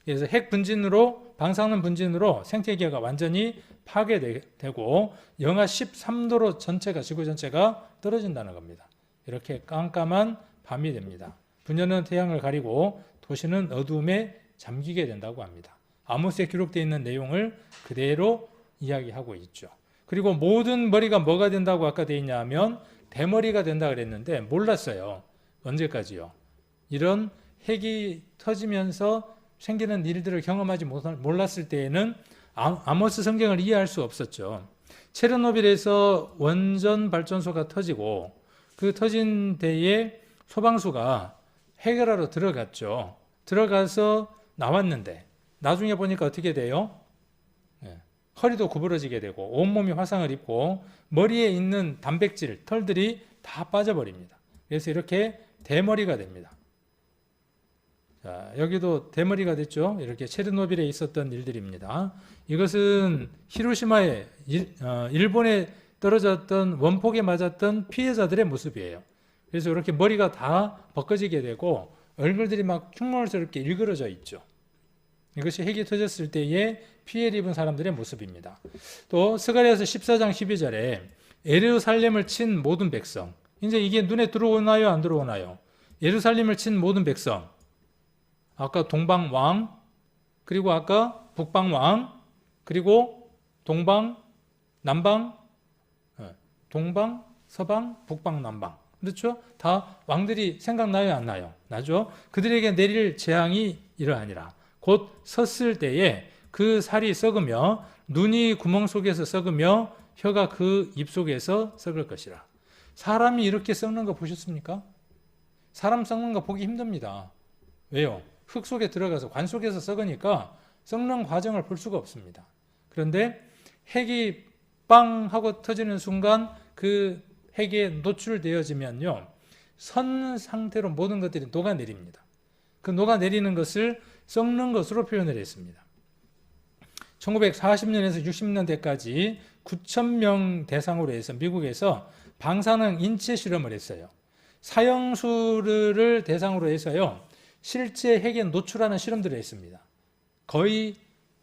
그래서 핵 분진으로, 방사능 분진으로 생태계가 완전히 파괴되고 영하 13도로 지구 전체가 떨어진다는 겁니다. 이렇게 깜깜한 밤이 됩니다. 분야는 태양을 가리고 도시는 어두움에 잠기게 된다고 합니다. 아모스에 기록되어 있는 내용을 그대로 이야기하고 있죠. 그리고 모든 머리가 뭐가 된다고 아까 되어 있냐 하면 대머리가 된다 그랬는데 몰랐어요. 언제까지요? 이런 핵이 터지면서 생기는 일들을 경험하지 몰랐을 때에는 아모스 성경을 이해할 수 없었죠. 체르노빌에서 원전 발전소가 터지고 그 터진 데에 소방수가 해결하러 들어갔죠. 들어가서 나왔는데 나중에 보니까 어떻게 돼요? 허리도 구부러지게 되고 온몸이 화상을 입고 머리에 있는 단백질, 털들이 다 빠져버립니다. 그래서 이렇게 대머리가 됩니다. 자, 여기도 대머리가 됐죠. 이렇게 체르노빌에 있었던 일들입니다. 이것은 히로시마에 일본에 떨어졌던 원폭에 맞았던 피해자들의 모습이에요. 그래서 이렇게 머리가 다 벗겨지게 되고 얼굴들이 막 흉물스럽게 일그러져 있죠. 이것이 핵이 터졌을 때에 피해를 입은 사람들의 모습입니다. 또 스가랴서 14장 12절에 예루살렘을 친 모든 백성. 이제 이게 눈에 들어오나요? 안 들어오나요? 예루살렘을 친 모든 백성. 아까 동방왕, 그리고 아까 북방왕, 그리고 동방, 남방, 동방, 서방, 북방, 남방. 그렇죠? 다 왕들이 생각나요? 안 나요? 나죠? 그들에게 내릴 재앙이 이러하니라. 곧 섰을 때에 그 살이 썩으며 눈이 구멍 속에서 썩으며 혀가 그 입 속에서 썩을 것이라. 사람이 이렇게 썩는 거 보셨습니까? 사람 썩는 거 보기 힘듭니다. 왜요? 흙 속에 들어가서 관 속에서 썩으니까 썩는 과정을 볼 수가 없습니다. 그런데 핵이 빵 하고 터지는 순간 그 핵에 노출되어지면요, 선 상태로 모든 것들이 녹아내립니다. 그 녹아내리는 것을 썩는 것으로 표현을 했습니다. 1940년에서 60년대까지 9,000명 대상으로 해서 미국에서 방사능 인체 실험을 했어요. 사형수를 대상으로 해서요, 실제 핵에 노출하는 실험들을 했습니다. 거의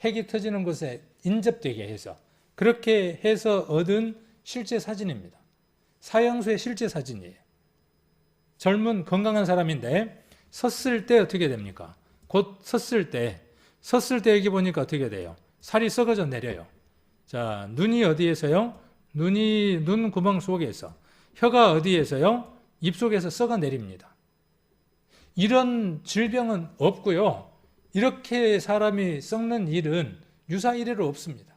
핵이 터지는 곳에 인접되게 해서, 그렇게 해서 얻은 실제 사진입니다. 사형수의 실제 사진이에요. 젊은 건강한 사람인데 섰을 때 어떻게 됩니까? 곧 섰을 때 여기 보니까 어떻게 돼요? 살이 썩어져 내려요. 자, 눈이 어디에서요? 눈이 눈 구멍 속에서, 혀가 어디에서요? 입 속에서 썩어 내립니다. 이런 질병은 없고요. 이렇게 사람이 썩는 일은 유사 이래로 없습니다.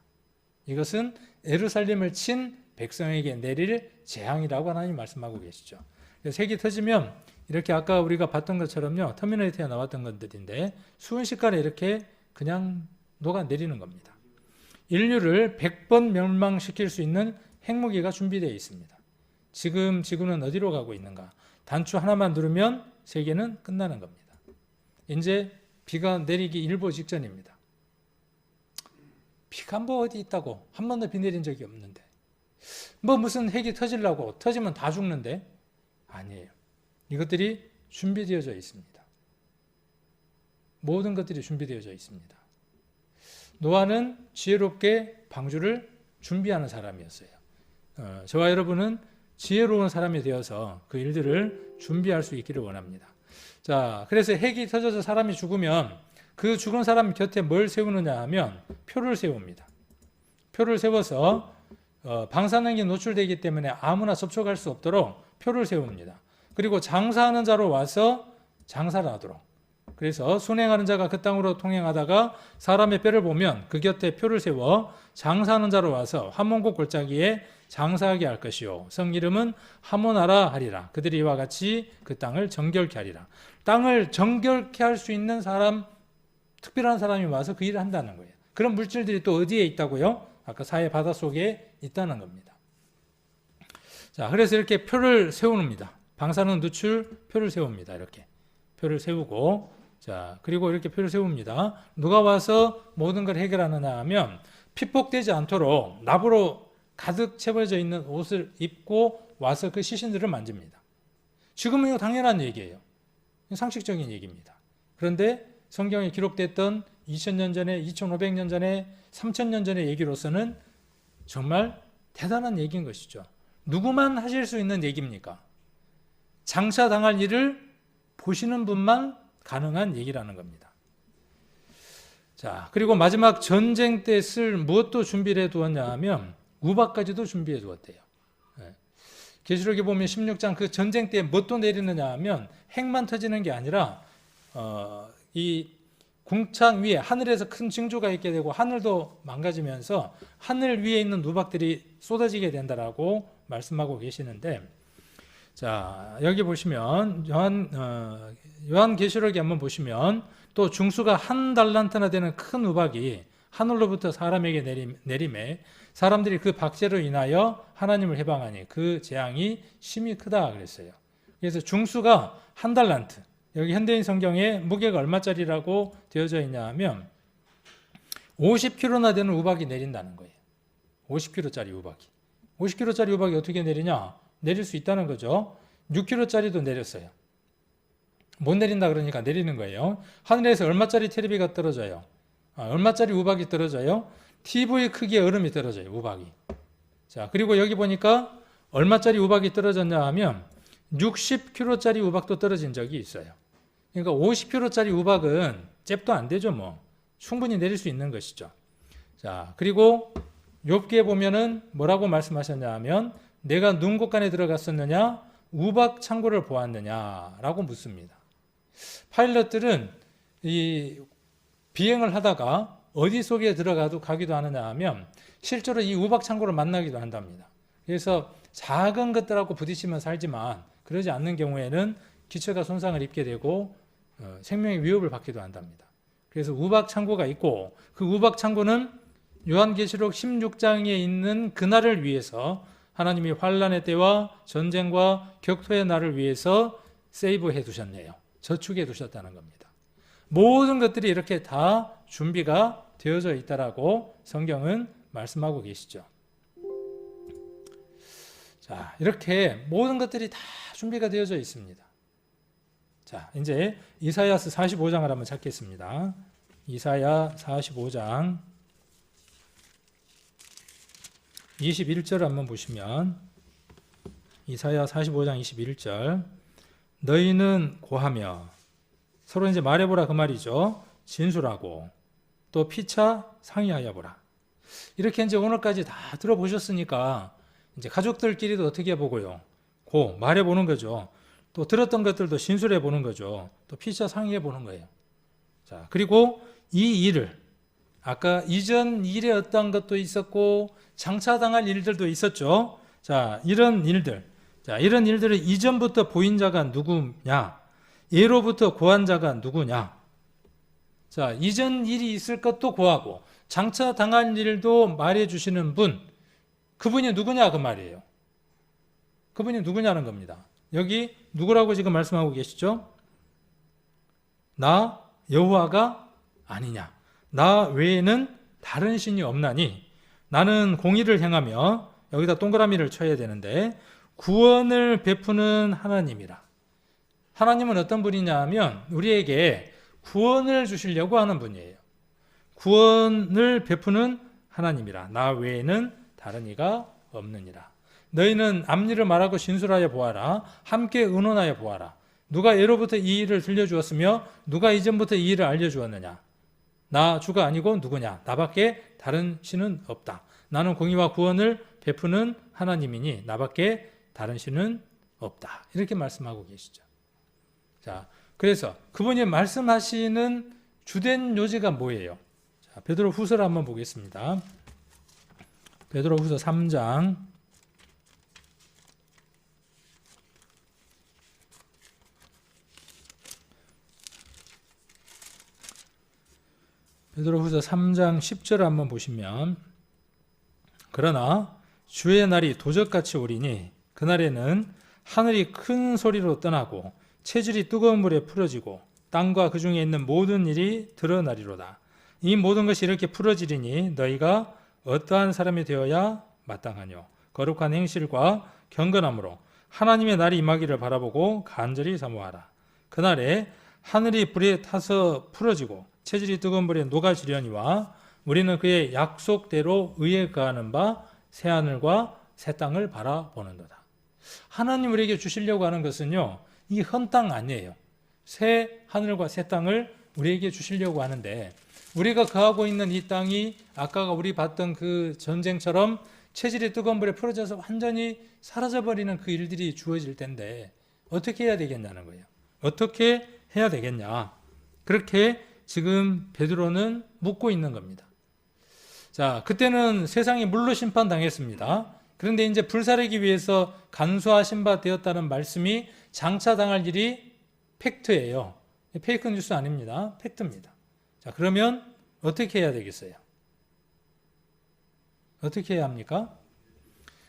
이것은 예루살렘을 친 백성에게 내릴 재앙이라고 하나님 말씀하고 계시죠. 그래서 핵이 터지면 이렇게 아까 우리가 봤던 것처럼요, 터미네이터에 나왔던 것들인데 순식간에 이렇게 그냥 녹아내리는 겁니다. 인류를 100번 멸망시킬 수 있는 핵무기가 준비되어 있습니다. 지금 지구는 어디로 가고 있는가? 단추 하나만 누르면 세계는 끝나는 겁니다. 이제 비가 내리기 일보 직전입니다. 비가 뭐 어디 있다고? 한 번도 비 내린 적이 없는데. 뭐 무슨 핵이 터지려고, 터지면 다 죽는데? 아니에요. 이것들이 준비되어져 있습니다. 모든 것들이 준비되어져 있습니다. 노아는 지혜롭게 방주를 준비하는 사람이었어요. 저와 여러분은 지혜로운 사람이 되어서 그 일들을 준비할 수 있기를 원합니다. 자, 그래서 핵이 터져서 사람이 죽으면 그 죽은 사람 곁에 뭘 세우느냐 하면 표를 세웁니다. 표를 세워서 방사능이 노출되기 때문에 아무나 접촉할 수 없도록 표를 세웁니다. 그리고 장사하는 자로 와서 장사를 하도록. 그래서 순행하는 자가 그 땅으로 통행하다가 사람의 뼈를 보면 그 곁에 표를 세워 장사하는 자로 와서 하몬국 골짜기에 장사하게 할 것이요, 성 이름은 하모나라 하리라. 그들이 이와 같이 그 땅을 정결케 하리라. 땅을 정결케 할 수 있는 사람, 특별한 사람이 와서 그 일을 한다는 거예요. 그런 물질들이 또 어디에 있다고요? 아까 사해 바닷속에 있다는 겁니다. 자, 그래서 이렇게 표를 세웁니다. 방사능 누출 표를 세웁니다. 이렇게 표를 세우고, 자, 그리고 이렇게 표를 세웁니다. 누가 와서 모든 걸 해결하느냐 하면 피폭되지 않도록 납으로 가득 채워져 있는 옷을 입고 와서 그 시신들을 만집니다. 지금은 이거 당연한 얘기예요. 상식적인 얘기입니다. 그런데 성경에 기록됐던 2000년 전에, 2500년 전에, 3000년 전의 얘기로서는 정말 대단한 얘기인 것이죠. 누구만 하실 수 있는 얘기입니까? 장차 당할 일을 보시는 분만 가능한 얘기라는 겁니다. 자, 그리고 마지막 전쟁 때 쓸 무엇도 준비를 해두었냐 하면 우박까지도 준비해 두었대요. 계시록에 보면 16장 그 전쟁 때 무엇도 내리느냐 하면 핵만 터지는 게 아니라 이 궁창 위에 하늘에서 큰 징조가 있게 되고 하늘도 망가지면서 하늘 위에 있는 누박들이 쏟아지게 된다라고 말씀하고 계시는데, 자, 여기 보시면 요한계시록에 한번 보시면 또 중수가 1달란트나 되는 큰 우박이 하늘로부터 사람에게 내림에 사람들이 그 박제로 인하여 하나님을 해방하니 그 재앙이 심히 크다 그랬어요. 그래서 중수가 1달란트, 여기 현대인 성경에 무게가 얼마짜리라고 되어져 있냐 하면 50kg나 되는 우박이 내린다는 거예요. 50kg짜리 우박이. 50kg짜리 우박이 어떻게 내리냐? 내릴 수 있다는 거죠. 6kg짜리도 내렸어요. 못 내린다 그러니까 내리는 거예요. 하늘에서 얼마짜리 테레비가 떨어져요? 얼마짜리 우박이 떨어져요? TV 크기의 얼음이 떨어져요. 우박이. 자, 그리고 여기 보니까 얼마짜리 우박이 떨어졌냐 하면 60kg짜리 우박도 떨어진 적이 있어요. 그러니까 50kg짜리 우박은 잽도 안 되죠. 뭐 충분히 내릴 수 있는 것이죠. 자, 그리고 욥기에 보면은 뭐라고 말씀하셨냐 하면 내가 눈 곳간에 들어갔었느냐 우박 창고를 보았느냐라고 묻습니다. 파일럿들은 이 비행을 하다가 어디 속에 가기도 하느냐 하면 실제로 이 우박 창고를 만나기도 한답니다. 그래서 작은 것들하고 부딪히면 살지만 그러지 않는 경우에는 기체가 손상을 입게 되고 생명의 위협을 받기도 한답니다. 그래서 우박 창고가 있고 그 우박 창고는 요한계시록 16장에 있는 그날을 위해서 하나님이 환란의 때와 전쟁과 격토의 날을 위해서 세이브해 두셨네요. 저축해 두셨다는 겁니다. 모든 것들이 이렇게 다 준비가 되어져 있다라고 성경은 말씀하고 계시죠. 자, 이렇게 모든 것들이 다 준비가 되어져 있습니다. 자, 이제 이사야서 45장을 한번 찾겠습니다. 이사야 45장 21절 한번 보시면 이사야 45장 21절 너희는 고하며 서로 이제 말해보라 그 말이죠. 진술하고 또 피차 상의하여 보라. 이렇게 이제 오늘까지 다 들어보셨으니까 이제 가족들끼리도 어떻게 해보고요. 말해보는 거죠. 또 들었던 것들도 진술해보는 거죠. 또 피차 상의해보는 거예요. 자, 그리고 이 일을 아까 이전 일에 어떤 것도 있었고 장차 당할 일들도 있었죠. 자, 이런 일들을 이전부터 보인 자가 누구냐? 예로부터 고한 자가 누구냐? 자, 이전 일이 있을 것도 고하고 장차 당할 일도 말해 주시는 분, 그분이 누구냐 그 말이에요. 그분이 누구냐는 겁니다. 여기 누구라고 지금 말씀하고 계시죠? 나 여호와가 아니냐? 나 외에는 다른 신이 없나니 나는 공의를 행하며 여기다 동그라미를 쳐야 되는데 구원을 베푸는 하나님이라. 하나님은 어떤 분이냐 하면 우리에게 구원을 주시려고 하는 분이에요. 구원을 베푸는 하나님이라. 나 외에는 다른 이가 없느니라. 너희는 앞일을 말하고 진술하여 보아라. 함께 의논하여 보아라. 누가 예로부터 이 일을 들려주었으며 누가 이전부터 이 일을 알려주었느냐? 나 주가 아니고 누구냐? 나밖에 다른 신은 없다. 나는 공의와 구원을 베푸는 하나님이니 나밖에 다른 신은 없다. 이렇게 말씀하고 계시죠. 자, 그래서 그분이 말씀하시는 주된 요지가 뭐예요? 자, 베드로후서를 한번 보겠습니다. 베드로후서 3장 10절을 한번 보시면 그러나 주의 날이 도적같이 오리니 그날에는 하늘이 큰 소리로 떠나고 체질이 뜨거운 물에 풀어지고 땅과 그 중에 있는 모든 일이 드러나리로다. 이 모든 것이 이렇게 풀어지리니 너희가 어떠한 사람이 되어야 마땅하뇨. 거룩한 행실과 경건함으로 하나님의 날이 임하기를 바라보고 간절히 사모하라. 그날에 하늘이 불에 타서 풀어지고 체질이 뜨거운 불에 녹아지려니와 우리는 그의 약속대로 의에 거하는 바 새하늘과 새 땅을 바라보는도다. 하나님 우리에게 주시려고 하는 것은요, 이 헌 땅 아니에요. 새 하늘과 새 땅을 우리에게 주시려고 하는데, 우리가 거하고 있는 이 땅이 아까 우리 봤던 그 전쟁처럼 체질이 뜨거운 불에 풀어져서 완전히 사라져버리는 그 일들이 주어질 텐데 어떻게 해야 되겠냐는 거예요. 어떻게 해야 되겠냐. 그렇게 지금 베드로는 묻고 있는 겁니다. 자, 그때는 세상이 물로 심판당했습니다. 그런데 이제 불사르기 위해서 간수하신 바 되었다는 말씀이 장차 당할 일이 팩트예요. 페이크 뉴스 아닙니다. 팩트입니다. 자, 그러면 어떻게 해야 되겠어요? 어떻게 해야 합니까?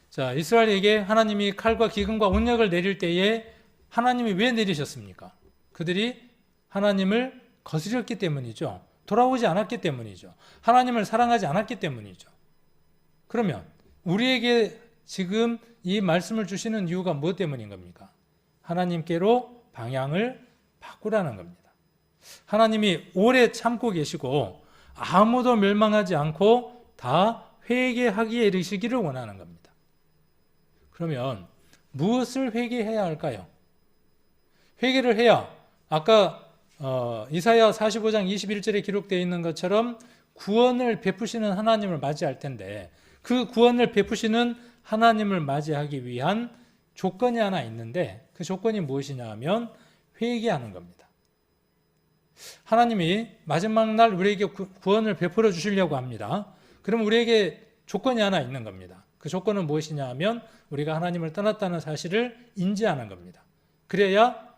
자, 이스라엘에게 하나님이 칼과 기근과 온역을 내릴 때에 하나님이 왜 내리셨습니까? 그들이 하나님을 거스렸기 때문이죠. 돌아오지 않았기 때문이죠. 하나님을 사랑하지 않았기 때문이죠. 그러면 우리에게 지금 이 말씀을 주시는 이유가 무엇 때문인 겁니까? 하나님께로 방향을 바꾸라는 겁니다. 하나님이 오래 참고 계시고 아무도 멸망하지 않고 다 회개하기에 이르시기를 원하는 겁니다. 그러면 무엇을 회개해야 할까요? 회개를 해야 아까 이사야 45장 21절에 기록되어 있는 것처럼 구원을 베푸시는 하나님을 맞이할 텐데, 그 구원을 베푸시는 하나님을 맞이하기 위한 조건이 하나 있는데, 그 조건이 무엇이냐 하면 회개하는 겁니다. 하나님이 마지막 날 우리에게 구원을 베풀어 주시려고 합니다. 그럼 우리에게 조건이 하나 있는 겁니다. 그 조건은 무엇이냐 하면 우리가 하나님을 떠났다는 사실을 인지하는 겁니다. 그래야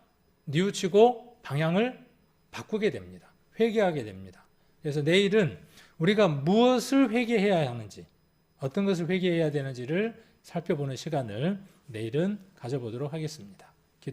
뉘우치고 방향을 바꾸게 됩니다. 회개하게 됩니다. 그래서 내일은 우리가 무엇을 회개해야 하는지, 어떤 것을 회개해야 되는지를 살펴보는 시간을 내일은 가져보도록 하겠습니다.